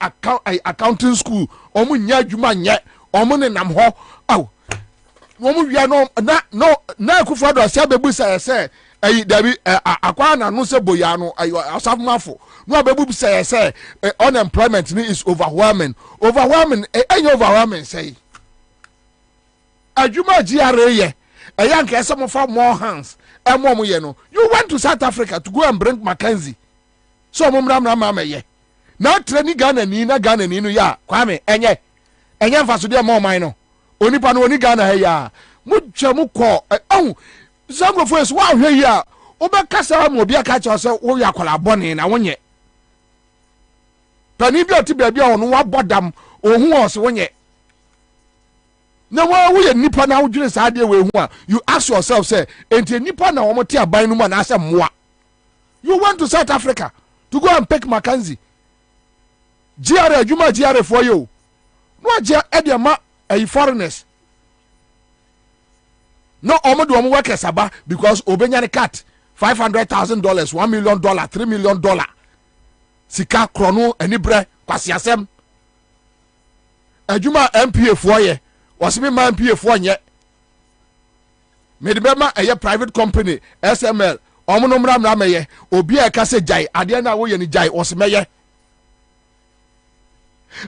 [SPEAKER 2] accounting school. Omo nya adwuma nye. Omo ne nam ho. Aw. Omo wie na Akufo-Addo ase abebu say Dabi akwa na no se boya no asafmafo. No abebu say unemployment is overwhelming. Overwhelming say. Ajuma GRA ye. A young some of more hands. You went to South Africa to go and bring Mackenzie. So mama ye. Now training Ghana Nino ya Kwame enye fasudia more minor. Oni pano oni Ghana ya. Muchamu ko some of us wow here. Oba kasa mo bia ka cha so wo ya kwala bone na wonye. Tani bi oti bia onu wa bodam ohun os wonye na wo ye nipa na wodwene saa de we hu a you ask yourself say enti nipa na wo te aban no mu na ase moa. You went to South Africa to go and pick Mackenzie. GRA Juma GRA for you. No GRA ma foreigners. No omo workers aba because obenya ne cut $500,000, $1 million, $3 million. Sika krono eni bre kwasi asem. Ajuma MPA for ye. Wasimi ma MPA for nye. Medibema eye private company SML. Omo no mra meye obi e ka se jai ade na wo ye ni jai osemeye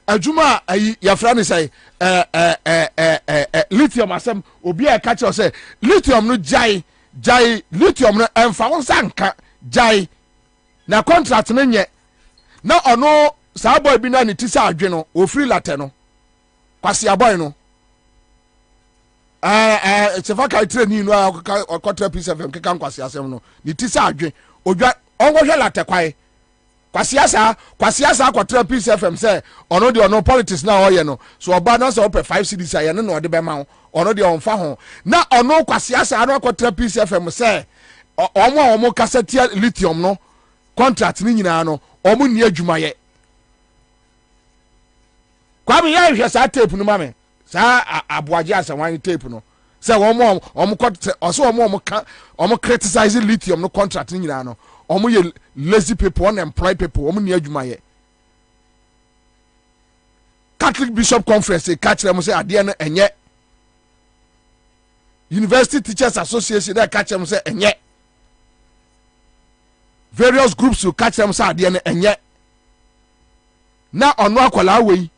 [SPEAKER 2] ajuma ayi ya fra ni say lithium asem obi e ka che say lithium no jai lithium no emfa won sanka jai na contract no nye na ono sa boy bi na ni ti sa adwe no o free latte no kwasi aboy no sefa ka training no akotra P7 keka nkwasi asem no ni ti sa adwe odwa ongohwe late kwae kwasi asa akotra P7 say ono de ono politics na oye no so oba na so ope 5 cedis aye no de be ma ho ono de onfa ho na ono kwasi asa no akotra P7 say omo kasetia lithium no contract ni nyina no omo ni adwumaye kwa bi ya hwe sa tape no mame sa aboaje asanwan tape no say omo criticize lithium no contract ni nyina no omo ye lazy people unemployed people omo ni adwumaye Catholic Bishop Conference catch them say ade no enye University Teachers Association they catch them say enye various groups will catch them say ade no enye na ono akwala we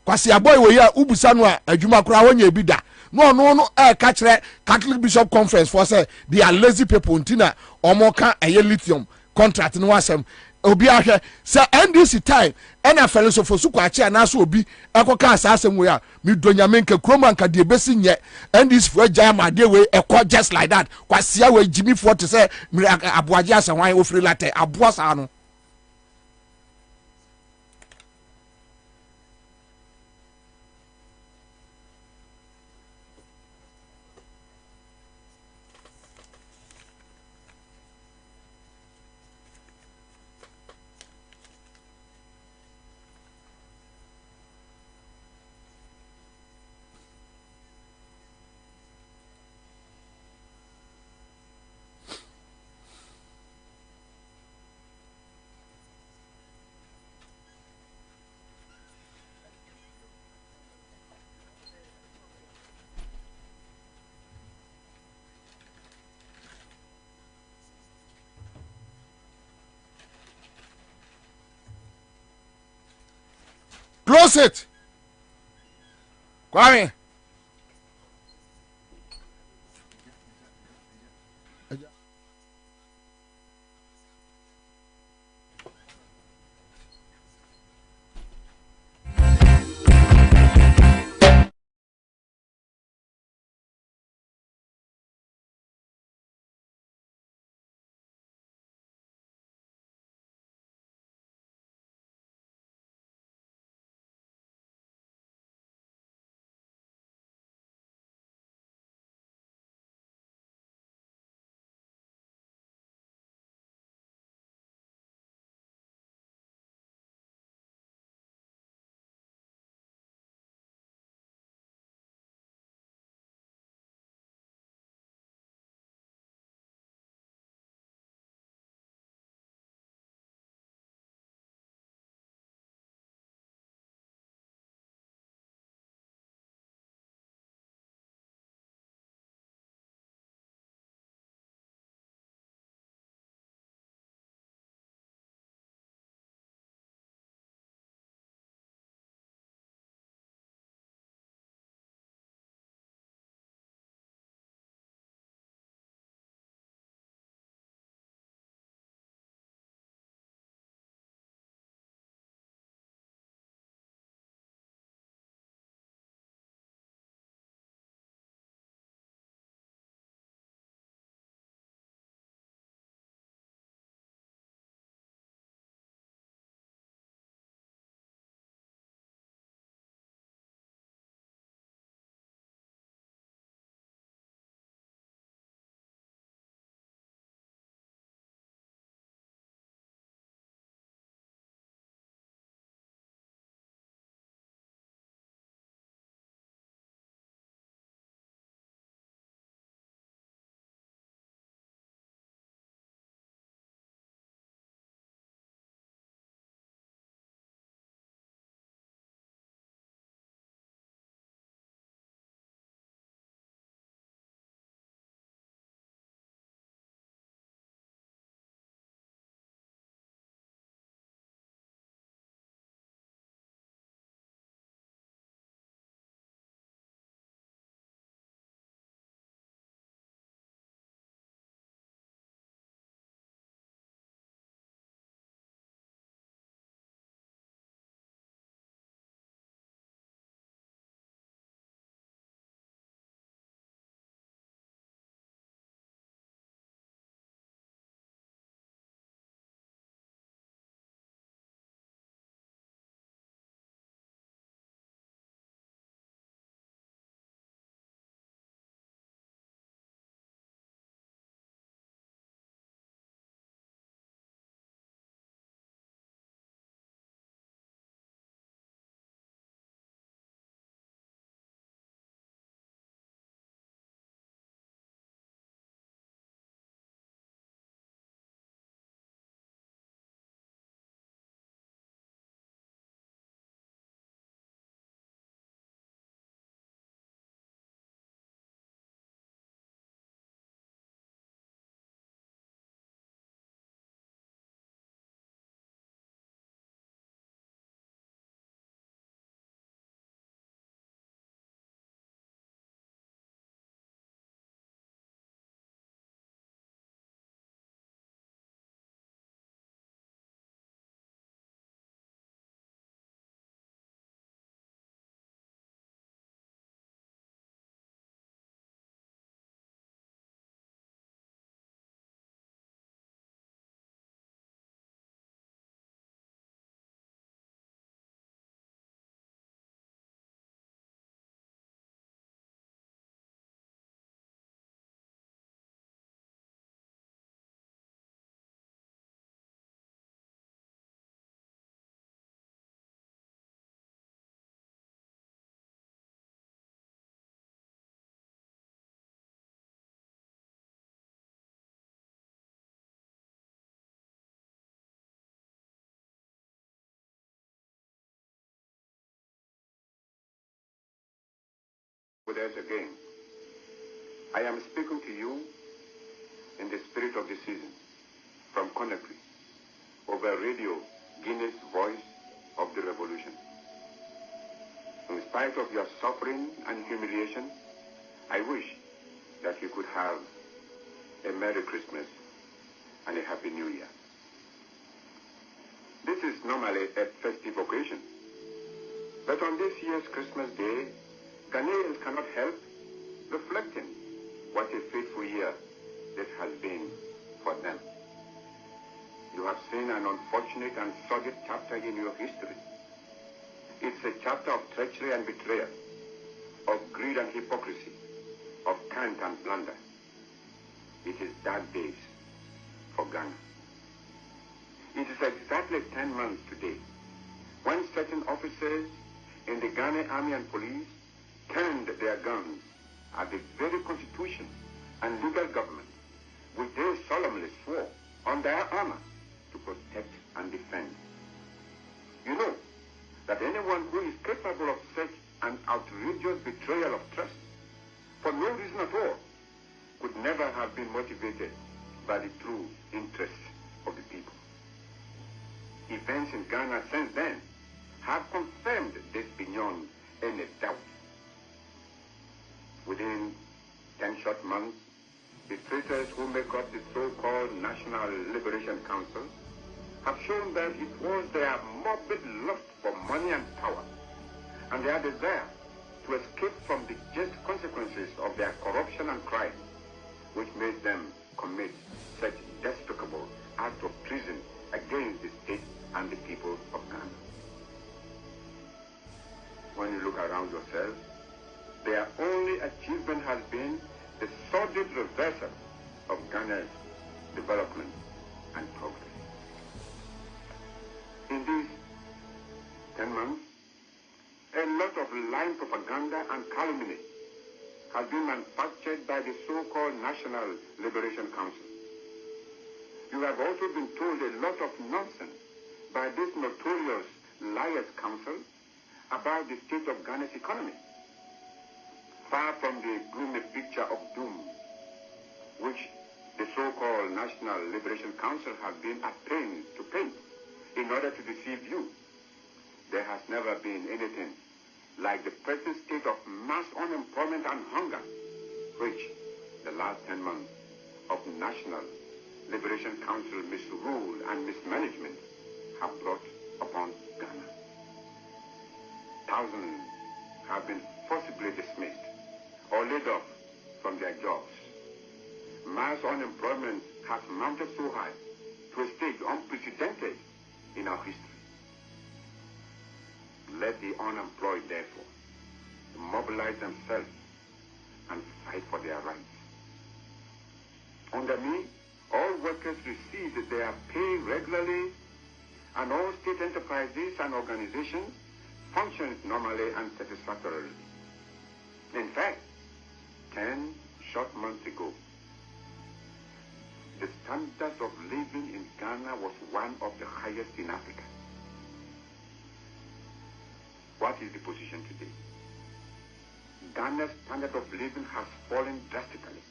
[SPEAKER 2] kwasi aboy we ya ubusa no a adwuma kura wonya bi da no catch Catholic Bishop Conference for say they are lazy people ntina omo ka eye lithium contract no asem obi ahwe say NDC time NFL so fosu kwa chi na so obi ekoka asasem we a mi donya menka kroma nka de besi nye NDC for jam ade we ekọ just like that kwasi we Jimmy for to say aboaje asanwan ofri latte aboa sa no close it. Kwame.
[SPEAKER 3] with us again. I am speaking to you in the spirit of the season from Conakry over radio, Guinness Voice of the Revolution. In spite of your suffering and humiliation, I wish that you could have a Merry Christmas and a Happy New Year. This is normally a festive occasion, but on this year's Christmas Day, Ghanaians cannot help reflecting what a fateful year this has been for them. You have seen an unfortunate and sordid chapter in your history. It's a chapter of treachery and betrayal, of greed and hypocrisy, of cant and blunder. It is dark days for Ghana. It is exactly 10 months today when certain officers in the Ghana Army and Police turned their guns at the very constitution and legal government which they solemnly swore on their honor to protect and defend. You know that anyone who is capable of such an outrageous betrayal of trust for no reason at all could never have been motivated by the true interests of the people. Events in Ghana since then have confirmed this beyond any doubt. Within 10 short months, the traitors who make up the so-called National Liberation Council have shown that it was their morbid lust for money and power and their desire to escape from the just consequences of their corruption and crime which made them commit such despicable acts of treason against the state and the people of Ghana. When you look around yourself, their only achievement has been the sordid reversal of Ghana's development and progress. In these 10 months, a lot of lying propaganda and calumny has been manufactured by the so-called National Liberation Council. You have also been told a lot of nonsense by this notorious Liars Council about the state of Ghana's economy. Far from the gloomy picture of doom which the so-called National Liberation Council has been at pains to paint in order to deceive you, there has never been anything like the present state of mass unemployment and hunger which the last 10 months of National Liberation Council misrule and mismanagement have brought upon Ghana. Thousands have been forcibly dismissed or laid off from their jobs. Mass unemployment has mounted so high to a stage unprecedented in our history. Let the unemployed, therefore, mobilize themselves and fight for their rights. Under me, all workers receive their pay regularly, and all state enterprises and organizations function normally and satisfactorily. In fact, 10 short months ago, the standard of living in Ghana was one of the highest in Africa. What is the position today? Ghana's standard of living has fallen drastically.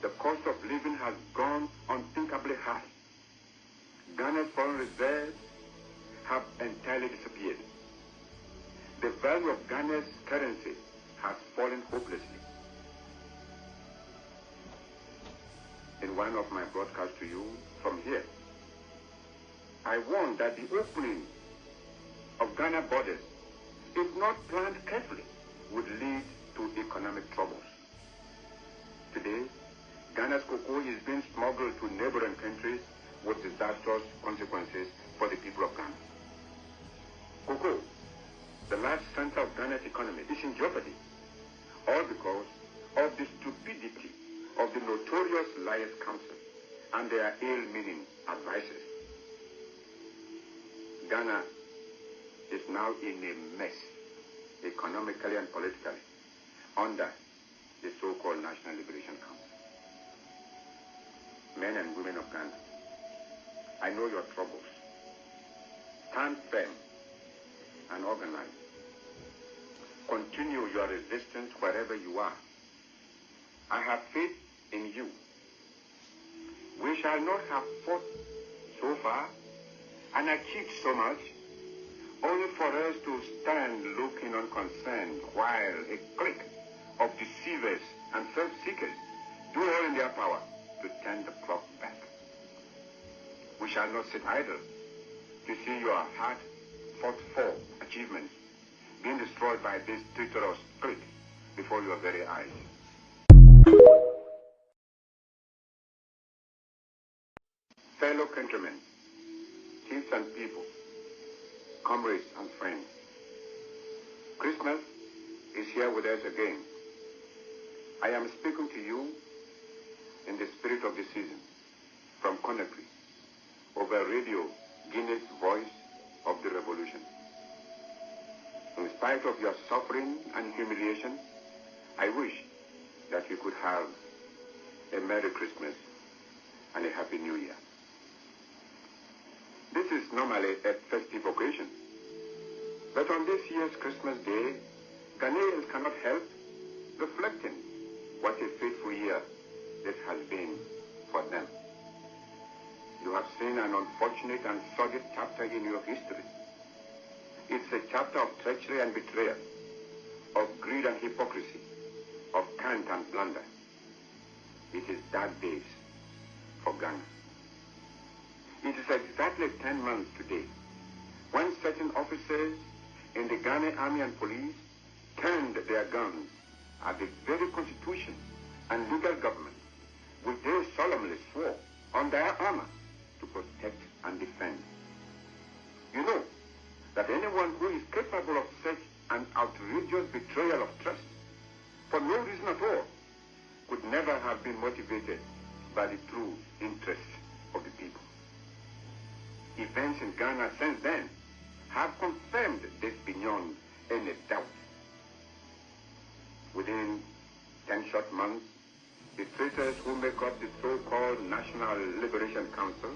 [SPEAKER 3] The cost of living has gone unthinkably high. Ghana's foreign reserves have entirely disappeared. The value of Ghana's currency has fallen hopelessly. In one of my broadcasts to you from here, I warned that the opening of Ghana borders, if not planned carefully, would lead to economic troubles. Today, Ghana's cocoa is being smuggled to neighboring countries with disastrous consequences for the people of Ghana. Cocoa, the large center of Ghana's economy, is in jeopardy, all because of the stupidity of the notorious Liars Council and their ill-meaning advisors. Ghana is now in a mess, economically and politically, under the so-called National Liberation Council. Men and women of Ghana, I know your troubles. Stand firm and organize. continue your resistance wherever you are. I have faith in you. We shall not have fought so far and achieved so much, only for us to stand looking unconcerned while a clique of deceivers and self-seekers do all in their power to turn the clock back. We shall not sit idle to see your hard-fought-for achievements being destroyed by this traitorous clique before your very eyes. Fellow countrymen, chiefs and people, comrades and friends, Christmas is here with us again. I am speaking to you in the spirit of the season, from Conakry, over Radio Guinness Voice of the Revolution. In spite of your suffering and humiliation, I wish that you could have a Merry Christmas and a Happy New Year. This is normally a festive occasion, but on this year's Christmas Day, Ghanaians cannot help reflecting what a fateful year this has been for them. You have seen an unfortunate and sordid chapter in your history. It's a chapter of treachery and betrayal, of greed and hypocrisy, of cant and blunder. It is dark days for Ghana. It is exactly 10 months today when certain officers in the Ghana Army and Police turned their guns at the very constitution and legal government which they solemnly swore on their honor to protect and defend. You know that anyone who is capable of such an outrageous betrayal of trust for no reason at all could never have been motivated by the true interests of the people. Events in Ghana since then have confirmed this beyond any doubt. Within 10 short months, the traitors who make up the so-called National Liberation Council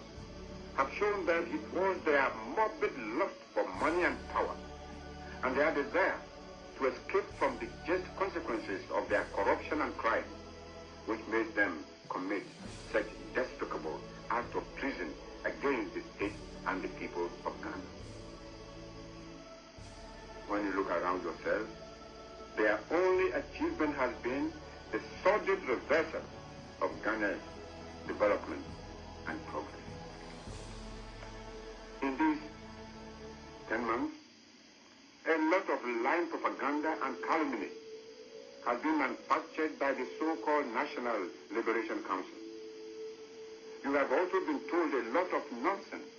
[SPEAKER 3] have shown that it was their morbid lust for money and power and their desire to escape from the just consequences of their corruption and crime which made them commit such despicable acts of treason against the state and the people of Ghana. When you look around yourself, their only achievement has been the sordid reversal of Ghana's development and progress. In these 10 months, a lot of lying propaganda and calumny has been manufactured by the so-called National Liberation Council. You have also been told a lot of nonsense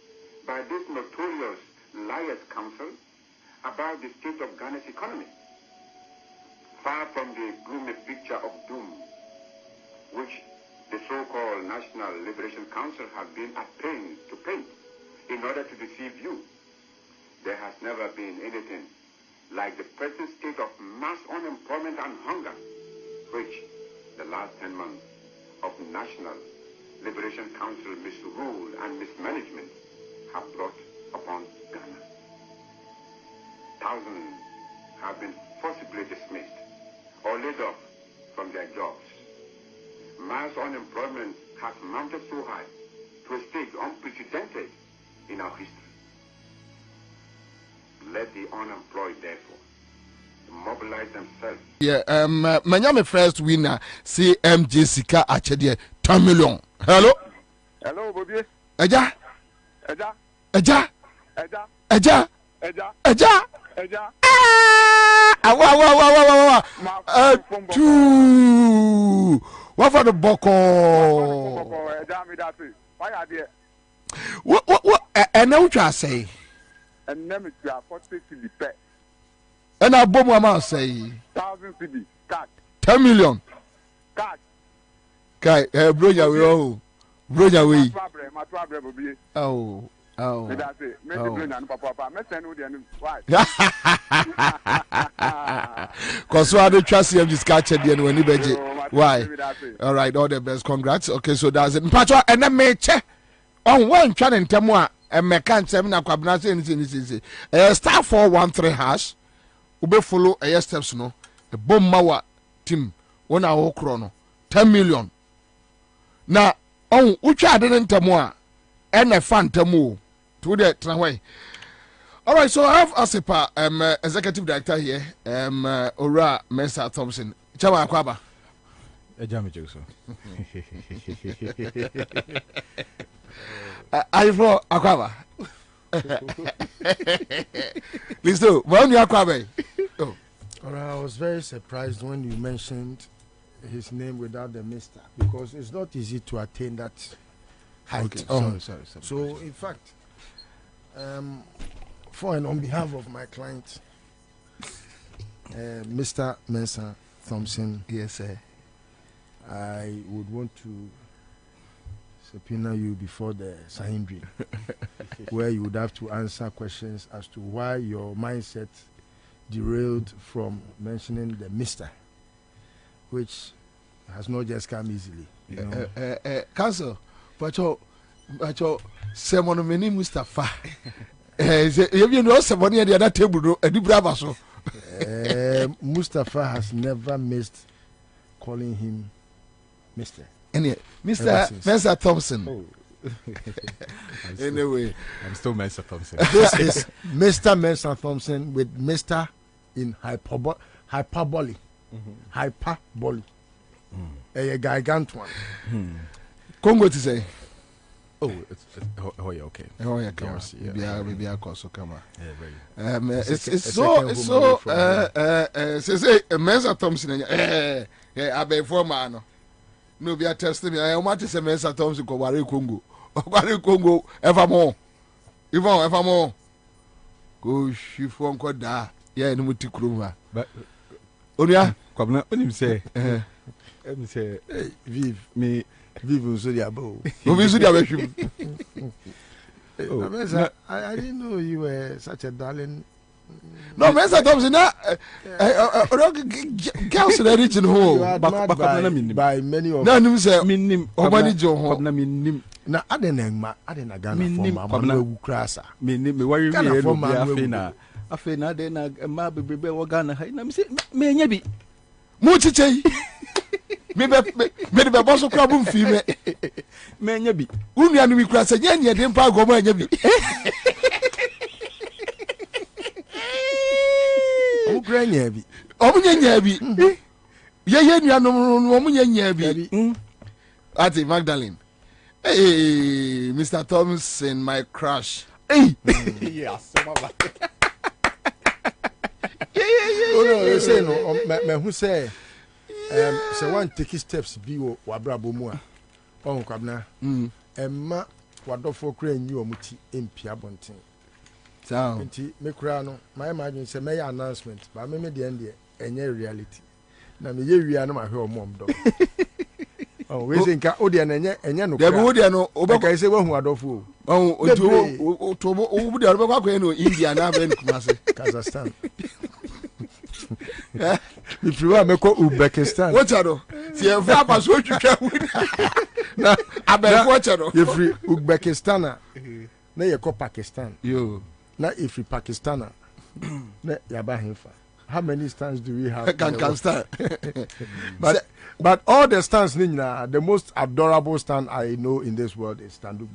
[SPEAKER 3] by this notorious Liars Council about the state of Ghana's economy. Far from the gloomy picture of doom which the so-called National Liberation Council have been at pains to paint in order to deceive you, there has never been anything like the present state of mass unemployment and hunger which the last 10 months of National Liberation Council misrule and mismanagement have brought upon Ghana. Thousands have been forcibly dismissed or laid off from their jobs. Mass unemployment has mounted so high to a stage unprecedented in our history. Let the unemployed, therefore, mobilize themselves.
[SPEAKER 2] Yeah, my first winner, CMJ Sika Achede, 10 million. Hello?
[SPEAKER 17] Hello, Bobie.
[SPEAKER 2] Eja?
[SPEAKER 17] Eja?
[SPEAKER 2] Eja?
[SPEAKER 17] Eja?
[SPEAKER 2] Eja?
[SPEAKER 17] Eja?
[SPEAKER 2] Eja?
[SPEAKER 17] Eja?
[SPEAKER 2] Two. What for the boko?
[SPEAKER 17] Eja, me that way. Why are there?
[SPEAKER 2] What? And now what you say?
[SPEAKER 17] And name it you are 40 Philippe.
[SPEAKER 2] And I bomb amount say
[SPEAKER 17] 1,000 CD. Cash.
[SPEAKER 2] 10 million.
[SPEAKER 17] Cash.
[SPEAKER 2] Kai, bro, ya we oh. Bro, ya we.
[SPEAKER 17] My problem, Bobie.
[SPEAKER 2] Oh. Oh.
[SPEAKER 17] Me that say. Me the brain and papa. Me send you the why?
[SPEAKER 2] Cause I don't trust him just catch it when he beje. Why? All right, all the best. Congrats. Okay, so that's it. Mpacho and then me che. On one channel temwa and me can't say na Kwabena say anything. Star 413 hash ube follow a steps no a bomb mawa team one hour chrono 10 million na on ucha didn't tamoa and a fan tamo to the traway. All right, so I have Asipa executive director here Ora Mensa Thompson Chama Kwaba
[SPEAKER 18] Ejami Joso
[SPEAKER 2] I for Akwaba Listo, when you Akwabe. Oh.
[SPEAKER 19] All right, I was very surprised when you mentioned his name without the Mr. because it's not easy to attain that height.
[SPEAKER 2] Okay, sorry.
[SPEAKER 19] So, in fact, for and on behalf of my client, Mr. Mensa Thompson,
[SPEAKER 2] yes, sir.
[SPEAKER 19] I would want to subpoena you before the Sahindri, where you would have to answer questions as to why your mindset derailed from mentioning the Mr., which has not just come easily. You know?
[SPEAKER 2] Council, but your sermon many Mustafa. You know, someone at the other table, a deep brava so.
[SPEAKER 19] Mustafa has never missed calling him Mr.
[SPEAKER 2] Anyway, Mr. Mensa Thompson.
[SPEAKER 18] Oh.
[SPEAKER 2] Anyway,
[SPEAKER 18] I'm still Mensa Thompson.
[SPEAKER 19] This is Mr. Mensa Thompson with Mr. in hyperbole. Hyperbole. A gigantuan.
[SPEAKER 2] Congo to say.
[SPEAKER 18] Oh, yeah, okay.
[SPEAKER 2] Oh, yeah, maybe I call so come on. It's so Mensa Thompson. I be for man. No, be a testing me. I want to say Mensa Thompson go Wari Congo. Wari Congo evermore. Evermore. Go she from Koda. Yeah, no muti
[SPEAKER 18] but
[SPEAKER 2] Onia,
[SPEAKER 18] Kwabena, when you say,
[SPEAKER 19] let me say, Vive also the above. I didn't know you were such a darling.
[SPEAKER 2] No, Mensa Thompson, girls in the region home.
[SPEAKER 19] By many of
[SPEAKER 2] them. No, say, Obani John.
[SPEAKER 19] Na adenengma adenagana for mama Ukrasa.
[SPEAKER 18] Me worry me for mama afena de na ma bebebe wo Ghana ha na me say me nya bi
[SPEAKER 2] mu chichei me be boss kra bu mfi
[SPEAKER 18] me nya bi
[SPEAKER 2] unu anu mi kra se nya de mpa go ma nya bi
[SPEAKER 19] o kra nya bi
[SPEAKER 2] o mu nya bi ye nu anu o mu nya bi ati Magdalene. Hey, Mr. Thompson, my crush. Hey,
[SPEAKER 18] yes,
[SPEAKER 19] you say no, me who say, one take steps be wabra bomua. Oh, Kwabena. Emma, wadofo kra nyi omuti empia bonten.
[SPEAKER 2] So,
[SPEAKER 19] me kra no, my imagine say me announcement, but me the end enye reality. Na me ye wi no ma hwe omom do. Oh, we say nka odi enye no.
[SPEAKER 2] There be odi no,
[SPEAKER 19] obeka say we hu adofo.
[SPEAKER 2] Oh, otobo obu de obeka kwa no India na be nkumase.
[SPEAKER 19] Kazakhstan. Me priwa me ko Uzbekistan.
[SPEAKER 2] What ado? Si e fa paso twitwa na abefo chero.
[SPEAKER 19] You free Uzbekistan na ye ko Pakistan.
[SPEAKER 2] Yo.
[SPEAKER 19] Na if free Pakistan na ya ba himfa. How many stands do we have?
[SPEAKER 2] Can stand.
[SPEAKER 19] But all the stands, the most adorable stand I know in this world is Standubi.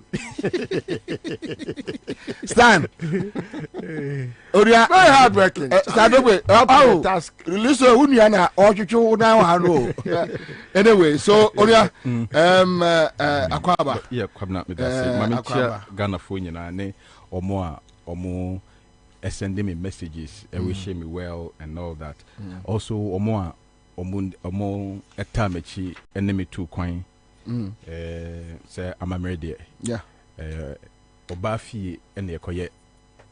[SPEAKER 2] Stand.
[SPEAKER 19] Very hardworking.
[SPEAKER 2] Standubi. Oh, task. Listen, Uniana, or you now. Anyway, so Oria, Akwaba.
[SPEAKER 18] Yeah, Kwabena, me that Mamitia Ghana phone ne or more. Sending me messages, wishing me well and all that. Also, omo etamechi enemy too coin. Say I'm a ready.
[SPEAKER 2] Yeah.
[SPEAKER 18] Obafi and the koye.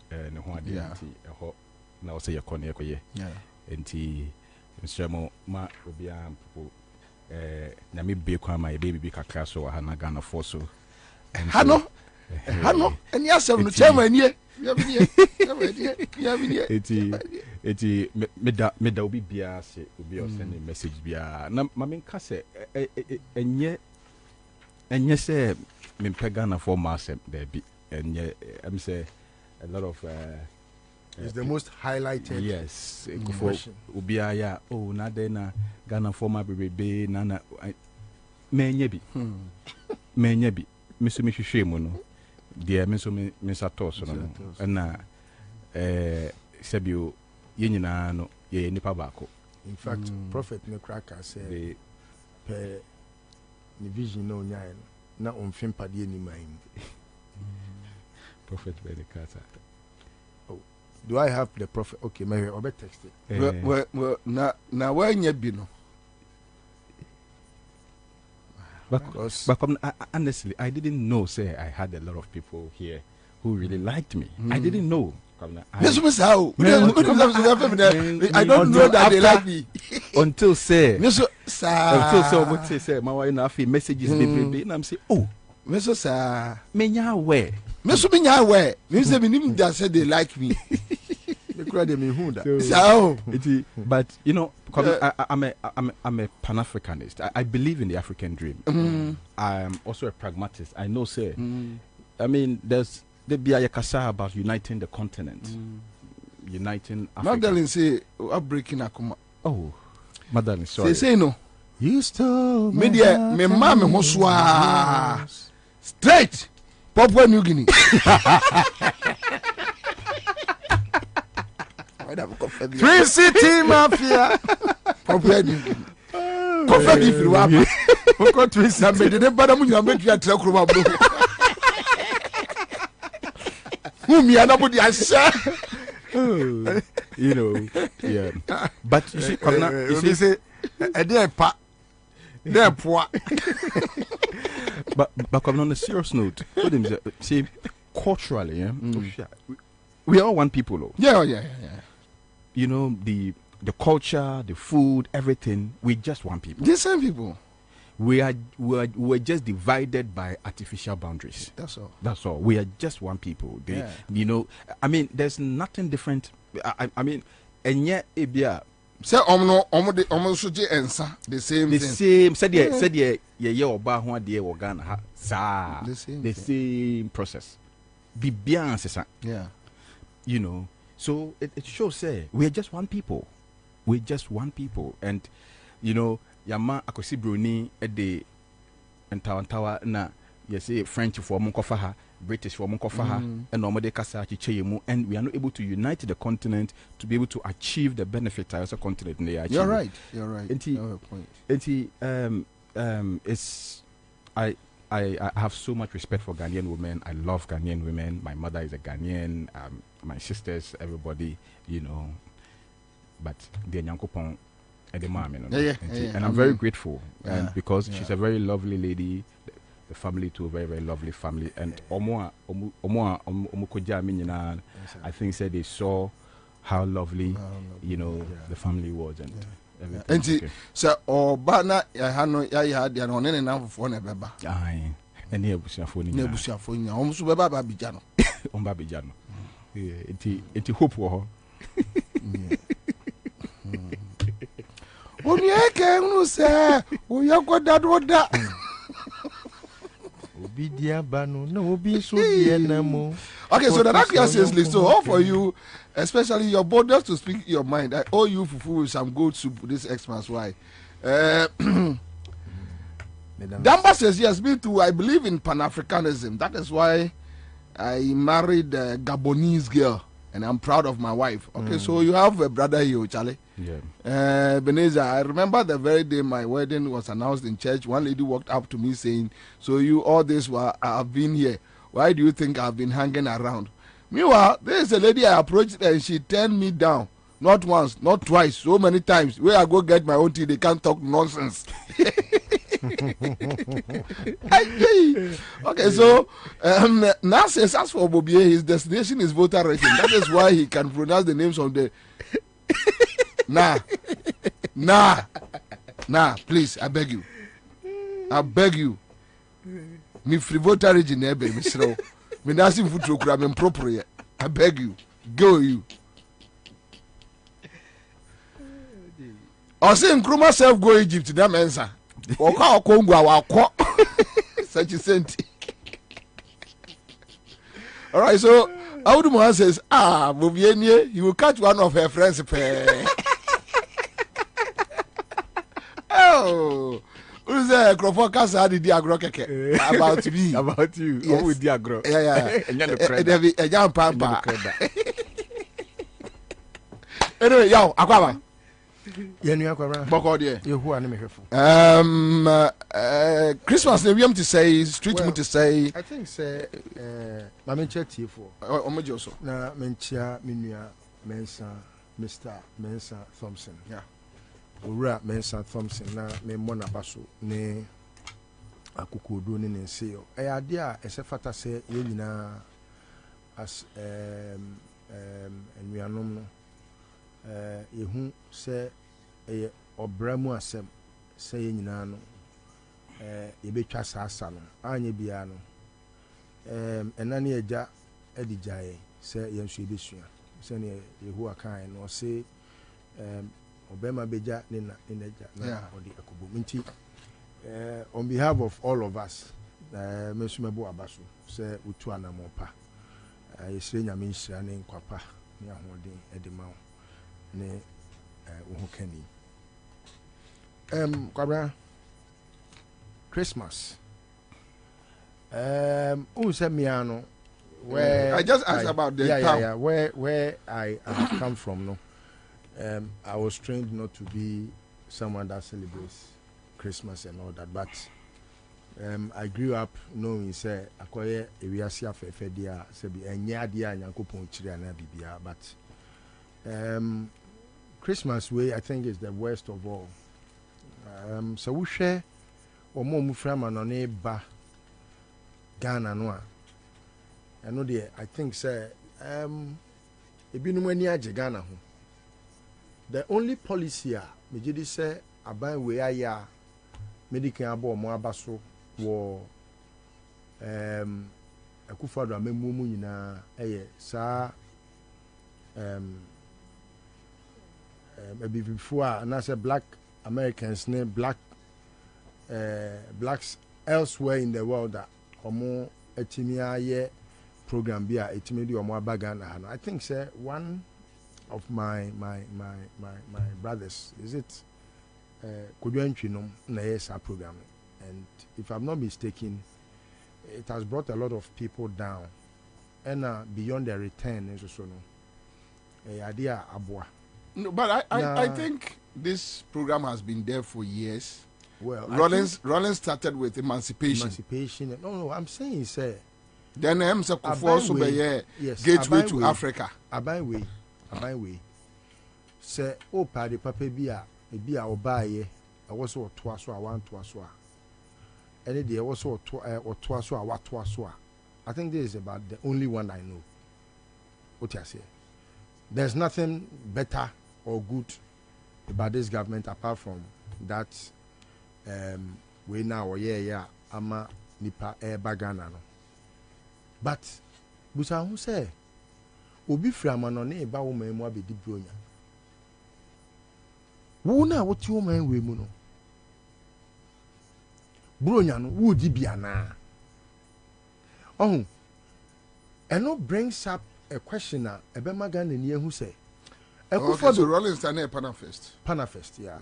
[SPEAKER 18] Ne ho ade nti ho na say yakone ekoye.
[SPEAKER 2] Yeah.
[SPEAKER 18] Nti nstremo ma obia mpo na me be kwa my baby be kakra so ha na Ghana for so.
[SPEAKER 2] Hano. And yes, I'm the chairman here.
[SPEAKER 18] Eti meda obi bia se obi o send message bia na mame nka se enye se me pega na for mass there be enye am say a lot of
[SPEAKER 19] It's the most highlighted.
[SPEAKER 18] Yes. For Ubiaya, oh, Nadena, Ghana former baby, Nana, Menyebi. Menyebi. Missumishi Shemono. Dear Mr. Torson. And Sebio, Yenina, Ye Nipabako.
[SPEAKER 19] In fact, Prophet Necracker said, per vision no nine, not on Fimpadi any mind.
[SPEAKER 18] Prophet Benicata.
[SPEAKER 19] Oh, do I have the prophet? Okay, maybe I'll better text it.
[SPEAKER 2] Well, now where you been?
[SPEAKER 18] But honestly, I didn't know. Say, I had a lot of people here who really liked me. I didn't know. I don't
[SPEAKER 2] know that they like me
[SPEAKER 18] until say my wife na messages baby and I'm say oh
[SPEAKER 2] Mr. Sir
[SPEAKER 18] menya where
[SPEAKER 2] Mr. Menya where me say me just say they like me
[SPEAKER 19] but
[SPEAKER 18] you know I'm a Pan-Africanist. I believe in the African dream. I'm also a pragmatist. I know say I mean there's be a kasa about uniting the continent. Uniting Africa.
[SPEAKER 2] Magdalene say breaking Akuma.
[SPEAKER 18] Oh, Magdalene, sorry.
[SPEAKER 2] Say no.
[SPEAKER 19] You stole
[SPEAKER 2] me dear, me mama moswa straight Papua New Guinea.
[SPEAKER 19] Three City Mafia.
[SPEAKER 2] Papua New Guinea. Confetti if you want. Oko Three City. Na me de bada mu nyame twa tra kuruma bro. Whom you are not put your
[SPEAKER 18] you know, yeah. But you see,
[SPEAKER 2] you say,
[SPEAKER 18] but come on a serious note. See, culturally, yeah, we are all one people, though.
[SPEAKER 2] Yeah.
[SPEAKER 18] You know, the culture, the food, everything. We just one people.
[SPEAKER 2] The same people.
[SPEAKER 18] We're just divided by artificial boundaries.
[SPEAKER 2] That's all.
[SPEAKER 18] That's all. We are just one people. You know, I mean, there's nothing different. I mean, and yet,
[SPEAKER 2] say almost Ansah the same.
[SPEAKER 18] The same. Said the same process.
[SPEAKER 2] Yeah.
[SPEAKER 18] You know, so it shows say we are just one people. We're just one people, and you know. Yama akosi broni ede entawantawa na yesi French for monkofa British for monkofa and normally kasa chicheyemu, and we are not able to unite the continent to be able to achieve the benefit of the continent they achieve.
[SPEAKER 2] You're right.
[SPEAKER 18] It's I have so much respect for Ghanaian women. I love Ghanaian women. My mother is a Ghanaian, my sisters, everybody, you know. But the Nyankopon and I'm very grateful because she's a very lovely lady. The family too, very very lovely family. And I think said they saw how lovely you know the family was and everything.
[SPEAKER 2] And so bana had the on any for never.
[SPEAKER 18] Aye. And here busia
[SPEAKER 2] phone almost beba babijano.
[SPEAKER 18] Babijano. It hope for
[SPEAKER 2] okay, so the Rakia says, so all for you, especially your borders to speak your mind. I owe you fufu with some goat soup this Xmas. Why? Damba says, yes, me too. I believe in Pan-Africanism. That is why I married a Gabonese girl. And I'm proud of my wife. Okay, so you have a brother here, Charlie.
[SPEAKER 18] Yeah.
[SPEAKER 2] Beneza, I remember the very day my wedding was announced in church. One lady walked up to me saying, "So you all this while I've been here. Why do you think I've been hanging around?" Meanwhile, there is a lady I approached and she turned me down. Not once, not twice, so many times. Where I go get my own tea, they can't talk nonsense. Okay, so now says as for Bobie, his destination is voter rating. That is why he can pronounce the names of the. Nah, please, I beg you. Me free voter region, baby, Mr. Me dancing food to grab impropriate. I beg you, go you. I say Nkrumah self go Egypt, that Ansah. Oka Congo our such a cent. All right, so Audumon says, Bobie, you will catch one of her friends. Oh, who's there? Crawford Casa did the agro about me.
[SPEAKER 18] About you.
[SPEAKER 2] Yes.
[SPEAKER 18] Oh, with the agro.
[SPEAKER 2] Yeah. A young pampa. Anyway, yo, Aquaba. Christmas we to say street to say
[SPEAKER 19] I think say Mamencha Tifo
[SPEAKER 2] Omojoso
[SPEAKER 19] na Mencha Minia Mensa Mr. Mensa Thompson Ura Mensa Thompson na me mona baso ne Akufo-Addo ne nseo idea esefata say ye nyina as enuanom no yehu say eye obramu asem say ye nyina no yebetwa saasa no anye bia no enane agya edijaye say yenso ebesua say ne yehu akan no say obema beja ne na agya na odi akobom nti on behalf of all of us mesumebo abaso say utu anamopa yesre nyame nhyira ne nkwapa ne ahoden edema ne wo kani Kwabena Christmas who said miano where
[SPEAKER 2] I just asked about the town.
[SPEAKER 19] Where I come from no I was trained not to be someone that celebrates Christmas and all that, but I grew up knowing say akoye ewiase afefe dia say bi enya dia nyankopon chiri ana bibia, but Christmas way I think is the worst of all. So we share omo muframa no ne ba Ghana no a eno de I think say ebinum ani age Ghana ho. The only policy a mejidi say aban we aya medical abo omo abaso wo Akufo-Addo amemu mu nyina eye sa before and I say black Americans ne blacks elsewhere in the world that omo etimi aye program bia etimi di omo abagana ha no. I think say one of my brothers is it Kudwantwinom na yes program, and if I'm not mistaken it has brought a lot of people down and beyond their return and so no idea abua.
[SPEAKER 2] No, but I think this program has been there for years.
[SPEAKER 19] Well,
[SPEAKER 2] Rollins started with emancipation.
[SPEAKER 19] No, I'm saying, say.
[SPEAKER 2] Then also be gateway to Africa.
[SPEAKER 19] Abai way. Say, oh, party papa bia obaye. I was so twice or one twice. Any day I was so or twice or what twice. I think this is about the only one I know. What I say. There's nothing better or good about this government apart from that we now ama nipa bagana no. But busa hu say obi frama no ne ba wo man mu abedi bronya wo na wo ti wo man we mu no bronya no wo di bia na eno brings up a question na ebema Ghana ni ehu say
[SPEAKER 2] Akufo-Addo so Rollins stand near Panafest, yeah.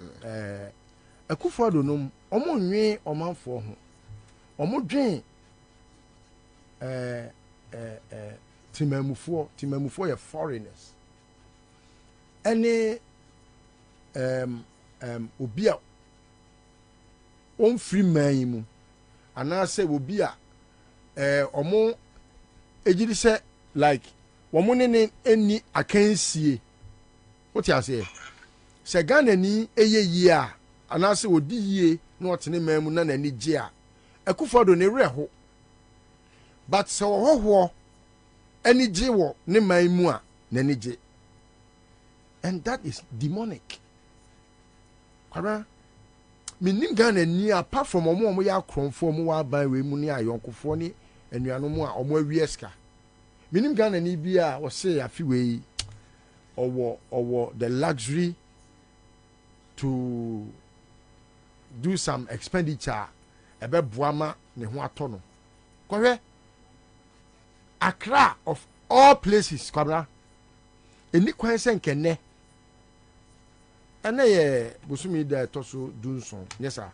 [SPEAKER 2] Akufo-Addo no omo nwe omanfo ho omo dwen timamufo ye foreigners any obi a on free man mu ana say obi a omo ejiri say like womo ne eni akansie. What you say? Se Ghana ni eye yie a anase odi yie na otene mamu na nani gye a Akufo-Addo ne reho. But se wo ani gye wo ne mamu a nani gye. And that is demonic. Kwabena minim Ghana ni apart from omo ya kronfo omo wa ban we mu ni ayonkofo ni enuanom a omo awieska. Minim Ghana ni bia wo se afi we or the luxury to do some expenditure ebe buama ne ho atono. Kwabena Accra of
[SPEAKER 19] all places kwabra eni kwan se nkene ene ye busumi da toso dunson yesa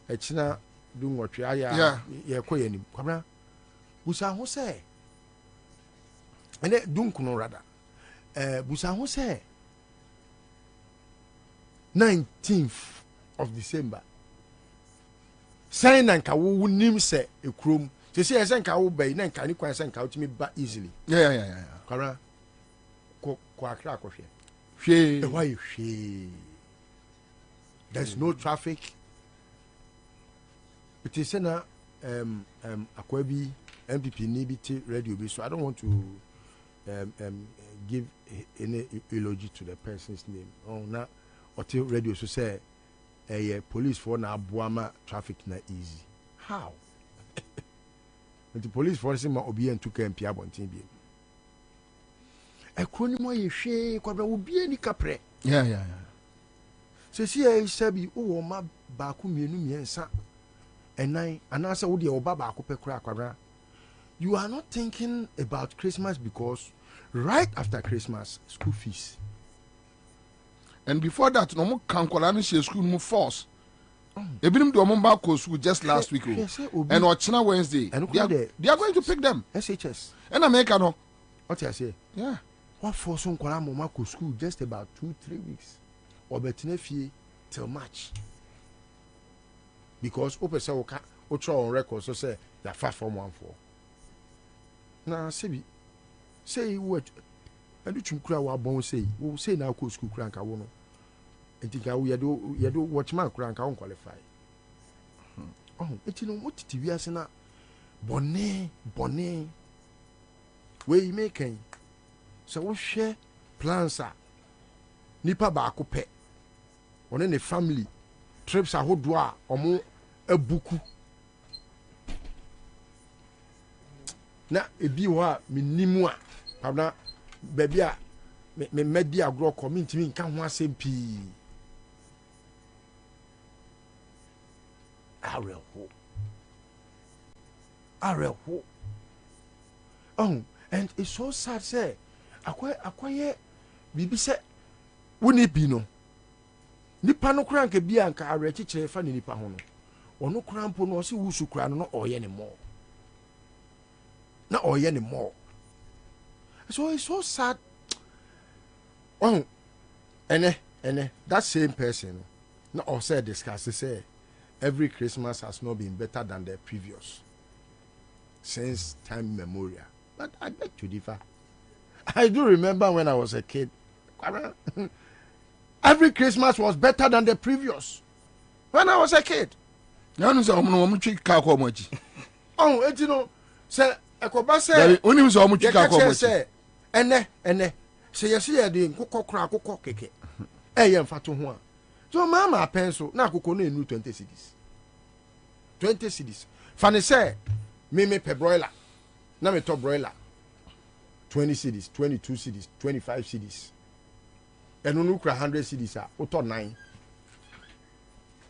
[SPEAKER 19] echina dunwotwe aya ye koyeni kwabra busa ho se ene dunkuno rada busa ho se 19th of December sign nanka wo nim se ekrom se se ese nka wo bai nanka ni kwan se nka wo timi ba easily
[SPEAKER 2] yeah
[SPEAKER 19] kwabra ko akra ko hwe
[SPEAKER 2] hwe
[SPEAKER 19] there's no traffic. It is na Akwabi MPP Nibiti radio be, so I don't want to give any eulogy to the person's name. Oh na what radio so say police for na aboama traffic na easy. How? The police for say ma obi en tuka MP abontin bi. Ekroni mo ye hwe kwabra obi ani kapre.
[SPEAKER 2] Yeah.
[SPEAKER 19] Se si e sabi o ma ba ku mienu miensa. And answer would your baba kwabra. You are not thinking about Christmas because right after Christmas, school fees.
[SPEAKER 2] And before that, no more can school move force. Ebinim do omba ko school just last week. And Ochina Wednesday. And they are going to pick them.
[SPEAKER 19] SHS.
[SPEAKER 2] And America no.
[SPEAKER 19] What I say?
[SPEAKER 2] Yeah.
[SPEAKER 19] What for some kwala mama ko school just about 2-3 weeks. Or betine fie till March. Because open say oka on record so say they are far from 1-4. Na sebi say what adu chumkura wa bon say wo say na ko school kura nka wo no entika wo yedo watchman kura nka won qualify. Oh enti no motiti wiase na bonne we making so wo hwe plans a nipa ba ko pe one ne family trips ahodo a omo abuku na ebi ho a minimu a pabna baby a me medi agro community mi nka ho asem pi areho oh and it's so sad say akwaye bibi se woni bi no nipa no kura nka bia nka are chichire fa nipa ho no ono kura mpo no se wusu kura no oye ne mo na oye ne mo so it's so sad. Oh ene that same person no also discuss say every Christmas has not been better than the previous since time memorial, but I beg to differ. I do remember when I was a kid every Christmas was better than the previous when I was a kid.
[SPEAKER 2] Oh,
[SPEAKER 19] it you know say ekoba say
[SPEAKER 2] onim so omu twika ko mochi
[SPEAKER 19] ene say yes ye de kokokra akokọ keke ye mfato ho a so mama penso na akokọ na enu 20 cedis fane say me pe broiler na me top broiler 20 cedis 22 cedis 25 cedis enu no kura 100 cedis a uto 9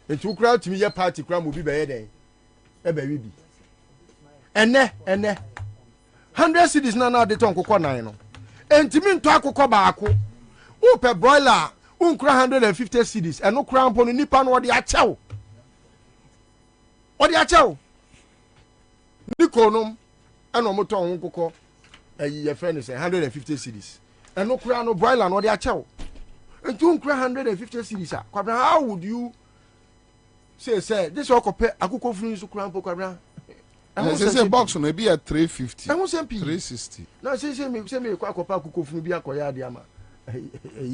[SPEAKER 19] etu kura timi ye party kura mo bi be ye den e ba wi bi ene 100 cedis na de ton kokọ 9 no entimi nto akokọ baako u pe broiler unkura 150 cedis eno kura mpo no nipa no de achew nikonom eno moton kokọ ye friend say 150 cedis eno kura no broiler no de achew entu unkura 150 cedis a kwabra how would you say this okope akokọ funu so kura mpo kwabra
[SPEAKER 2] say box no be at 350
[SPEAKER 19] 360 na say me kwa akopa akokofunu bi akoya ade ama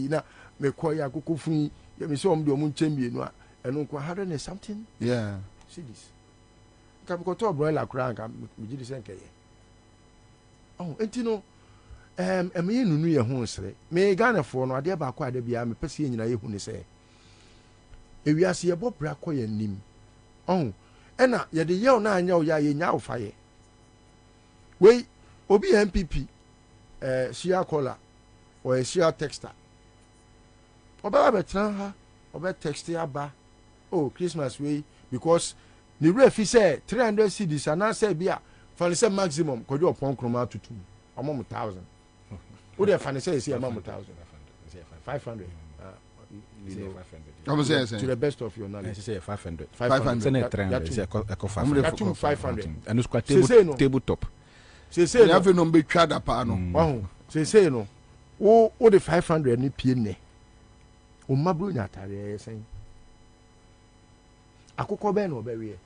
[SPEAKER 19] na me koya akokofunu ya me say omde omu nchembienu a eno kwa 100 and something cedis ka to broiler kura nka me gidi senke ye oh enti no me nunu ye ho nsere me Ghana fo no ade ba kwa ade bia me pese nyina ye hu ne say ewiase ye bobra koya nim oh ena ye de ye na anya o ya ye nya ofaye we obi MPP share caller or share texter oba betra ha oba text ya ba oh Christmas we because the refi say 300 cedis and say bia for say maximum ko do upon kroma tutu ọmọ mu 1,000 o de fa ne say esi ọmọ mu 1,000 500 to the best of your knowledge
[SPEAKER 18] say 500
[SPEAKER 19] 500
[SPEAKER 18] say eco
[SPEAKER 19] 500
[SPEAKER 18] and no squat tabletop
[SPEAKER 19] say
[SPEAKER 2] na fe no be twa da pa no
[SPEAKER 19] say no o de 500 ni pie ne o mabro nya atare sen akukọ be na obewe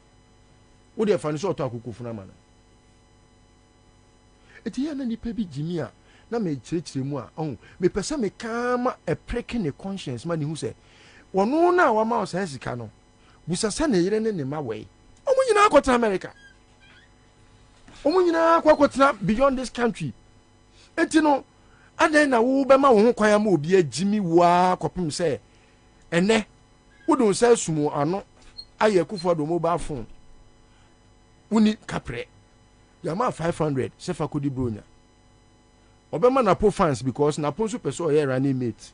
[SPEAKER 19] o de fa ne so to akukọ funa ma na eti ya na nipa bi jimi a na me kyerɛkyerɛ mu a me pese me kama e pricking the conscience ma ni hu se wono na wa ma o sa sika no busasa na yire ne ne ma wei omo nyina akɔtena America omo nyina akɔtena beyond this country eti no adan na wo be ma wo ho kwan ma obi agimi wa kopem se ene wo don sa sumu ano aye Akufo-Addo mobile phone uni kapre yama 500 sefa kodi bronya obema na po fans because na ponso person oye running mate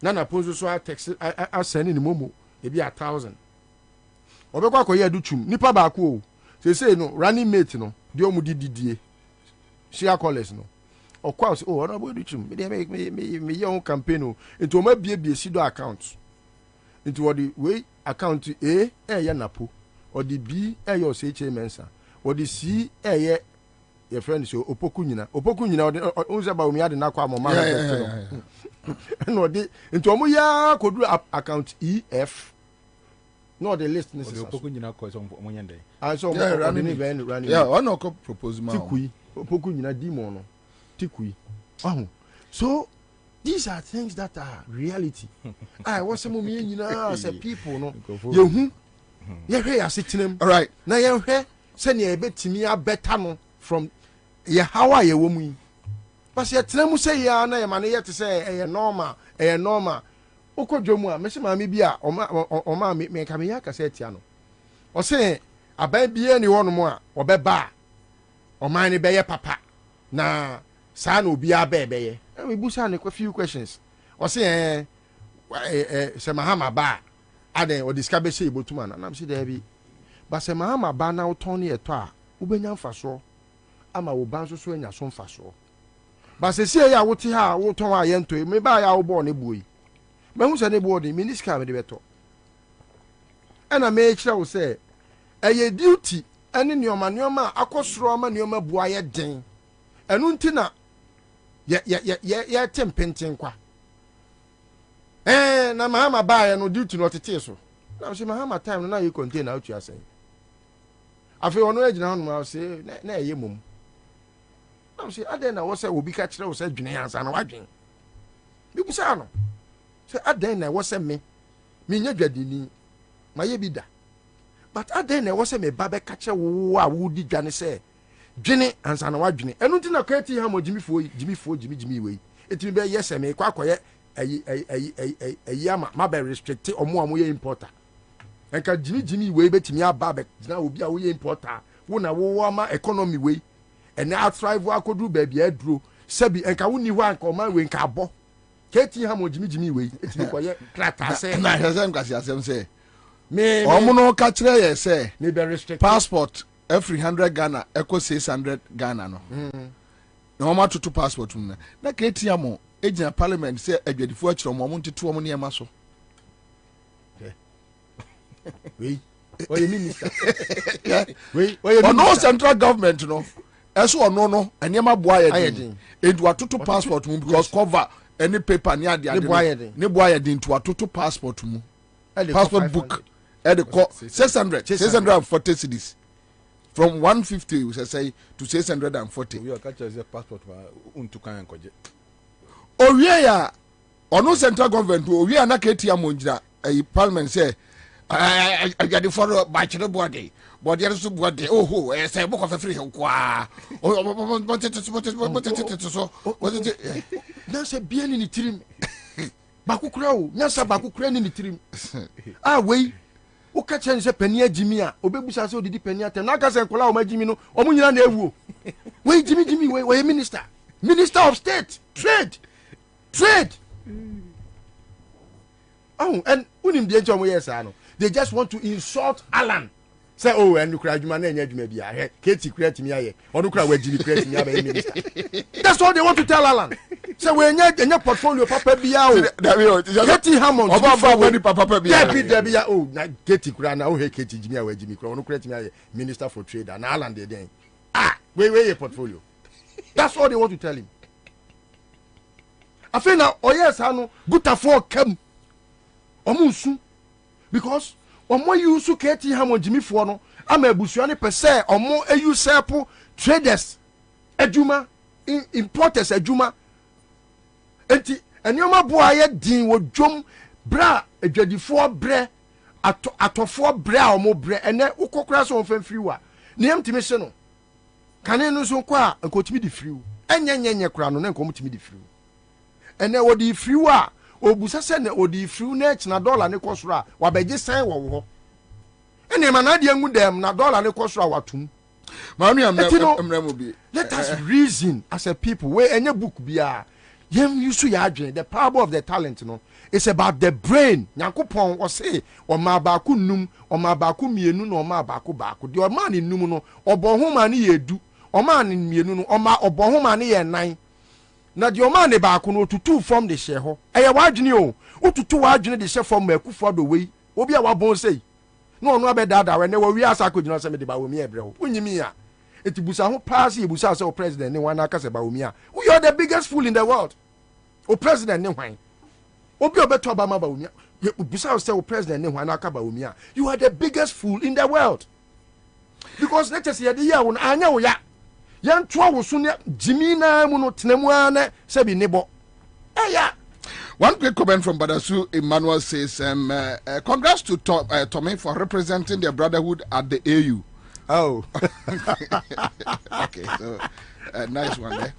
[SPEAKER 19] na ponso so a text a send ni momo e bi 1,000 obekwa akoye aduchum nipa ba ko say no running mate no de omudididie share callers no okwa say oh na bo aduchum me ye on campaign o into ma bie sido account into what the way account A ye napo or the B ye oseche mensa or the C ye your friend so opoku nyina onse ba omi ade na kwa mama no de into omo ya kodu account EF no the list ni
[SPEAKER 18] opoku nyina ko so omo nyende
[SPEAKER 19] and so running
[SPEAKER 2] yeah one no propose ma
[SPEAKER 19] tikui opoku nyina dimo no tikui so these are things that are reality I want some me nyina as a people no yehu ye hwe ya setinem
[SPEAKER 2] all right
[SPEAKER 19] na ye hwe se ne ebetimi abeta no from ye how are ye wo mu but ye tenemu say ya na ye ma ne ye te say e normal okodwomu a me se ma me bi a oma me ka me ya ka say tia no o say aban bie ni wono mu a obeba oman ne beye papa na sa na obi abebe we busa ne few questions o say se mahama ba aden o discover say ibotuma na nam say there bi but se mahama ba na uton ye to a ubenya mfaso ama wo ban so anya so mfaso ba se sie ya wote ha wo ton a ye nto me ba ya wo bo ne buoi me hu se ne buo de miniska me de beto ena me kira wo se eye duty ene nioma akosoro ma nioma bua ye den enu ntina ye tempenten kwa na mahama ba ye no duty no tete so na se mahama time no na ye contain out you asen afi ono agina hono ma se na eye mom na se aden na wo se obi ka kire wo se dwene ansa na wadwen bi busa no se aden na wo se me nya dwadini ma ye bi da but aden na wo se me ba be ka kire wo a wo di dwane se dwene ansa na wadwen enu nti na kwati ha mo jimi we etimi be yes me kwa akoye ayi ama ma be restrict omo ye importer enka jimi we betimi aba be na obi a wo ye importer wo na wo ama economy we ene athrive akodu ba bia aduro sabi enka wo ni ho anka o ma we nka abo keti ha mo jimi we etimi koye krata se
[SPEAKER 2] na hese nkwasi asem se me omo no ka kire ye se
[SPEAKER 19] me be restrict
[SPEAKER 2] passport every 100 Ghana equal 600 Ghana no na omo tutu passport mu na keti amo ejina parliament se adwadifo akire omo nteto omo ne ma so
[SPEAKER 19] we oye minister
[SPEAKER 2] we no central government no eso ono no enema boa ye din edu atoto passport mu because cover any paper ne ade ne boa ye din to atoto passport mu passport book e de ko 640 cedis from 150 we say to 640
[SPEAKER 18] we catch the passport untukan enkoje
[SPEAKER 2] owie ya ono central government owie na ketia monjira parliament say I got the for bachelor body so body oh say book of free kwa
[SPEAKER 19] na say bia ni tirim bakukura o nya sa bakukura ni tirim we o ka chen se pani agimi a obebusa se odidi pani atem na ka se nkola o magimi no o munyina na ewuo we jimi we minister of state trade and unim de enjo mo yes ano they just want to insult Alan Say, oh, and you cry, you man, and you be a Katie create me, or you cry, where Jimmy create me, minister. That's all they want to tell Alan. So when you're in your portfolio, Papa Biao, Katie Hammond, Papa Biao, oh, Katie Grana, oh, hey, Katie Jimmy, where Jimmy Crown, create me, minister for trade, and Alan, they then. Where your portfolio? That's all they want to tell him. I feel now, oh yes, I know, good for come. Omusu. Because omo yusu Katie Hammond Jimmy for no, I'm a busuani per se, omo you sample traders, ejuma, importers, ejuma. Enti, and your boy din wo jom bra, a jadi for bre, ato for bra or more bre, and then ukokras on free. Name to me, no. Can I know so qua and coach me the free? And yan crown and come to me the free. And then what the free wa, or busa send or the free net na dollar ne cosra, or by just say wo. And then an idea with them na dollar ne cosra watum. Mammy, let us reason as a people where any book be a you see the power of the talent, you know. It's about the brain. Nyankopon was say, or ma baku num, or ma baku mienu, or ma baku baku. The man in numuno, or bohumani ye do, or man in mienu, or ma or bohumani ye nine. Now the man de baku no to two from the share. Aya wajinio, o to two wajin the share from Akufo-Addo way. Obi a wabon say. No be dada when they were we ask I could not say the bawumia bro. Unyimia. It busa ho pass ye busa so president, one akase bawumia. We are the biggest fool in the world. O president ne hwan obi obeto obama ba umia bisa say o president ne hwan aka ba umia you are the biggest fool in the world because let us hear the year won anya wo ya yan to wo so ne jimi na mu no tenemu ana se bi nebo eya.
[SPEAKER 2] One quick comment from Badasu Emmanuel says congrats to Tommy for representing their brotherhood at the AU.
[SPEAKER 19] Oh.
[SPEAKER 2] Okay, so nice one there.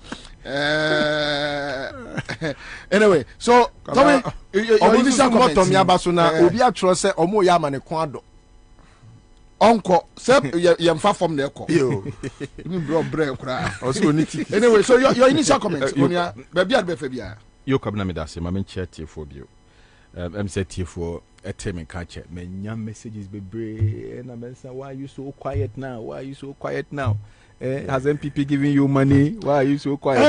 [SPEAKER 2] Anyway, so Tommy,
[SPEAKER 19] your initial comment Tommy Abasuna obi atro say omo ya ma ne Kwado.
[SPEAKER 2] Onko say yemfa from there ko. Yo. Even bro bre kra. Anyway, so your initial comment Onia baby ad be fa bia.
[SPEAKER 18] Yo Kwabena me dase ma men chat for bio. MCT for a time in catch me nyam messages bebre na men say why you so quiet now? Why you so quiet now? Has MPP giving you money? Why are you so quiet?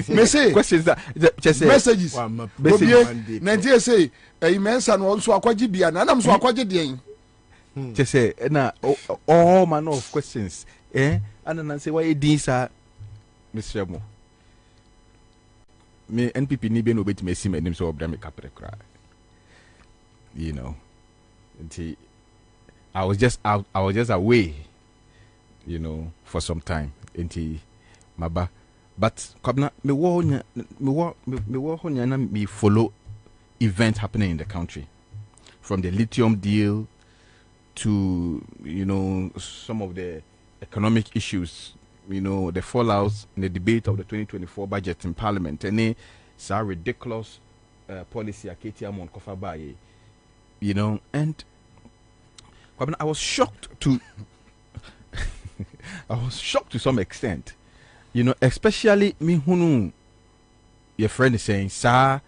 [SPEAKER 2] Message
[SPEAKER 18] questions that
[SPEAKER 2] messages. Bobie, Nigeria say immense and also akwaji bia na nam so akwaji den.
[SPEAKER 18] Just say na all manner of questions. And then say why this Mr. Mo. Me NPP ni be no bet me see me nim so obda me kapre cry. You know. Until I was just away. You know, for some time into Maba. But Kwabena, me follow events happening in the country. From the lithium deal to, you know, some of the economic issues, you know, the fallouts in the debate of the 2024 budget in Parliament. And it's a ridiculous policy on Kofabaye, you know, and Kwabena, I was shocked to some extent, you know, especially me hunu. Your friend is saying, "Sir,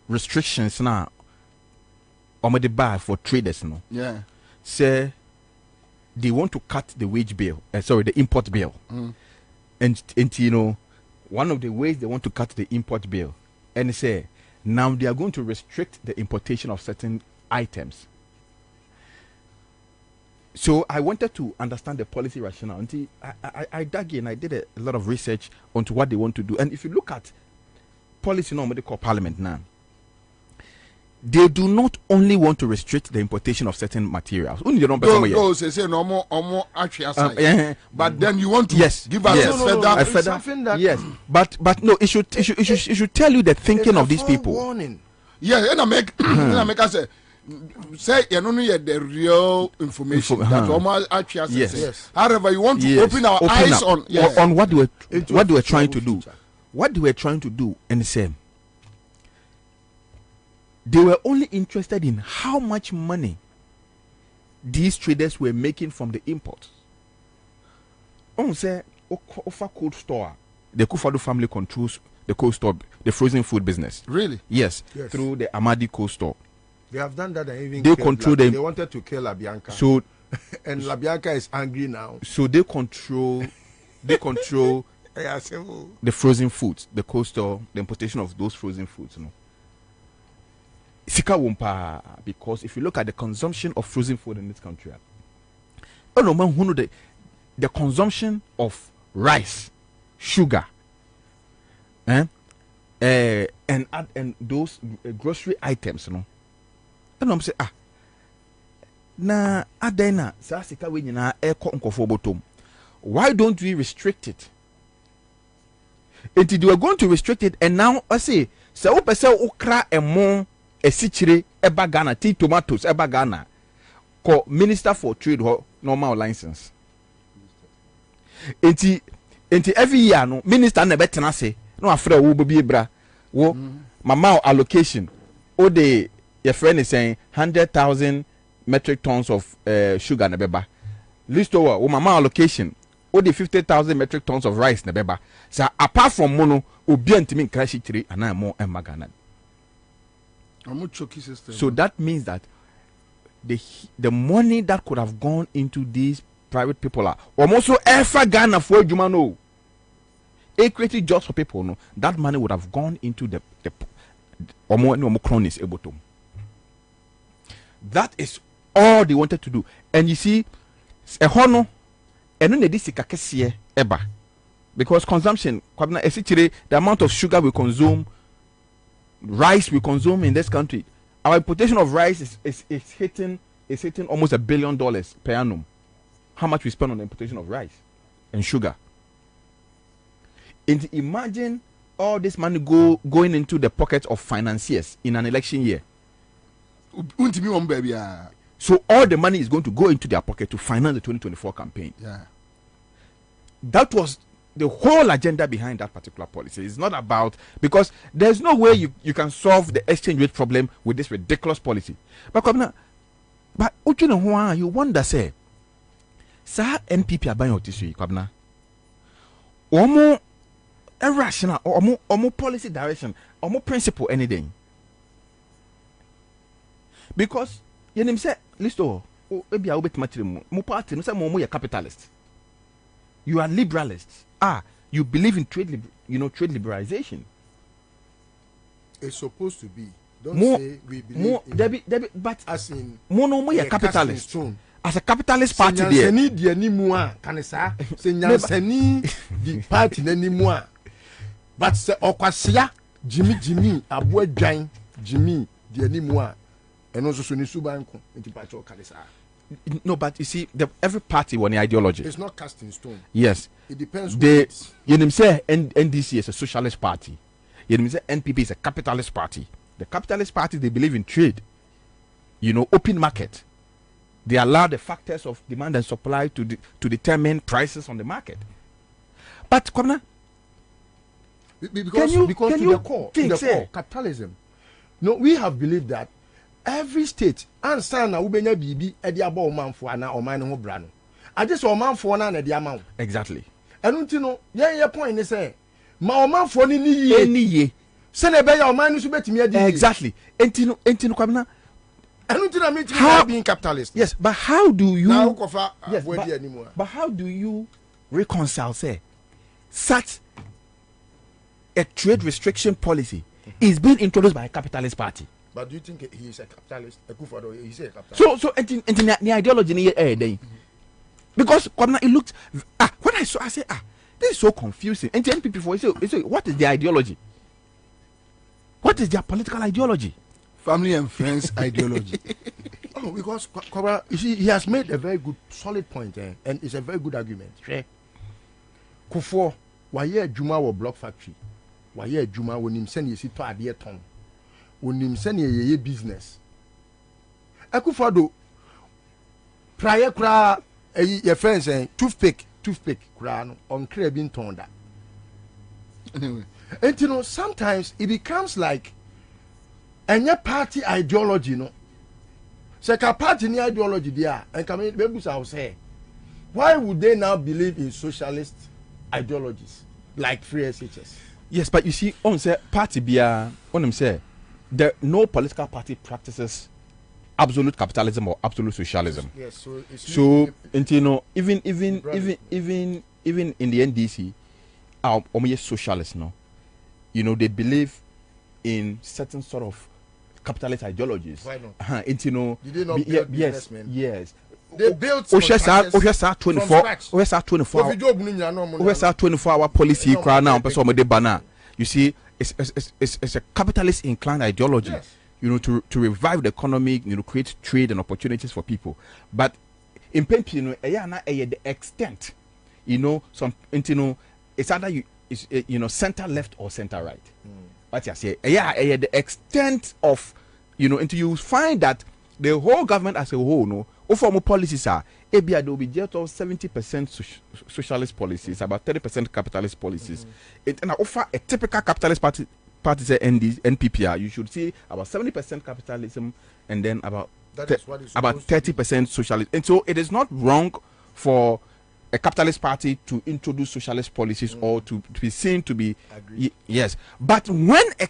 [SPEAKER 18] restrictions now. The bar for traders no.
[SPEAKER 2] Yeah.
[SPEAKER 18] Say they want to cut the wage bill. The import bill. And you know, one of the ways they want to cut the import bill, and say now they are going to restrict the importation of certain items." So I wanted to understand the policy rationale. Until I dug in, I did a lot of research onto what they want to do. And if you look at policy, what they call Parliament now, they do not only want to restrict the importation of certain materials. But
[SPEAKER 2] then you want to give us
[SPEAKER 18] a further. Yes, but no, it should tell you the thinking of these people.
[SPEAKER 2] Warning. Yeah, and I make us say you know the real information that almost actually
[SPEAKER 18] yes.
[SPEAKER 2] However, you want to open our eyes on
[SPEAKER 18] what they were trying to do. What they were trying to do, and the same. They were only interested in how much money these traders were making from the imports. On say Ofa cold store, the Akufo-Addo family controls the cold store, the frozen food business.
[SPEAKER 2] Really?
[SPEAKER 18] Yes. Through the Amadi cold store.
[SPEAKER 19] They have done that and even
[SPEAKER 18] they control them.
[SPEAKER 19] They wanted to kill Abianca.
[SPEAKER 18] So
[SPEAKER 19] And Labianca is angry now.
[SPEAKER 18] So they control the frozen foods, the coastal, the importation of those frozen foods, you know. Sika wumpa, because if you look at the consumption of frozen food in this country, oh no man, who know the consumption of rice, sugar, and those grocery items, you know. And I'm saying, na adena sa sika we nyina eko nkofo botom. Why don't we restrict it? Until they are going to restrict it, and now I say, so we pese ukra emo esichire eba Ghana, tea tomatoes eba Ghana, ko Minister for Trade ho normal license. Until every year no minister na betena say no afre wo Bobie bra wo mama allocation o de your friend is saying 100,000 metric tons of sugar na beba. List over wo mama allocation o de 50,000 metric tons of rice na beba. So apart from mono obi antimi crash three and I more and magana. So that means that the money that could have gone into these private people are almost so ever Ghana for Jumano. It created jobs for people, no. That money would have gone into the cronies able to. That is all they wanted to do. And you see, a hono and then this is eba. Because consumption, the amount of sugar we consume, rice we consume in this country, our importation of rice is hitting almost $1 billion per annum. How much we spend on the importation of rice and sugar. And imagine all this money going into the pockets of financiers in an election year. So all the money is going to go into their pocket to finance the 2024 campaign.
[SPEAKER 2] Yeah.
[SPEAKER 18] That was the whole agenda behind that particular policy. It's not about, because there's no way you can solve the exchange rate problem with this ridiculous policy. But you wonder, say, sir, NPP are buying tissue, Kwabena. Omo irrational or more policy direction or more principle anything. Because you know say listo maybe I will bet material mo party no say mo you capitalist. You are liberalists. You believe in trade liberalization.
[SPEAKER 19] It's supposed to be. Don't say we believe in
[SPEAKER 18] but
[SPEAKER 19] as in
[SPEAKER 18] mo you capitalist. As a capitalist party there.
[SPEAKER 19] Senyaseni di animua kanisa. Senyaseni di party n'animua. But se okwasia Jimmy abua dwan Jimmy di animua. Eno so ni subanko enti pacho kanisa.
[SPEAKER 18] No, but you see, every party won the ideology.
[SPEAKER 19] It's not cast in stone.
[SPEAKER 18] Yes.
[SPEAKER 19] It depends.
[SPEAKER 18] You know say NDC is a socialist party. You know say NPP is a capitalist party. The capitalist party, they believe in trade. Open market. They allow the factors of demand and supply to determine prices on the market. But Kwabena,
[SPEAKER 19] because the core capitalism. No, we have believed that every state Ansah na ubenya bibi edi aba omanfo ana oman ho bra no. Ade so omanfo na edi ama wo.
[SPEAKER 18] Exactly.
[SPEAKER 19] Enu nti no ye point ni say ma omanfo ni ye. Se na be ya oman ni so betimi edi.
[SPEAKER 18] Exactly. Enti no Kwabena.
[SPEAKER 19] Enu nti na me timi being capitalist.
[SPEAKER 18] Yes, but how do you
[SPEAKER 19] now kofa
[SPEAKER 18] yes,
[SPEAKER 19] avoid anymore.
[SPEAKER 18] But how do you reconcile say such a trade restriction policy is being introduced by a capitalist party?
[SPEAKER 19] But do you think he is a capitalist? Akufo-Addo, he is a capitalist.
[SPEAKER 18] So the ideology then. Because it looked when I saw, I said, this is so confusing. And NPP for say, what is the ideology? What is their political ideology?
[SPEAKER 2] Family and friends ideology.
[SPEAKER 19] Because you see, he has made a very good, solid point, and it's a very good argument. Kufo, why ye Juma or block factory? Why ye Juma when him send you see to adhere ton? When him send ye business. Akufo-Addo prior kra your friends saying toothpick kra no on crabin tonda.
[SPEAKER 2] Anyway,
[SPEAKER 19] and sometimes it becomes like any party ideology, no. So a party ni ideology there, and come in baby say, why would they now believe in socialist ideologies like free SHS?
[SPEAKER 18] Yes, but you see, on say party bia on him say no political party practices absolute capitalism or absolute socialism.
[SPEAKER 19] Yes, so
[SPEAKER 18] you know, even in the NDC, socialists, no, you know, they believe in certain sort of capitalist ideologies.
[SPEAKER 19] Why not?
[SPEAKER 18] You know,
[SPEAKER 19] did they not build businessmen?
[SPEAKER 18] Yes.
[SPEAKER 19] They built
[SPEAKER 18] 24 hour policy now. You see, it's a capitalist inclined ideology.
[SPEAKER 19] Yes.
[SPEAKER 18] You know, to revive the economy, you know, create trade and opportunities for people. But in Pempi, you know, the extent, you know, you know, it's either you know, center left or center right. What you say? The extent of, you know, until you find that the whole government as a whole, no, formal policies are there will be just 70% socialist policies, about 30% capitalist policies. And offer a typical capitalist party say NPPR, you should see about 70% capitalism and then about 30% socialist. And so it is not wrong for a capitalist party to introduce socialist policies or to be seen to be yes. But when a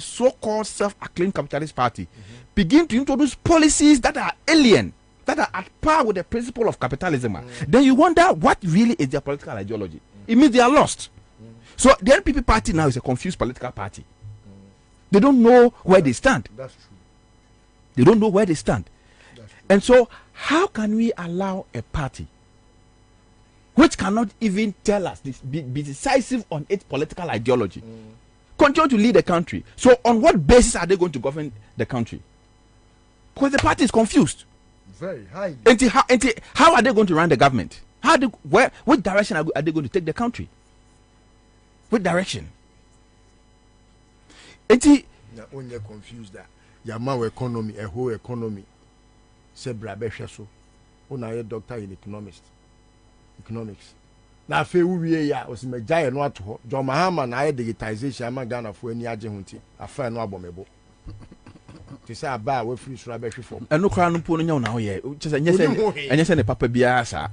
[SPEAKER 18] so-called self-acclaimed capitalist party begin to introduce policies that are alien, that are at par with the principle of capitalism, then you wonder what really is their political ideology. It means they are lost. So the NPP party now is a confused political party. They don't know where they stand.
[SPEAKER 19] That's true.
[SPEAKER 18] They don't know where they stand. And so how can we allow a party which cannot even tell us this, be decisive on its political ideology, continue to lead the country? So on what basis are they going to govern the country? Because the party is confused.
[SPEAKER 19] Very high.
[SPEAKER 18] How are they going to run the government? Which direction are they going to take the country? Which direction?
[SPEAKER 19] When you're confused, that your economy, a whole economy, say brabesha when I a doctor in economics. Now, if we was my giant what John Mahama and I digitization, I'm a Ghana for any agent. I find no abominable. To say about what free rubbish for. And no crown pulling you now, yeah. Just and you send a papa biasa.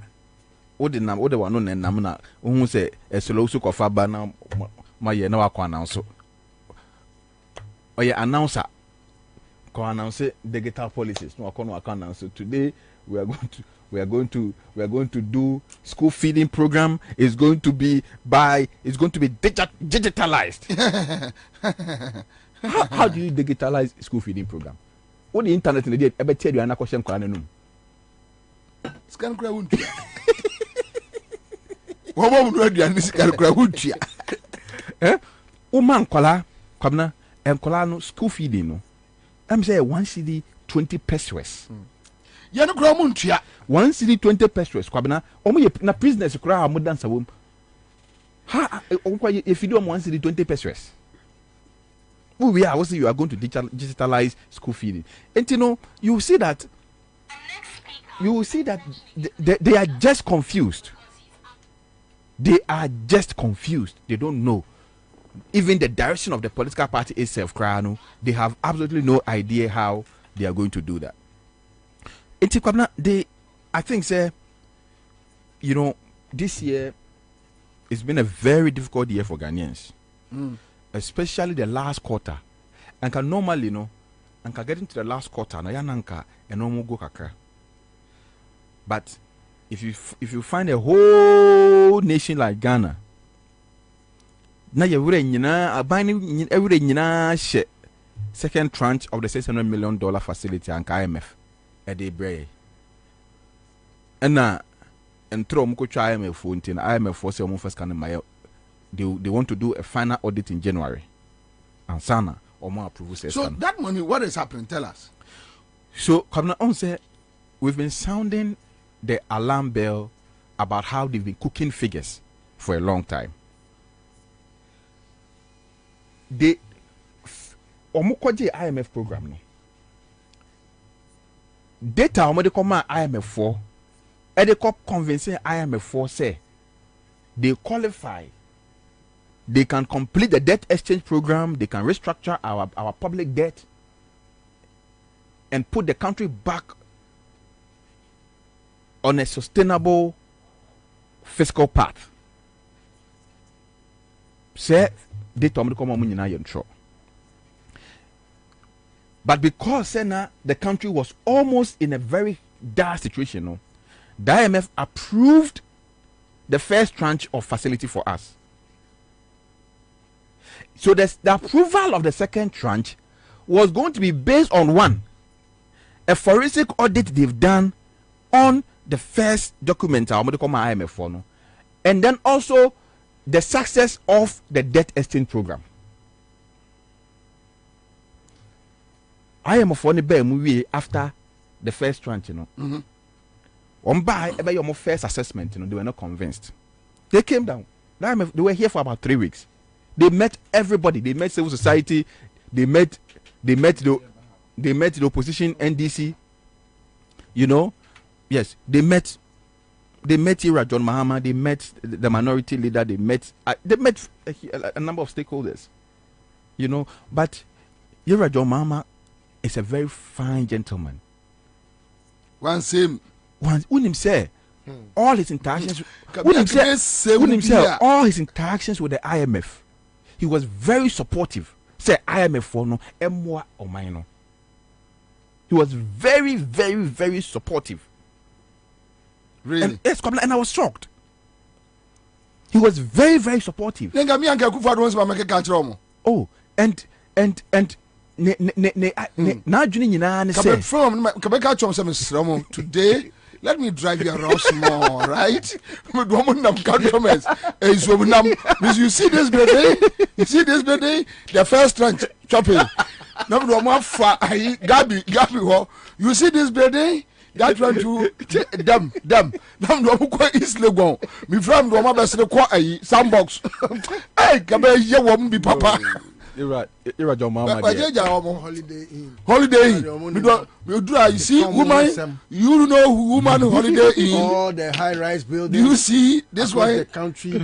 [SPEAKER 19] What the name, what the one on and Namuna, who say a slow sook of Fabana, my no announce. Oh, yeah, announcer. Announce digital policies. No, I can't announce. Today we are going to do school feeding program. It's going to be digitalized. How do you digitalize school feeding program? What the internet in the day tell you another question Scan crowd. What would you scan crowd? Eh? Woman kola Kwabena and kola school feeding no. I'm saying 1 cedi 20 pesos.
[SPEAKER 2] Yano Gramuntia
[SPEAKER 18] 1 cedi 20 pesos. Kwabena, na prisoners cry more than some. Ha, if you do 1 cedi 20 pesos. We are also you are going to digitalize school feeding, and you know you will see that they are just confused. They are just confused. They don't know. Even the direction of the political party itself, they have absolutely no idea how they are going to do that. I think, sir, you know, this year it's been a very difficult year for Ghanaians, especially the last quarter. And can normally, you know, and can get into the last quarter, na yananka and no go kakra. But if you find a whole nation like Ghana, na every second tranche of the $600 million facility and IMF at the break. And now, and throw muko IMF for IMF for say first can they want to do a final audit in January. Ansah or more approval.
[SPEAKER 2] So that money, what is happening? Tell us.
[SPEAKER 18] So Kwabena, we've been sounding the alarm bell about how they've been cooking figures for a long time. The IMF program no data omode come IMF for e dey convincing IMF for say they qualify, they can complete the debt exchange program, they can restructure our public debt and put the country back on a sustainable fiscal path. Say data omode come nyina yen sure. But because the country was almost in a very dire situation, no, the IMF approved the first tranche of facility for us. So the approval of the second tranche was going to be based on one, a forensic audit they've done on the first document, IMF for, no, and then also the success of the debt exchange program. IMF for the movie after the first tranche, you know. On by your first assessment, you know, they were not convinced. They came down. They were here for about 3 weeks. They met everybody. They met civil society. They met the opposition, NDC. You know, yes, they met Ira John Mahama. They met the minority leader. They met a number of stakeholders. You know, but Ira John Mahama is a very fine gentleman. One say all his interactions. All his interactions with the IMF, he was very supportive. Say IMF for no emwa or minor. He was very, very, very supportive. Really? And, yes, and I was shocked. He was very, very supportive. Oh, and
[SPEAKER 2] today, let me drive you around small, right? You see this building? You see this building? The first tranche chopping. You see this building? That one to them. East Legon. Me from the best sandbox. Hey, you won't be papa.
[SPEAKER 18] You're John Mama.
[SPEAKER 2] Holiday Inn. You see, woman, you know woman Holiday Inn.
[SPEAKER 19] All the high-rise buildings.
[SPEAKER 2] You see this one.
[SPEAKER 19] The country.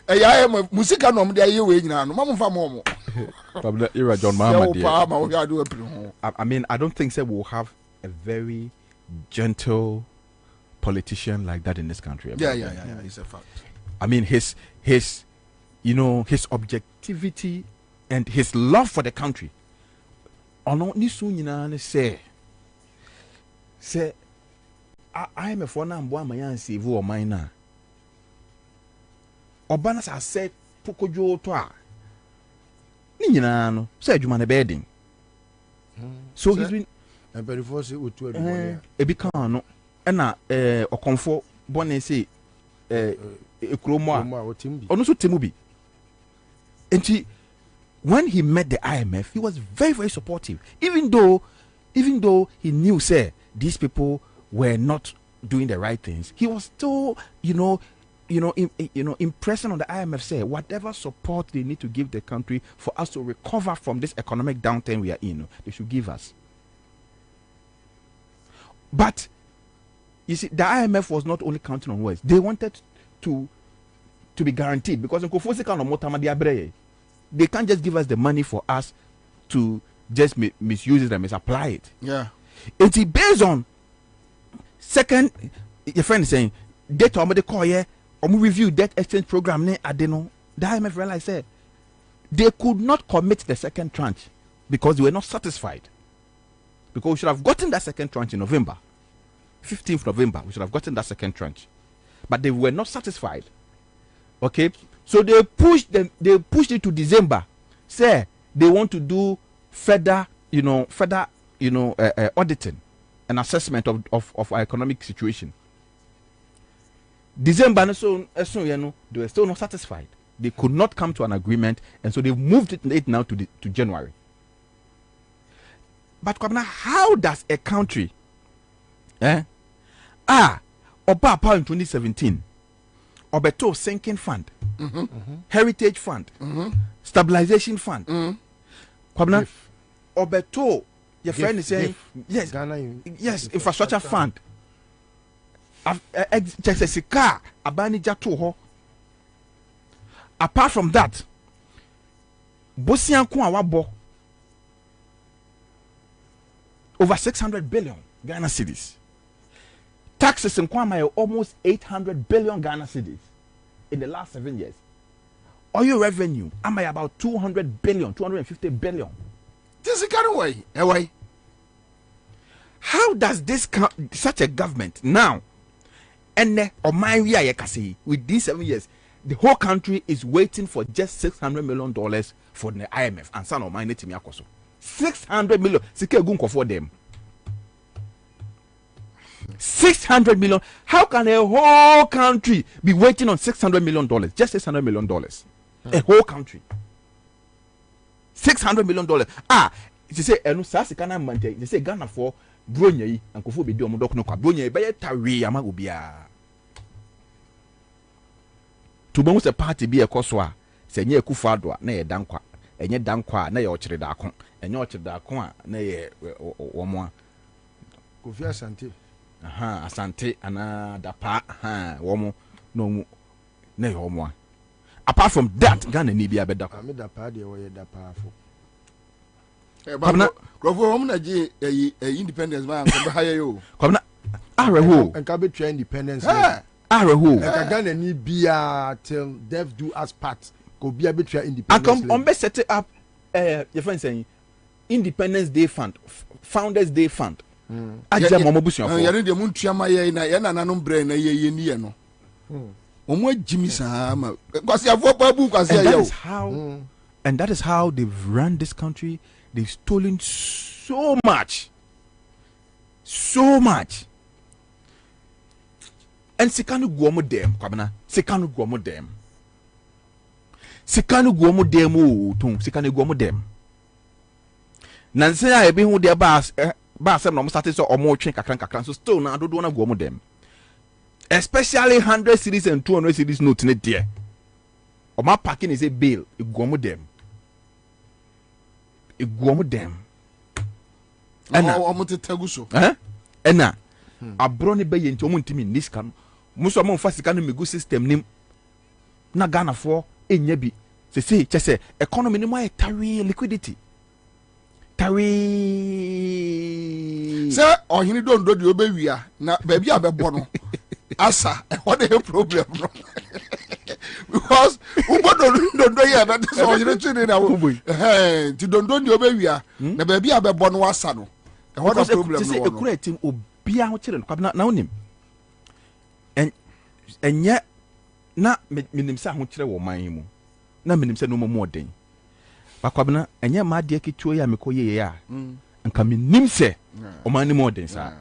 [SPEAKER 2] I am a musical nom there. You wait now. Mama for mom.
[SPEAKER 18] You're John Mama. I mean, I don't think we'll have a very gentle politician like that in this country.
[SPEAKER 2] Yeah. It's a fact.
[SPEAKER 18] I mean, his objectivity and his love for the country. Ono ni sunyina say I am a phone and boy my save or mine. Obanas has said Pokojo toa. Ninyina no say adwuma bedding. So he's been
[SPEAKER 19] and very force utu
[SPEAKER 18] ebika no na okonfo bone say ekromo a ono so temubi. Enti when he met the IMF, he was very, very supportive. Even though he knew, say, these people were not doing the right things, he was still, impressing on the IMF, say, whatever support they need to give the country for us to recover from this economic downturn we are in, they should give us. But you see, the IMF was not only counting on words; they wanted to be guaranteed, because they can't just give us the money for us to just misuse it and misapply it.
[SPEAKER 2] Yeah.
[SPEAKER 18] It's based on second, your friend is saying, data on the call here, or review debt exchange program, the IMF realized said they could not commit the second tranche because they were not satisfied. Because we should have gotten that second tranche in November. 15th November, we should have gotten that second tranche. But they were not satisfied. Okay? So they pushed it to December. Say they want to do further auditing and assessment of our economic situation. December, so they were still not satisfied. They could not come to an agreement, and so they moved it now to January. But Kwabena, how does a country, Oba in 2017, Obeto sinking fund, heritage fund, stabilization fund, Kwabena, Obeto, your friend is saying, yes, yes, infrastructure fund. Apart from that, Bosian Kwawabo over 600 billion Ghana cedis. Taxes in Kwama are almost 800 billion Ghana cedis in the last 7 years. Oil revenue am I about 200 billion, 250 billion.
[SPEAKER 2] This is kind of way. Why?
[SPEAKER 18] How does this such a government now, and or my within 7 years, the whole country is waiting for just $600 million for the IMF and son of mine to me akoso. 600 million. Sike gunko for them. 600 million. How can a whole country be waiting on $600 million? Just $600 million. A whole country. $600 million. They say, "Enu sasi kana mante." They say Ghana for Bronya and Akufo-Addo omodok no kwa Bronya be tawi ama obia. To be a party be a koswa. Se nye Akufo-Addo na ye dankwa. Enye dankwa na ye ochire da akon. Enye ochire da akon na ye womo.
[SPEAKER 19] Kofi Asante.
[SPEAKER 18] Asante ana dapa womo no na ye womo. Apart from that, Ghana ni bia beda.
[SPEAKER 19] Ami dapa de wo ye dapa fo.
[SPEAKER 2] Kwabena Kwabena hom na je independence man ko haya yo.
[SPEAKER 18] Kwabena ahreho.
[SPEAKER 19] Enka be try independence.
[SPEAKER 18] Ahreho.
[SPEAKER 19] Enka Ghana ni bia till death do us part. Ko bia be try independence.
[SPEAKER 18] On be set up your friend saying Independence Day Fund, Founders Day Fund. Aja momo busuafo.
[SPEAKER 2] Yare de muntuama ye na nanom bre na ye ni ye no. Omo jimi sa ma. Kwasi afo pa bu kwasi ya.
[SPEAKER 18] And that is how they've run this country. They've stolen so much. So much. And sikanu guomo dem, Kwabena. Sikanu guomo dem. Sikanu guomo dem o ton. Sikanu guomo dem. Nanse ya ebe hu de ba sem no start so omo twen kakran so still na dodo na guomo dem. Especially 100 cities and 200 cities note ne there. Oma parking is a bill, guomo dem. Iguomo dem.
[SPEAKER 2] Ena omo teteguso.
[SPEAKER 18] Ena abroni be yenti omo ntimi niska no. Muso omo fa sika no megu system nim. Na Ghana for enya bi. Se chese economy ni mo tari liquidity. Tari
[SPEAKER 2] se ohini dondo de obewia na ba bia bebo no. Asa what the problem no. Because dondo ye na so ohini tuni na ti dondo ni obewia na ba bia bebo no asa no. What the problem no.
[SPEAKER 18] Se ekura tim obia ho kire no Kwabena na onim. Enye na minim se ho kire wo man mu. Na minim se no mo den. Ba Kwabena enye ma de kituo ya mekoye ya. Nka minim se o man ni mo den sa.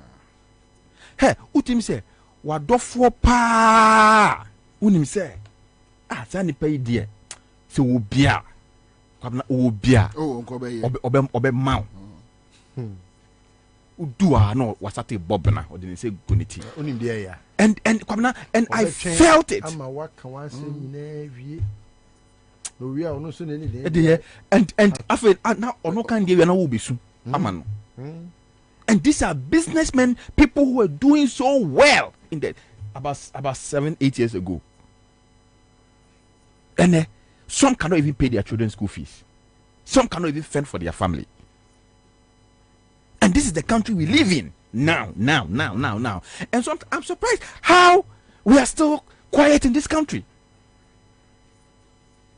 [SPEAKER 18] Utim se wadofo pa. Unim se sa ni pay die. Se wo bia. Kwabena wo bia.
[SPEAKER 2] Nko be ye.
[SPEAKER 18] Obe maw. Udua no wasate bobna odin say goniti.
[SPEAKER 19] Unim de ya.
[SPEAKER 18] And Kwabena and I felt it.
[SPEAKER 19] Ama waka wan say nyina wie. No we are no so any day.
[SPEAKER 18] And after now ono kan dey na wo besu. Amano. And these are businessmen, people who were doing so well in that about 7-8 years ago. And some cannot even pay their children's school fees. Some cannot even fend for their family. And this is the country we live in now. And so I'm surprised how we are still quiet in this country.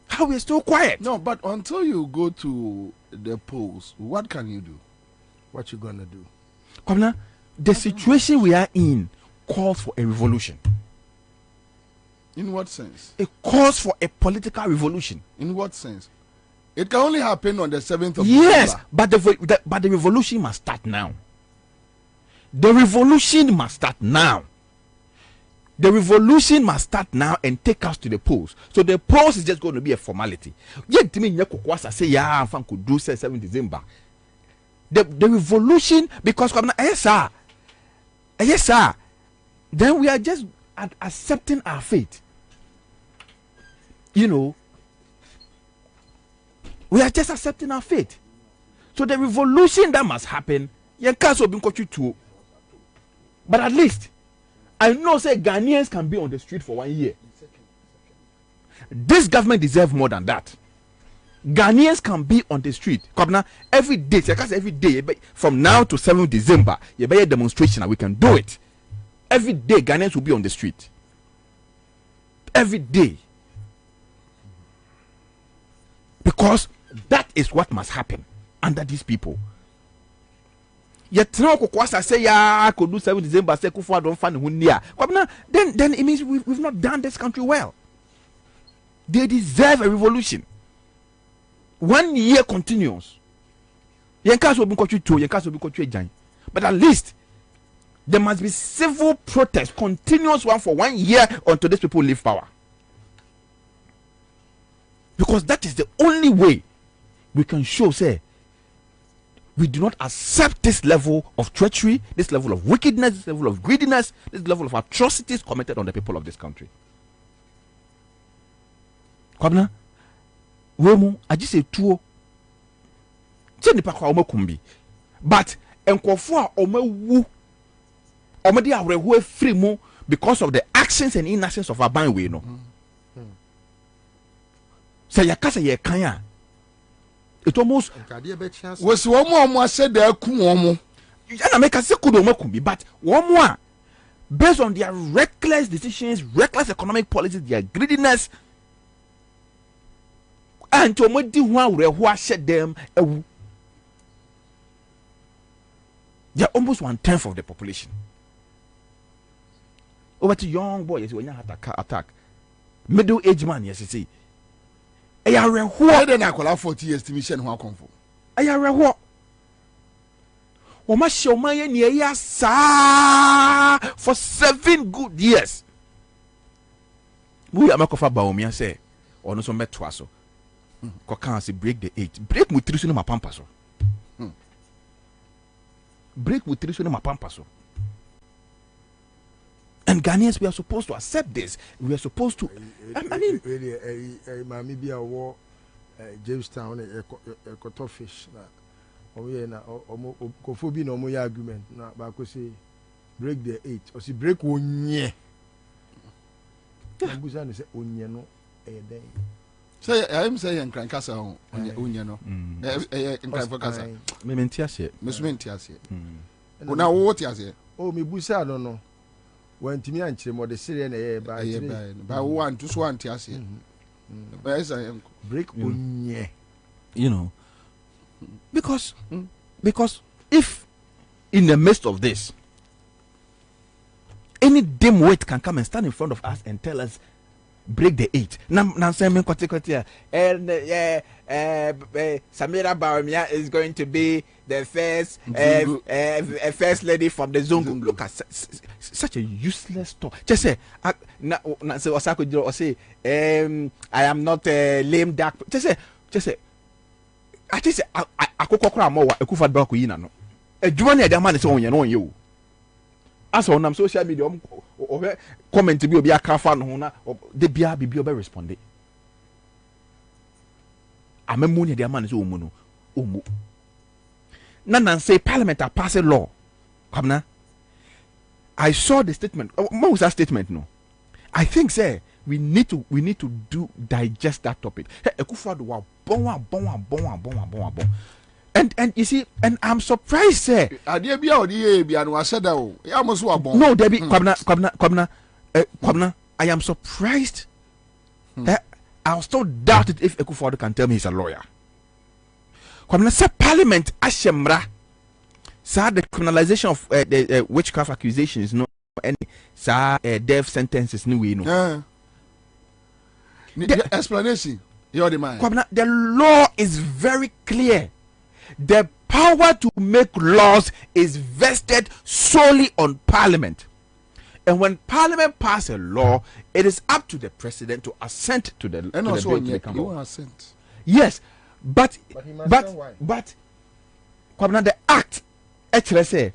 [SPEAKER 18] How we are still quiet.
[SPEAKER 2] No, but until you go to the polls, what can you do?
[SPEAKER 19] What you gonna do?
[SPEAKER 18] Kwabena, the situation we are in calls for a revolution.
[SPEAKER 2] In what sense?
[SPEAKER 18] It calls for a political revolution.
[SPEAKER 2] In what sense? It can only happen on the 7th of
[SPEAKER 18] Yes,
[SPEAKER 2] December.
[SPEAKER 18] but the revolution must start now. The revolution must start now. The revolution must start now and take us to the polls. So the polls is just going to be a formality. Yet me nyako say ya fan could do 7 December. The revolution, because yes sir, then we are just accepting our fate. You know, we are just accepting our fate. So the revolution that must happen, but at least I know say Ghanaians can be on the street for 1 year. This government deserves more than that. Ghanaians can be on the street. Kwabena, every day, every day, from now to 7th December, you be a demonstration and we can do it. Every day, Ghanaians will be on the street. Every day. Because that is what must happen. under these people. Yet now Kwasa say I could do 7 December say Akufo-Addo don't find Hundia. Then it means we've not done this country well. They deserve a revolution. 1 year continuous. But at least there must be civil protest, continuous one for 1 year until these people leave power. Because that is the only way we can show, say, we do not accept this level of treachery, this level of wickedness, this level of greediness, this level of atrocities committed on the people of this country. Kwabena, wemu, I just say two. But enkofo omewu omedi awrehu free mu because of the actions and inactions of Aban we no. Say yakasa ye kan it almost
[SPEAKER 2] was one more said there kuomo.
[SPEAKER 18] And I make a second, but one more based on their reckless decisions, reckless economic policies, their greediness, and to who shed them. They are almost 1/10 of the population. Over to young boys when you have attack, middle-aged man, yes, you see. I
[SPEAKER 2] are 40 years to mission who come for.
[SPEAKER 18] I are what? Oma show my near sa for 7 good years. We are Makofa Baumia say, or no so met twaso. Kokansi break the 8. Break mutrition in my pampaso. Break mutrition in my pampaso. And Ghanaians, we are supposed to accept this. We are supposed to. I mean,
[SPEAKER 19] maybe a war, Jamestown, a cut fish. Oh, yeah, Kofobi no more argument. Now, Bako say, break the 8. Or see, break 1 year. Buzan say, Onyano, a day.
[SPEAKER 2] Say, I am saying, Crancassa, Onyano. In Crancassa.
[SPEAKER 18] Mementias,
[SPEAKER 2] Miss Mentias. Now, what is it?
[SPEAKER 19] Oh, me Busa, I don't know. When to me and Chim or the Syrian by
[SPEAKER 2] 1 to 1 tiasi.
[SPEAKER 19] Break 1 year.
[SPEAKER 18] You know, because if in the midst of this, any dimwit can come and stand in front of us and tell us, break the 8. And Samira Baumia is going to be the first lady from the Zungu. Look at such a useless talk. Just say, I am not a lame duck. Just say, I just say, I could call more Akufo-Addo Kuina. No, a Jumani, the man is on you. As on social media, comment to be a car fan, or the Bia be responding. I'm a moon, the man is Umuno. None say Parliament are passing law. Come now. I saw the statement. What was that statement? No, I think say we need to digest that topic. Hey, Akufo-Addo and you see, and I'm surprised, say.
[SPEAKER 2] No, Debbie,
[SPEAKER 18] Kwabena, I am surprised. I'll still doubt it if Akufo-Addo can tell me he's a lawyer. Kwabena, say Parliament Ashemra, say the criminalization of the witchcraft accusations, no any death sentences, no way, no.
[SPEAKER 2] The explanation, you're the man.
[SPEAKER 18] Kwabena, the law is very clear. The power to make laws is vested solely on Parliament. And when Parliament passes a law, it is up to the President to assent to the
[SPEAKER 2] and
[SPEAKER 18] to
[SPEAKER 2] also
[SPEAKER 18] the bill to
[SPEAKER 2] you assent.
[SPEAKER 18] Yes, but
[SPEAKER 19] Kwabena,
[SPEAKER 18] the act actually say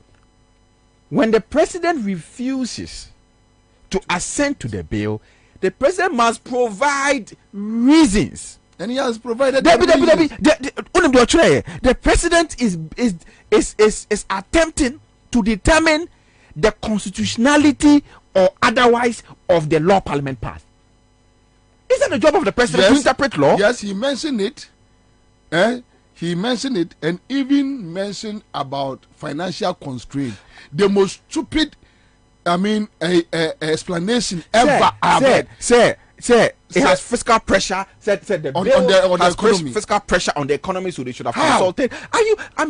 [SPEAKER 18] when the President refuses to assent to the bill, the President must provide reasons.
[SPEAKER 2] And he has provided.
[SPEAKER 18] The President is attempting to determine the constitutionality or otherwise of the law Parliament passed. Isn't the job of the President to interpret law?
[SPEAKER 2] Yes, he mentioned it. He mentioned it and even mentioned about financial constraint. The most stupid, explanation ever.
[SPEAKER 18] Sir, Say it has fiscal pressure. Said the
[SPEAKER 2] on
[SPEAKER 18] bill
[SPEAKER 2] the
[SPEAKER 18] has
[SPEAKER 2] economy.
[SPEAKER 18] fiscal pressure on the economy, so they should have consulted.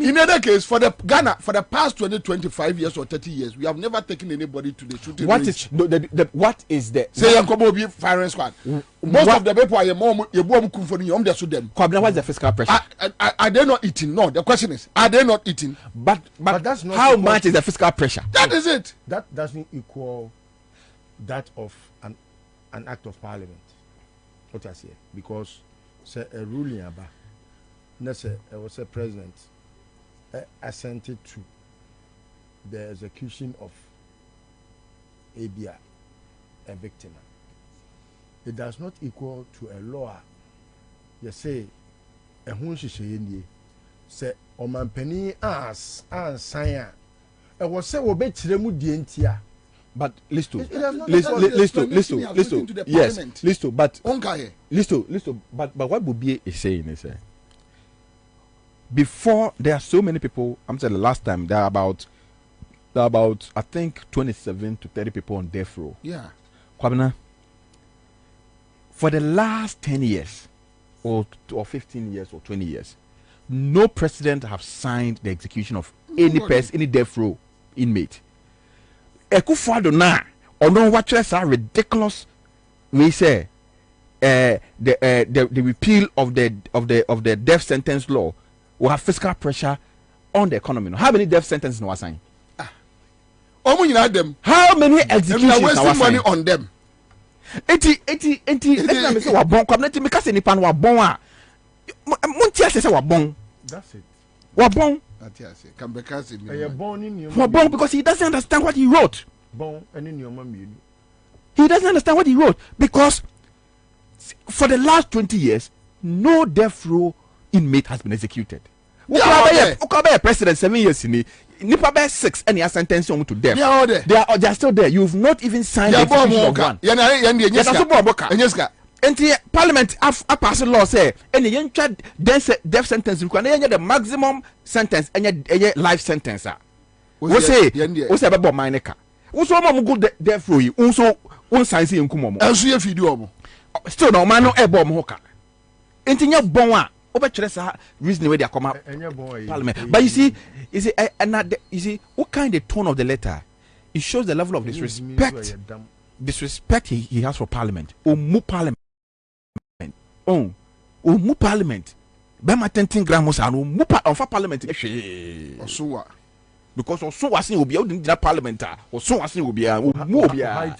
[SPEAKER 2] In other case, for the Ghana, for the past 25 years or 30 years, we have never taken anybody to the shooting range.
[SPEAKER 18] What is the
[SPEAKER 2] say Yankomo firing squad? Most of the people are them.
[SPEAKER 18] Kwabena, what's the fiscal pressure?
[SPEAKER 2] Are they not eating? No, the question is, are they not eating?
[SPEAKER 18] But
[SPEAKER 19] that's not
[SPEAKER 18] how much is the fiscal pressure?
[SPEAKER 2] That is it.
[SPEAKER 19] That doesn't equal that of an act of parliament. What I say, because say a ruling about, let's say I was a president assented to the execution of a victim. It does not equal to a law. You say a hunshi say omampeni as Ansah. I was say obey tiremu dientia.
[SPEAKER 18] But listo, but what Bobie is saying is, before there are so many people. I'm saying the last time there are about I think 27 to 30 people on death row.
[SPEAKER 2] Yeah,
[SPEAKER 18] Kwabena, for the last 10 years, or 15 years or 20 years, no president have signed the execution of any person, any death row inmate. Akufo-Addo na ono watches are ridiculous. We say the repeal of the death sentence law will have fiscal pressure on the economy. How many death sentences no assign?
[SPEAKER 2] How
[SPEAKER 18] many executions
[SPEAKER 2] are wasting money on them?
[SPEAKER 18] 80 let me say wabon community because any pan wabon muntia say wabon.
[SPEAKER 19] That's it.
[SPEAKER 18] Wabon.
[SPEAKER 2] Wabon
[SPEAKER 18] because he doesn't understand what he wrote. He doesn't understand what he wrote because for the last 20 years, no death row inmate has been executed. Ukabaya president 7 years in Nipa 6 and he has sentenced them to death. They are still there. You've not even signed the execution of one. And the parliament have passed a law say any young child death sentence require the maximum sentence and life sentence. We say about mineka. Also, mom good death row. Also, one science in Kumomo. Still, no man, no airborne hoka. Anything your bon over Tressa reason where they come out parliament. But you see, what kind of tone of the letter? It shows the level of disrespect he has for parliament. Parliament. Parliament. Bema 10 grams and for parliament. Because also was in Obia in that parliament, or so was in Obia, Mobia.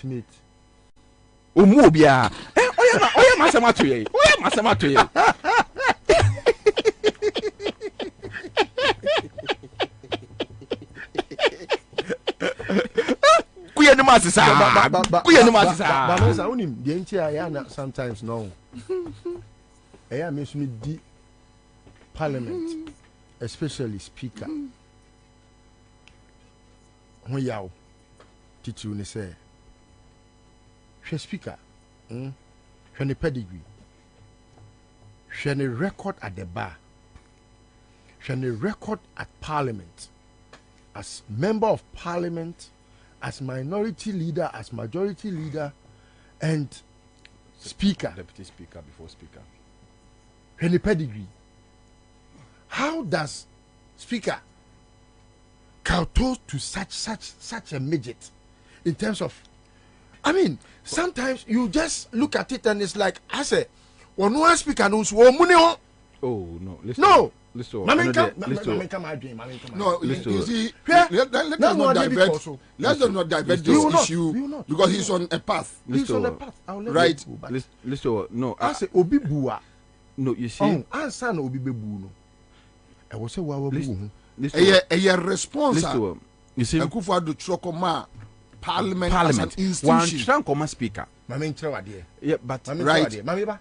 [SPEAKER 18] Mobia. Oh, Masamatu. Oh, Masamatu.
[SPEAKER 19] Sometimes no. I miss me the parliament, especially speaker. When you teach you say, she speaker, when a pedigree, she a record at the bar, she a record at parliament, as member of parliament, as minority leader, as majority leader, and speaker,
[SPEAKER 18] deputy speaker before speaker.
[SPEAKER 19] When a pedigree, how does speaker kowtow to such a midget in terms of, I mean, sometimes you just look at it and it's like I say, one speaker knows money.
[SPEAKER 18] Oh no, listen.
[SPEAKER 19] No.
[SPEAKER 2] No, you see, let's not divert this issue because he's on a path.
[SPEAKER 19] He's on a path.
[SPEAKER 2] Right?
[SPEAKER 18] Listen, no.
[SPEAKER 19] I say Obi Bua.
[SPEAKER 18] No, you see.
[SPEAKER 19] Ansah no Obi Bebu no. I was say wa bu.
[SPEAKER 2] A response.
[SPEAKER 18] You see,
[SPEAKER 2] Akufo-Addo Chokoma Parliament as an institution.
[SPEAKER 18] One speaker.
[SPEAKER 19] Mami nchrewa de.
[SPEAKER 18] Yeah, but
[SPEAKER 2] right.
[SPEAKER 19] Mami ba.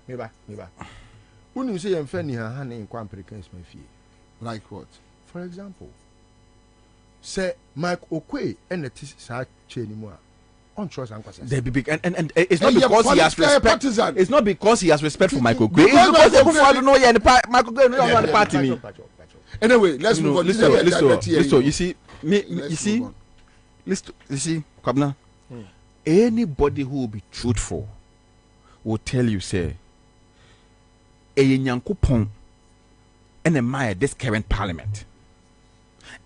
[SPEAKER 19] Unu say yem fe ni ha na in Americans ma fie.
[SPEAKER 2] Like what?
[SPEAKER 19] For example, say Mike Okwe and the sa chain mu a on trust and kwasa.
[SPEAKER 18] They be big and it's not because he has respect. Partisan. It's not because he has respect for Mike Okwe. It's because Akufo-Addo know yeah Mike Okwe no the party me.
[SPEAKER 2] Anyway, let's move on.
[SPEAKER 18] Listen, you see Kwabena, anybody who will be truthful, will tell you, say, a Nyankopon and a Maya this current parliament.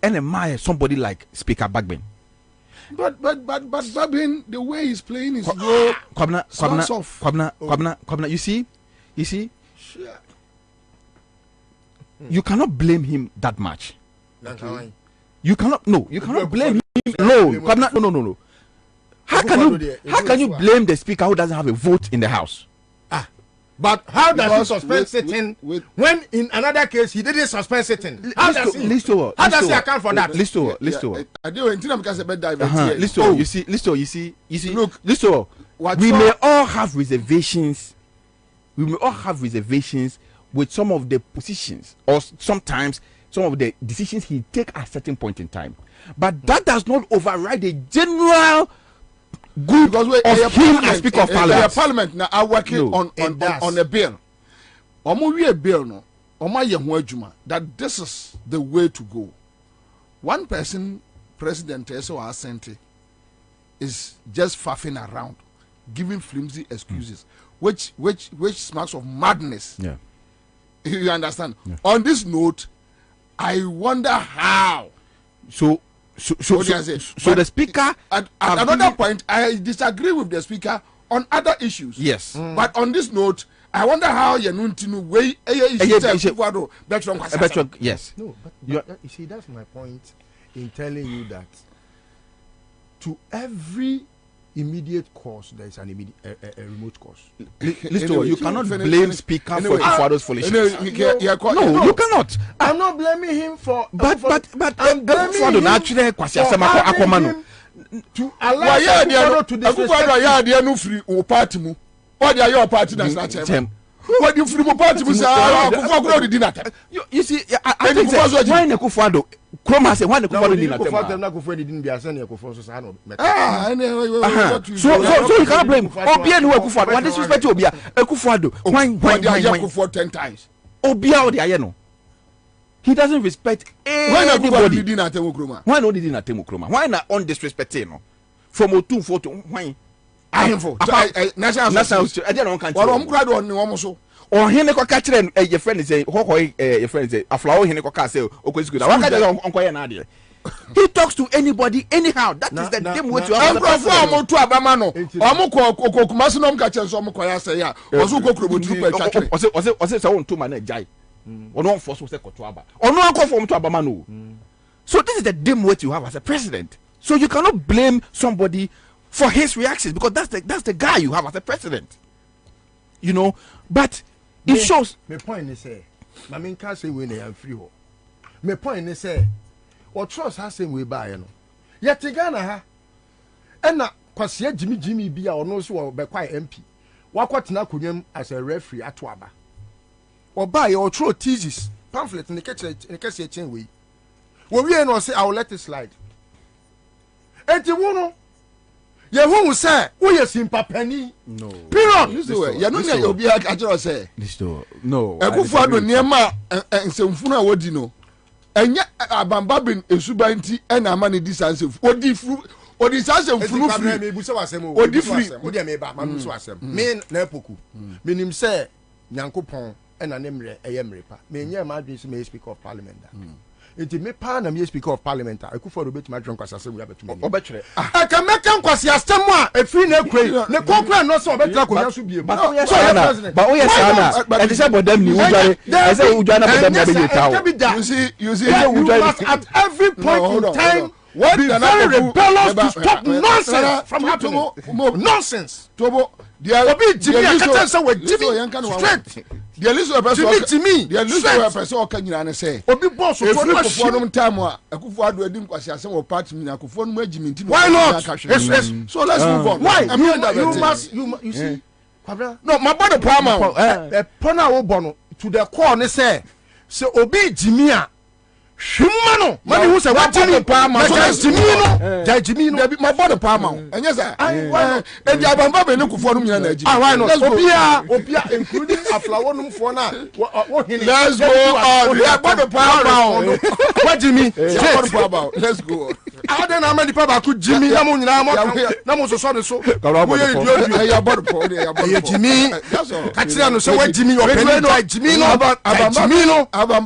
[SPEAKER 18] And a Maya somebody like Speaker Bagbin.
[SPEAKER 2] But Babin, the way he's playing his role,
[SPEAKER 18] Kwabena, you see,
[SPEAKER 2] sure.
[SPEAKER 18] You cannot blame him that much.
[SPEAKER 19] Okay.
[SPEAKER 18] You cannot blame him alone. Kwabena, no. How can you blame the speaker who doesn't have a vote in the house?
[SPEAKER 19] But how does he suspend sitting when in another case he didn't suspend sitting? How does he account for that?
[SPEAKER 18] Listo. You see. Look, Listo. We may all have reservations. With some of the positions or sometimes some of the decisions he take at a certain point in time. But that does not override the general good of him as Speaker of Parliament.
[SPEAKER 2] Parliament now are working on a bill. A bill no. That this is the way to go. One person, President Asante, is just faffing around, giving flimsy excuses, which smacks of madness.
[SPEAKER 18] Yeah.
[SPEAKER 2] You understand? Yeah. On this note, I wonder how.
[SPEAKER 18] So the speaker.
[SPEAKER 2] At another point, I disagree with the speaker on other issues.
[SPEAKER 18] Yes.
[SPEAKER 2] But on this note, I wonder how you know way.
[SPEAKER 18] Yes.
[SPEAKER 19] No, but you see, that's my point in telling you that to every immediate cause there is an a remote cause.
[SPEAKER 18] Listen, you cannot blame speaker for Akufo-Addo's foolishness. No, you cannot.
[SPEAKER 19] I'm not blaming him for.
[SPEAKER 18] But
[SPEAKER 19] I'm blaming him to allow Akufo-Addo to disrespect.
[SPEAKER 2] What you free party you see, I think
[SPEAKER 18] why Akufo-Addo Kroma say why Akufo-Addo so you can't blame Obia no Akufo-Addo. What disrespect Obia? Akufo-Addo why
[SPEAKER 2] Akufo 10 times.
[SPEAKER 18] Obia o de ayeno. He doesn't respect anybody. Why not did not Temu Kroma? Why not on disrespect no? From Otu photo why?
[SPEAKER 2] I am for national
[SPEAKER 18] I don't know.
[SPEAKER 2] Well, I'm glad on almost.
[SPEAKER 18] Or hene ko ka kire your friend say your friend say aflawo hene ko ka say okwesi good. Why can't onkoye na ade? He talks to anybody anyhow. That is the damn way to have
[SPEAKER 2] the president. To Abama no. Omo ko kumasi no mka chenso omo ko ya say ya. Oso ko krobo tu pe twatwe.
[SPEAKER 18] Ose say won to man na jai. Ono force say ko to aba. Ono anko form to Abama no. So this is the damn way you have as a president. So you cannot blame somebody for his reactions because that's the guy you have as a president. You know, but it shows.
[SPEAKER 19] My point is say, my main can't say when I am free. My point is say, or trust has same way by no. Yet Ghana ha, and na kwasi Jimmy be or no so be quite MP. Wakwa na kunyam as a referee at Waba. Or buy or throw thesis pamphlet in the case chain way. When we no say I will let it slide. And you know. You who say who you sympathy?
[SPEAKER 18] No.
[SPEAKER 2] Period. You know you be a say.
[SPEAKER 18] No.
[SPEAKER 2] Akufo-Addo niema nsɛmfunu a wodi no. Enya abamba bin esuba nti na ama ne disansef. Odi sansɛmfunu free.
[SPEAKER 19] Me busa wasɛm.
[SPEAKER 2] Odi free.
[SPEAKER 19] Odi me ba, ma busa wasɛm. Me na epoku. Menim say Nyankopɔn na ne mre eye mrepa. Me nya ma adwen so me speaker of parliament da. Enti me pa na me speaker of parliament Akufo-Addo betima dwen kwasa se we abetum.
[SPEAKER 18] Obetwere.
[SPEAKER 19] Aka meka nkwasi astem a efiri na ekwei. Ne konkra no so obetra konya so biem.
[SPEAKER 18] But o yes sana. E dey say bodam ni udware. E say udware na bodam na be yetawo.
[SPEAKER 2] You see
[SPEAKER 19] you must at every point in time be very rebellious to stop nonsense from happening. Nonsense.
[SPEAKER 2] Tobo
[SPEAKER 19] Obi Jimmy akata say we Jimmy straight.
[SPEAKER 2] The list of person
[SPEAKER 19] Jimmy
[SPEAKER 2] the list of person o kan nyina ne say
[SPEAKER 19] Obi boss so
[SPEAKER 2] Akufo no time a Akufo-Addo edi nkwasi asem o party mi Akufo no magimi nti.
[SPEAKER 19] Why not? Yes.
[SPEAKER 2] So let's move on.
[SPEAKER 19] Why? You see Kwabena.
[SPEAKER 2] No, my body palm
[SPEAKER 19] pona wo bono to the core ne say Obi Jimmy a hwimma no mani hu say what Jimmy palm Jimmy no
[SPEAKER 2] my body palm enye say edi abamba be ne Akufo no nyina na aji.
[SPEAKER 19] Why not? Obia including aflawo no mfo na wo hini.
[SPEAKER 2] Let's go on. My body palm
[SPEAKER 19] what Jimmy?
[SPEAKER 2] Let's go on.
[SPEAKER 19] I don't know many people could Jimmy Namun Namus or so. Jimmy, Katriano, so what Jimmy or Jimmy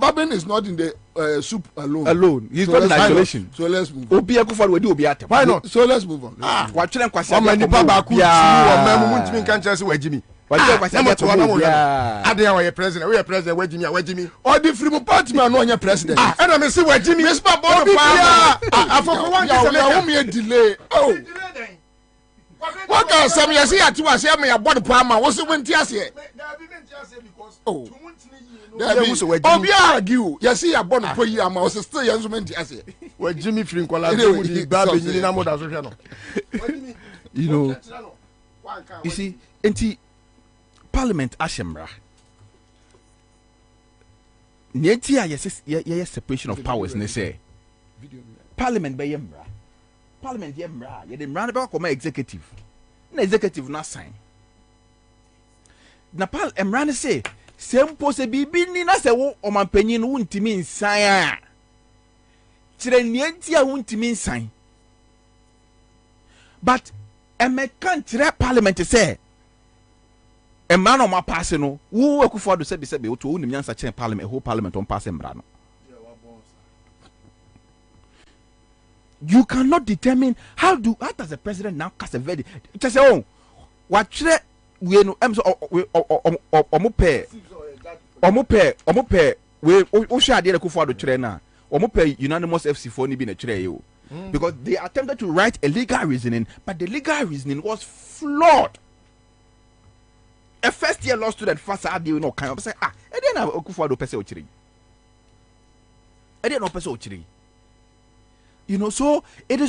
[SPEAKER 2] Babin is not in the soup alone.
[SPEAKER 18] He's not in isolation.
[SPEAKER 2] So let's move.
[SPEAKER 18] Obi Akufo-Addo will do Obi.
[SPEAKER 2] Why not? So let's move on.
[SPEAKER 18] What children question?
[SPEAKER 19] How many people could can't just where Jimmy? What you question? I didn't want president. We are president. Where Jimmy?
[SPEAKER 2] Or the free party man no your president.
[SPEAKER 19] And I see where Jimmy is. I forgot one
[SPEAKER 2] delay. Oh. What can some you see at you say me about the palma? What's it when tears here? Oh. Obi argue. You see about the poor year, was still young woman tears.
[SPEAKER 19] Where Jimmy Frinkola would Bobie in Namoda.
[SPEAKER 18] You know, you see, anti Parliament Ashemra. Netia, yes, separation of powers, ne say. Parliament by Yemra. Parliament Yemra, you didn't run about my executive. Na executive not sign. Na Pal Emran say, same pose bibi ni na se wo o man panyin wuntimi nsan a. Kire netia wuntimi nsan. But American tire parliament say a man on my passing no who Akufo-Addo said be to unim yansa chen parliament whole parliament on pass embra no. You cannot determine how does the president now cast a verdict? Just say oh what we no em so omope we o sha de Akufo-Addo kire na omope unanimous FC4 ni bi na kire yo. Because they attempted to write a legal reasoning, but the legal reasoning was flawed. A first year law student first had you know kind of say and then Akufo-Addo pese ochiri. And then no pese ochiri. You know, so it is